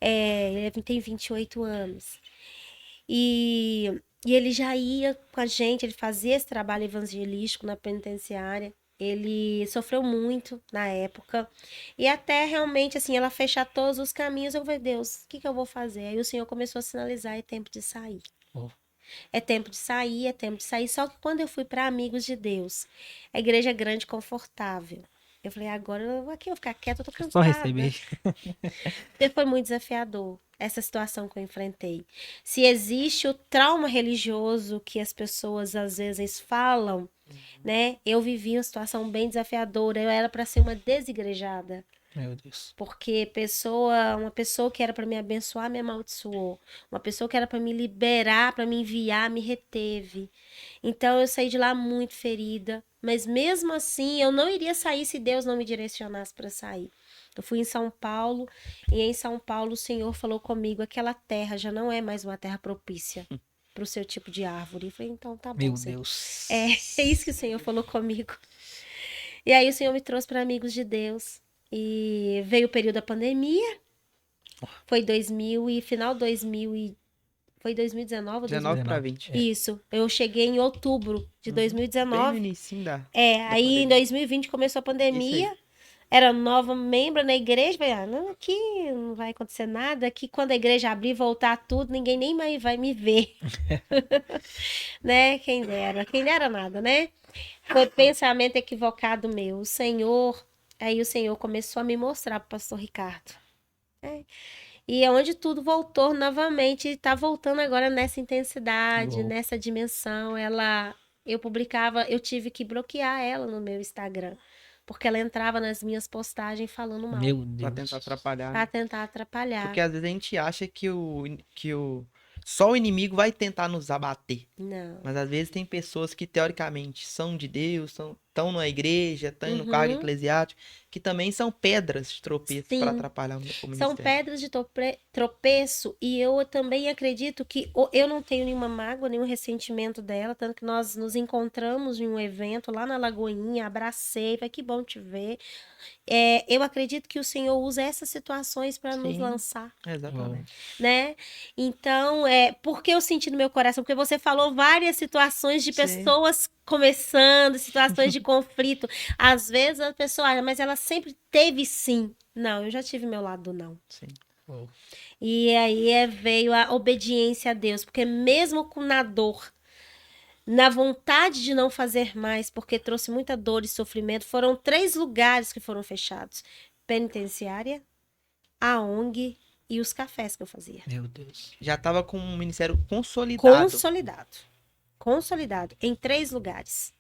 Ele tem 28 anos. E ele já ia com a gente, ele fazia esse trabalho evangelístico na penitenciária. Ele sofreu muito na época. E até realmente, assim, ela fechar todos os caminhos, eu falei: Deus, o que eu vou fazer? Aí o Senhor começou a sinalizar: é tempo de sair. Oh. É tempo de sair, é tempo de sair. Só que quando eu fui para Amigos de Deus, a igreja é grande e confortável. Eu falei: agora eu vou ficar quieta, eu tô cansada. Só receber. Porque foi muito desafiador essa situação que eu enfrentei. Se existe o trauma religioso que as pessoas às vezes falam, né? Eu vivi uma situação bem desafiadora, eu era para ser uma desigrejada. Meu Deus. Porque uma pessoa que era para me abençoar me amaldiçoou. Uma pessoa que era para me liberar, para me enviar, me reteve. Então eu saí de lá muito ferida. Mas mesmo assim, eu não iria sair se Deus não me direcionasse para sair. Eu fui em São Paulo e em São Paulo o Senhor falou comigo: aquela terra já não é mais uma terra propícia para o seu tipo de árvore. Eu falei: então tá bom, Meu Senhor. Deus. É isso que o Senhor falou comigo. E aí o Senhor me trouxe para Amigos de Deus. E veio o período da pandemia. Foi 2000 e final 2000 e foi 2019 ou 19 para 19. 20. Isso. Eu cheguei em outubro de Bem no 2019. início da Aí pandemia. em 2020 começou a pandemia. Era nova membro na igreja. Falei, não, aqui não vai acontecer nada. Aqui quando a igreja abrir, voltar tudo, ninguém nem mais vai me ver. Né? Quem dera nada, né? Foi pensamento equivocado meu. Aí o Senhor começou a me mostrar para o pastor Ricardo. E é onde tudo voltou novamente, e tá voltando agora nessa intensidade, Uou. nessa dimensão. Eu tive que bloquear ela no meu Instagram, porque ela entrava nas minhas postagens falando mal, Meu Pra Deus. tentar atrapalhar. pra tentar atrapalhar. Porque às vezes a gente acha só o inimigo vai tentar nos abater. Não. Mas às vezes tem pessoas que teoricamente são de Deus, estão na igreja, estão no cargo eclesiástico, que também são pedras de tropeço Sim. para atrapalhar o São ministério. pedras de tropeço, e eu também acredito que eu não tenho nenhuma mágoa, nenhum ressentimento dela, tanto que nós nos encontramos em um evento lá na Lagoinha, abracei, falei, que bom te ver. Eu acredito que o Senhor usa essas situações para nos Sim. lançar, Exatamente. né? Então, porque eu senti no meu coração, porque você falou várias situações de Sim. pessoas começando, situações de conflito. Às vezes a pessoa, mas ela sempre teve sim. Não, eu já tive meu lado não. Sim. Uou. E aí veio a obediência a Deus, porque mesmo na dor, na vontade de não fazer mais, porque trouxe muita dor e sofrimento, foram 3 lugares que foram fechados: penitenciária, a ONG e os cafés que eu fazia. Meu Deus. Já estava com um ministério consolidado. Consolidado em 3 lugares.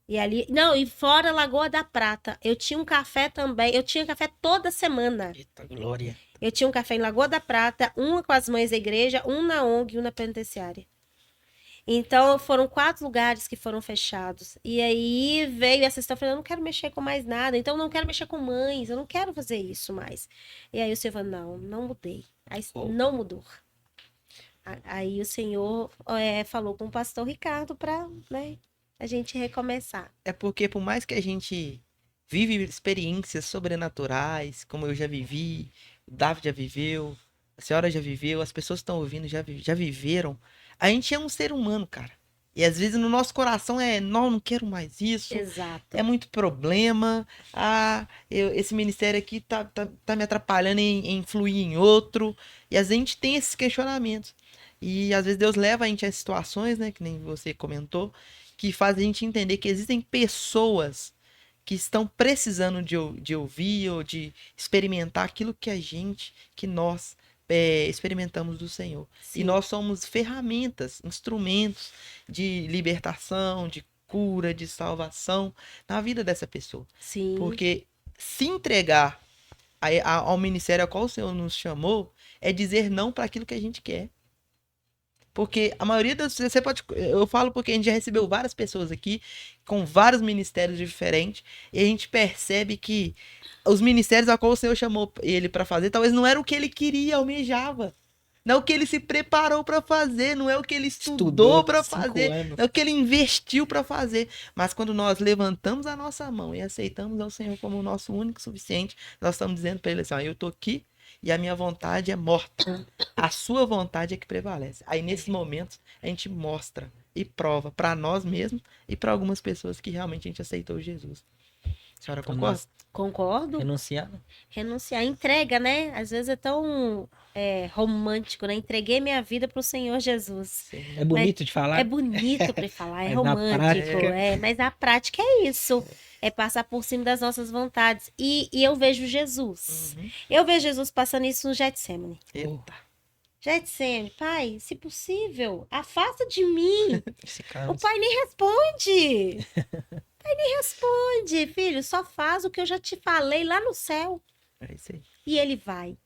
E ali, não, e fora Lagoa da Prata, eu tinha um café também, eu tinha café toda semana. Eita glória. Eu tinha um café em Lagoa da Prata, um com as mães da igreja, um na ONG e um na penitenciária. Então, foram 4 lugares que foram fechados. E aí veio essa história, falando, eu não quero mexer com mais nada, então eu não quero mexer com mães, eu não quero fazer isso mais. E aí o Senhor falou, não mudei. Aí não mudou. Aí o Senhor falou com o pastor Ricardo para, né, a gente recomeçar. É porque por mais que a gente vive experiências sobrenaturais, como eu já vivi, o David já viveu, a senhora já viveu, as pessoas que estão ouvindo já viveram, a gente é um ser humano, cara. E às vezes no nosso coração não quero mais isso, Exato. é muito problema, esse ministério aqui tá me atrapalhando em fluir em outro, e às vezes a gente tem esses questionamentos. E às vezes Deus leva a gente a situações, né, que nem você comentou, que fazem a gente entender que existem pessoas que estão precisando de ouvir ou de experimentar aquilo que nós experimentamos do Senhor. Sim. E nós somos ferramentas, instrumentos de libertação, de cura, de salvação na vida dessa pessoa. Sim. Porque se entregar ao ministério ao qual o Senhor nos chamou é dizer não para aquilo que a gente quer. Porque a maioria das eu falo porque a gente já recebeu várias pessoas aqui com vários ministérios diferentes e a gente percebe que os ministérios a qual o Senhor chamou ele para fazer talvez não era o que ele queria, almejava. Não é o que ele se preparou para fazer, não é o que ele estudou para 5 fazer, anos. não é o que ele investiu para fazer. Mas quando nós levantamos a nossa mão e aceitamos ao Senhor como o nosso único suficiente, nós estamos dizendo para ele assim, eu tô aqui e a minha vontade é morta. A sua vontade é que prevalece. Aí nesses momentos a gente mostra e prova para nós mesmos e para algumas pessoas que realmente a gente aceitou Jesus. A senhora concorda? Concordo. Renunciar. Renunciar. Entrega, né? Às vezes é tão romântico, né? Entreguei minha vida pro Senhor Jesus. É bonito de falar? É bonito para falar, é Mas na romântico, prática- mas a prática é isso. É passar por cima das nossas vontades. E eu vejo Jesus. Uhum. Eu vejo Jesus passando isso no Getsemane. Eita. Getsêmani, pai, se possível, afasta de mim. Esse O cara, pai nem responde. Responde, filho, só faz o que eu já te falei lá no céu. É isso aí. E ele vai.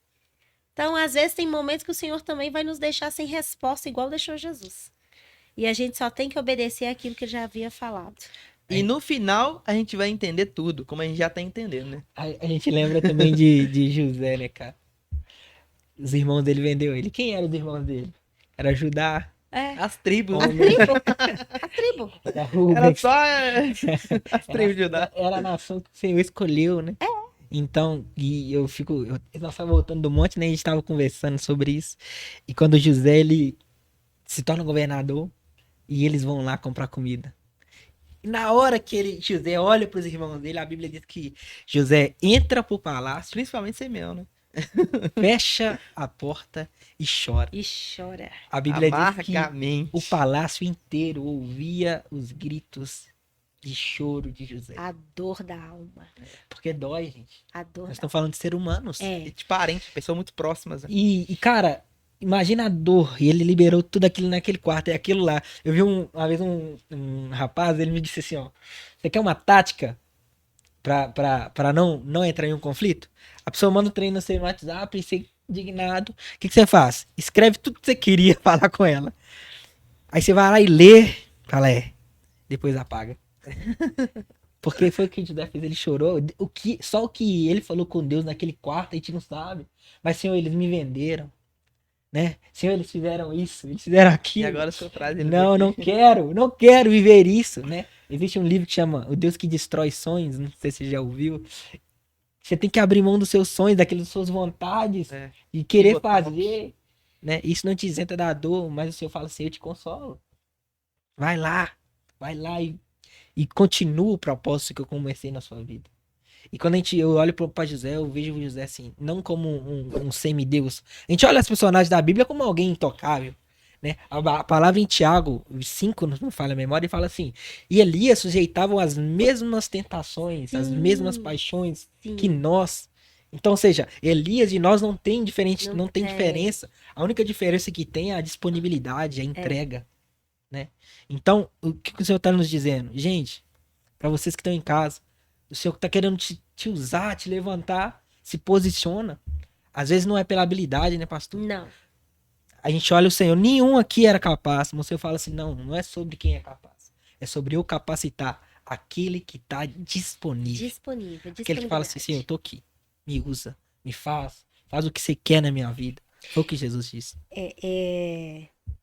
Então, às vezes, tem momentos que o Senhor também vai nos deixar sem resposta, igual deixou Jesus. E a gente só tem que obedecer aquilo que ele já havia falado. E no final, a gente vai entender tudo, como a gente já tá entendendo, né? a gente lembra também de José, né, cara? Os irmãos dele vendeu ele. Quem eram os irmãos dele? Era Judá, É. As tribos, A né? tribo. A tribo. era Era Rubens. só as tribos de Judá. Era a nação que o Senhor escolheu, né? Então, e eu fico. Nós estávamos voltando do monte, né? A gente estava conversando sobre isso. E quando José ele se torna governador e eles vão lá comprar comida. E na hora que José olha para os irmãos dele, a Bíblia diz que José entra pro palácio, Principalmente Simeão, né? fecha a porta e chora. E chora. A Bíblia diz que Amargamente. o palácio inteiro ouvia os gritos de choro de José. A dor da alma. Porque dói, gente. A dor Nós da estamos falando de ser humanos. alma. E É. de parentes, pessoas muito próximas. Né? E, cara, imagina a dor. E ele liberou tudo aquilo naquele quarto. É aquilo lá. Eu vi uma vez um rapaz, ele me disse assim, ó. Você quer uma tática pra não entrar em um conflito? A pessoa manda um treino no seu WhatsApp e você indignado. O que você faz? Escreve tudo que você queria falar com ela. Aí você vai lá e lê. Fala, depois apaga. Porque foi o que José fez, ele chorou. Só o que ele falou com Deus naquele quarto, a gente não sabe. Mas, Senhor, eles me venderam, né? Senhor, eles fizeram isso, eles fizeram E aquilo. agora o senhor traz eles Não, aqui. não quero viver isso, né? Existe um livro que chama O Deus que Destrói Sonhos, não sei se você já ouviu. Você tem que abrir mão dos seus sonhos, daquelas suas vontades, É. e querer Botar fazer, né? Isso não te isenta da dor, mas o Senhor fala assim, eu te consolo. Vai lá e continua o propósito que eu comecei na sua vida. E quando eu olho pra José, eu vejo o José assim, não como um semideus. A gente olha os personagens da Bíblia como alguém intocável, né? A palavra em Tiago 5, não me falha a memória, fala assim, e Elias sujeitavam as mesmas tentações, as mesmas paixões Sim. que nós. Então, ou seja, Elias e nós não tem Não tem. diferença. A única diferença que tem é a disponibilidade, a entrega, né? Então, o que o Senhor está nos dizendo? Gente, para vocês que estão em casa, o Senhor está querendo te usar, te levantar, se posiciona. Às vezes não é pela habilidade, né, pastor? Não. A gente olha o Senhor, nenhum aqui era capaz, mas o Senhor fala assim, não é sobre quem é capaz. É sobre eu capacitar aquele que está disponível. Disponível. Aquele que fala assim, Senhor, eu tô aqui, me usa, me faz o que você quer na minha vida. Foi o que Jesus disse.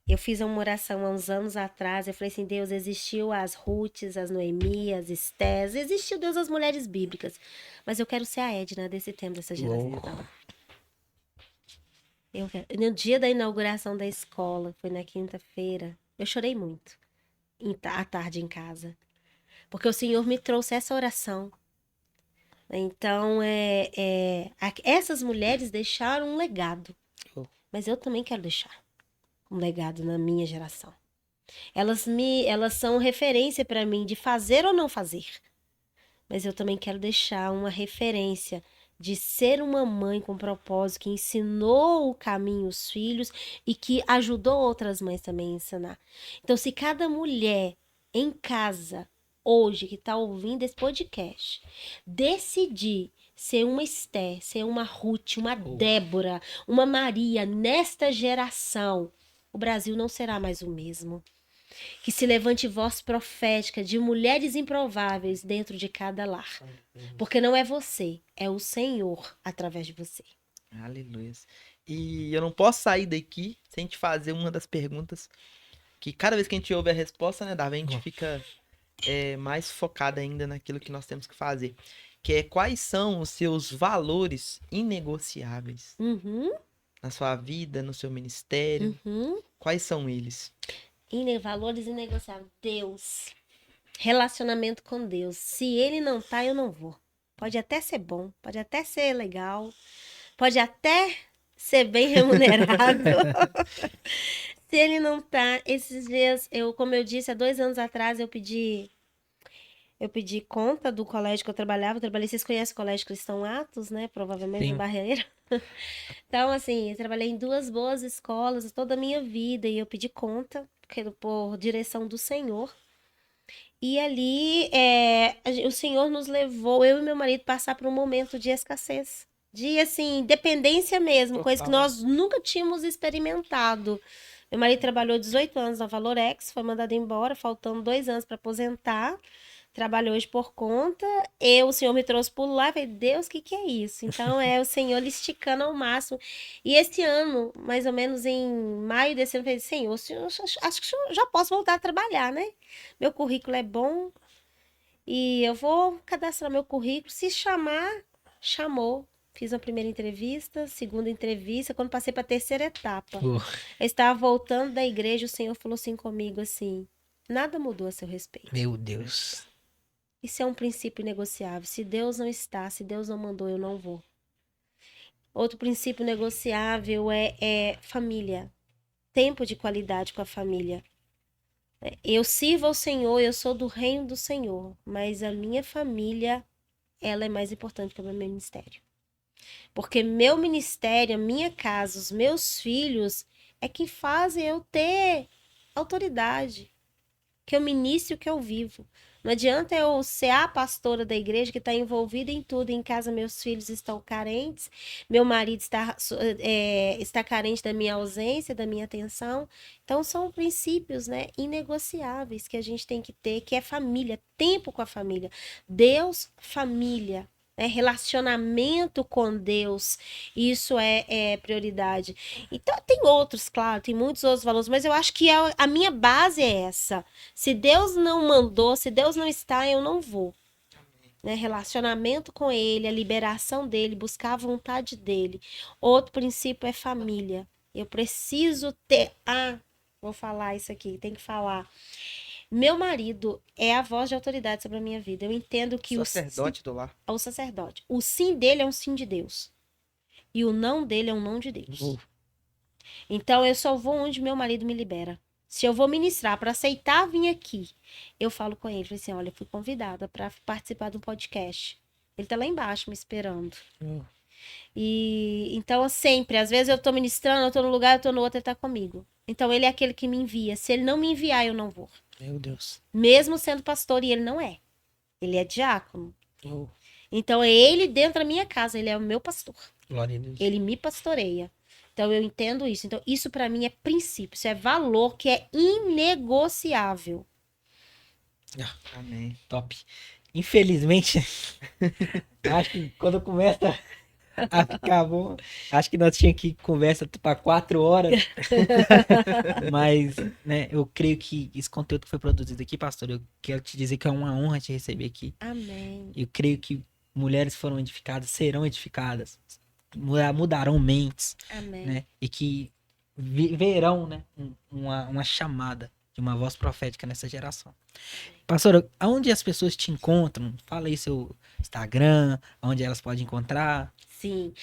Eu fiz uma oração há uns anos atrás. Eu falei assim: Deus, existiu as Ruths, as Noemias, as Estés, existiu Deus as mulheres bíblicas. Mas eu quero ser a Edna desse tempo, dessa geração. No dia da inauguração da escola, foi na quinta-feira, eu chorei muito à tarde em casa. Porque o Senhor me trouxe essa oração. Então, essas mulheres deixaram um legado. Mas eu também quero deixar um legado na minha geração. Elas são referência para mim de fazer ou não fazer. Mas eu também quero deixar uma referência de ser uma mãe com propósito, que ensinou o caminho aos filhos e que ajudou outras mães também a ensinar. Então, se cada mulher em casa, hoje, que está ouvindo esse podcast, decidir ser uma Esther, ser uma Ruth, uma Débora, uma Maria, nesta geração, o Brasil não será mais o mesmo. Que se levante voz profética de mulheres improváveis dentro de cada lar. Porque não é você, é o Senhor através de você. Aleluia. E eu não posso sair daqui sem te fazer uma das perguntas que cada vez que a gente ouve a resposta, né, Davi, a gente fica mais focado ainda naquilo que nós temos que fazer. Que é quais são os seus valores inegociáveis na sua vida, no seu ministério? Quais são eles? Valores inegociáveis. Deus. Relacionamento com Deus. Se ele não tá, eu não vou. Pode até ser bom, pode até ser legal, pode até ser bem remunerado. Se ele não tá, esses dias, como eu disse, há 2 anos atrás, eu pedi Eu pedi conta do colégio que eu trabalhava. Vocês conhecem o Colégio Cristão Atos, né? Provavelmente Sim. no Barreira. Então, assim, eu trabalhei em 2 boas escolas toda a minha vida e eu pedi conta por direção do Senhor. E ali, o Senhor nos levou, eu e meu marido, passar por um momento de escassez. De, assim, dependência mesmo, coisa que Total. nós nunca tínhamos experimentado. Meu marido trabalhou 18 anos na Valorex, foi mandado embora, faltando 2 anos para aposentar. Trabalhou hoje por conta. O Senhor me trouxe por lá. Eu falei, Deus, o que é isso? Então, é o Senhor lhe esticando ao máximo. E esse ano, mais ou menos em maio desse ano, eu falei, Senhor, acho que eu já posso voltar a trabalhar, né? Meu currículo é bom e eu vou cadastrar meu currículo. Se chamar, chamou. Fiz uma primeira entrevista, segunda entrevista. Quando passei para a terceira etapa, Uh, eu estava voltando da igreja. O Senhor falou assim comigo, assim, nada mudou a seu respeito. Meu Deus. Isso é um princípio negociável. Se Deus não está, se Deus não mandou, eu não vou. Outro princípio negociável é família. Tempo de qualidade com a família. Eu sirvo ao Senhor, eu sou do reino do Senhor, mas a minha família, ela é mais importante que o meu ministério. Porque meu ministério, a minha casa, os meus filhos, é que fazem eu ter autoridade. Que eu ministre o que eu vivo. Não adianta eu ser a pastora da igreja que está envolvida em tudo. Em casa, meus filhos estão carentes, meu marido está carente da minha ausência, da minha atenção. Então, são princípios, né, inegociáveis que a gente tem que ter, que é família, tempo com a família. Deus, família. Relacionamento com Deus, isso é prioridade. Então, tem outros, claro, tem muitos outros valores, mas eu acho que a minha base é essa. Se Deus não mandou, se Deus não está, eu não vou. Né? Relacionamento com Ele, a liberação dEle, buscar a vontade dEle. Outro princípio é família. Eu preciso ter... vou falar isso aqui, tem que falar. Meu marido é a voz de autoridade sobre a minha vida. Eu entendo que Sacerdote do lar. o sacerdote. O sim dele é um sim de Deus. E o não dele é um não de Deus. Então, eu só vou onde meu marido me libera. Se eu vou ministrar para aceitar vir aqui, eu falo com ele, assim, olha, eu fui convidada para participar de um podcast. Ele tá lá embaixo me esperando. E então, sempre, às vezes eu tô ministrando, eu tô num lugar, eu tô no outro, ele tá comigo. Então, ele é aquele que me envia. Se ele não me enviar, eu não vou. Meu Deus. Mesmo sendo pastor, e ele não é. Ele é diácono. Oh, Então, é ele dentro da minha casa, ele é o meu pastor. glória a Deus. Ele me pastoreia. Então, eu entendo isso. Então, isso para mim é princípio, isso é valor que é inegociável. Amém. Top. Infelizmente, acho que quando começa a ficar bom, acho que nós tínhamos que conversa para 4 horas. Mas, né, eu creio que esse conteúdo que foi produzido aqui, pastor, eu quero te dizer que é uma honra te receber aqui. Amém. Eu creio que mulheres foram edificadas, serão edificadas, mudarão mentes, Amém. né? E que verão, né, uma chamada de uma voz profética nessa geração. Pastora, aonde as pessoas te encontram? Fala aí seu Instagram, onde elas podem encontrar. Sim.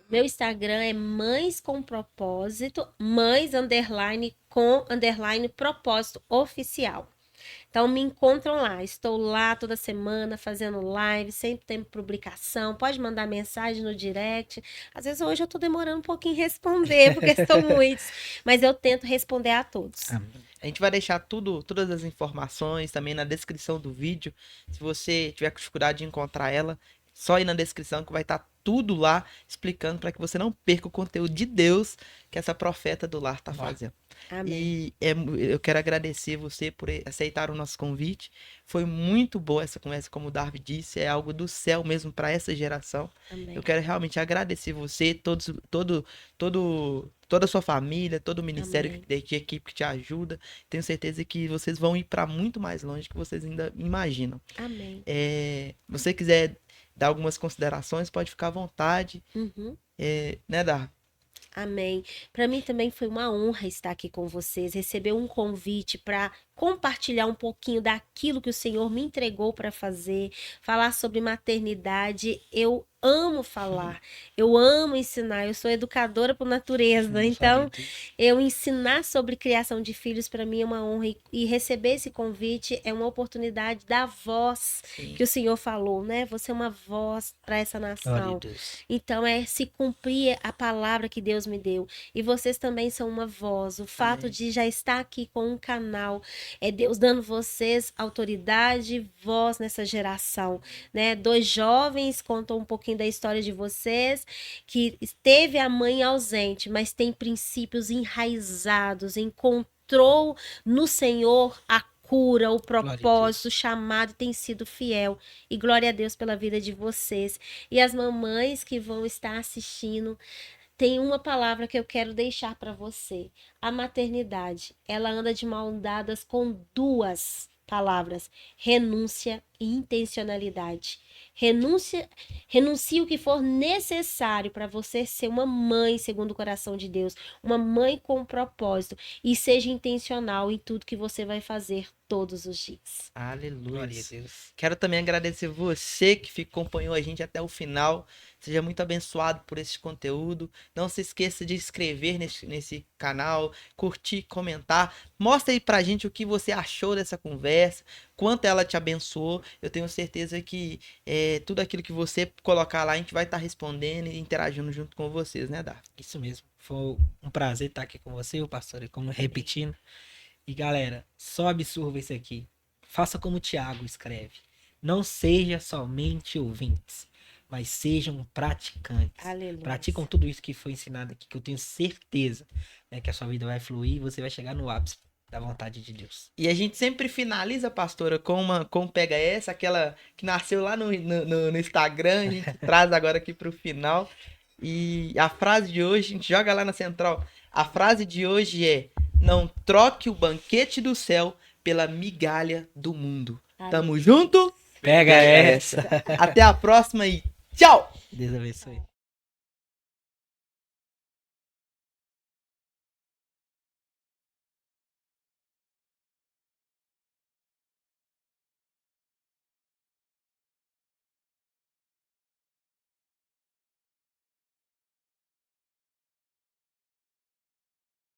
Meu Instagram é Mães com Propósito, mães _ com _ propósito oficial. Então me encontram lá, estou lá toda semana fazendo live, sempre tem publicação, pode mandar mensagem no direct. Às vezes hoje eu tô demorando um pouquinho em responder, porque são muitos, mas eu tento responder a todos. A gente vai deixar todas as informações também na descrição do vídeo. Se você tiver com dificuldade de encontrar ela, só ir na descrição que vai estar tudo lá explicando para que você não perca o conteúdo de Deus que essa profeta do lar está fazendo. Amém. E eu quero agradecer você por aceitar o nosso convite. Foi muito boa essa conversa, como o Darby disse, é algo do céu mesmo para essa geração. Amém. Eu quero realmente agradecer você, toda a sua família, todo o ministério Amém. de equipe que te ajuda. Tenho certeza que vocês vão ir para muito mais longe que vocês ainda imaginam. Amém. Se você quiser dar algumas considerações, pode ficar à vontade. Uhum. Né, Darby? Amém. Para mim também foi uma honra estar aqui com vocês, receber um convite para compartilhar um pouquinho daquilo que o Senhor me entregou para fazer, falar sobre maternidade. Eu amo falar, eu amo ensinar, eu sou educadora por natureza, então eu ensinar sobre criação de filhos para mim é uma honra e receber esse convite é uma oportunidade da voz Sim. que o Senhor falou, né? Você é uma voz para essa Glória a nação. Deus. Então é se cumprir a palavra que Deus me deu. E vocês também são uma voz. O fato Amém. de já estar aqui com um canal é Deus dando vocês autoridade, voz nessa geração, né? 2 jovens contam um pouquinho da história de vocês, que teve a mãe ausente, mas tem princípios enraizados, encontrou no Senhor a cura, o propósito, o chamado, tem sido fiel. E glória a Deus pela vida de vocês. E as mamães que vão estar assistindo, tem uma palavra que eu quero deixar para você. A maternidade, ela anda de mãos dadas com 2 palavras: renúncia e intencionalidade. Renuncie o que for necessário para você ser uma mãe segundo o coração de Deus, uma mãe com propósito, e seja intencional em tudo que você vai fazer todos os dias. Aleluia. Glória a Deus. Quero também agradecer você que acompanhou a gente até o final. Seja muito abençoado por esse conteúdo. Não se esqueça de inscrever nesse canal, curtir, comentar. Mostra aí pra gente o que você achou dessa conversa, quanto ela te abençoou. Eu tenho certeza que tudo aquilo que você colocar lá, a gente vai estar respondendo e interagindo junto com vocês, né, Dá? Isso mesmo. Foi um prazer estar aqui com você, o pastor, e como repetindo. E galera, só absorva isso aqui. Faça como o Tiago escreve. Não seja somente ouvintes, mas sejam praticantes. Aleluia. Praticam tudo isso que foi ensinado aqui, que eu tenho certeza, né, que a sua vida vai fluir e você vai chegar no ápice da vontade de Deus. E a gente sempre finaliza, pastora, com Pega Essa, aquela que nasceu lá no Instagram, a gente traz agora aqui pro final. E a frase de hoje, a gente joga lá na central. A frase de hoje é: não troque o banquete do céu pela migalha do mundo. Tamo junto? Pega essa! Até a próxima e tchau! Deus abençoe.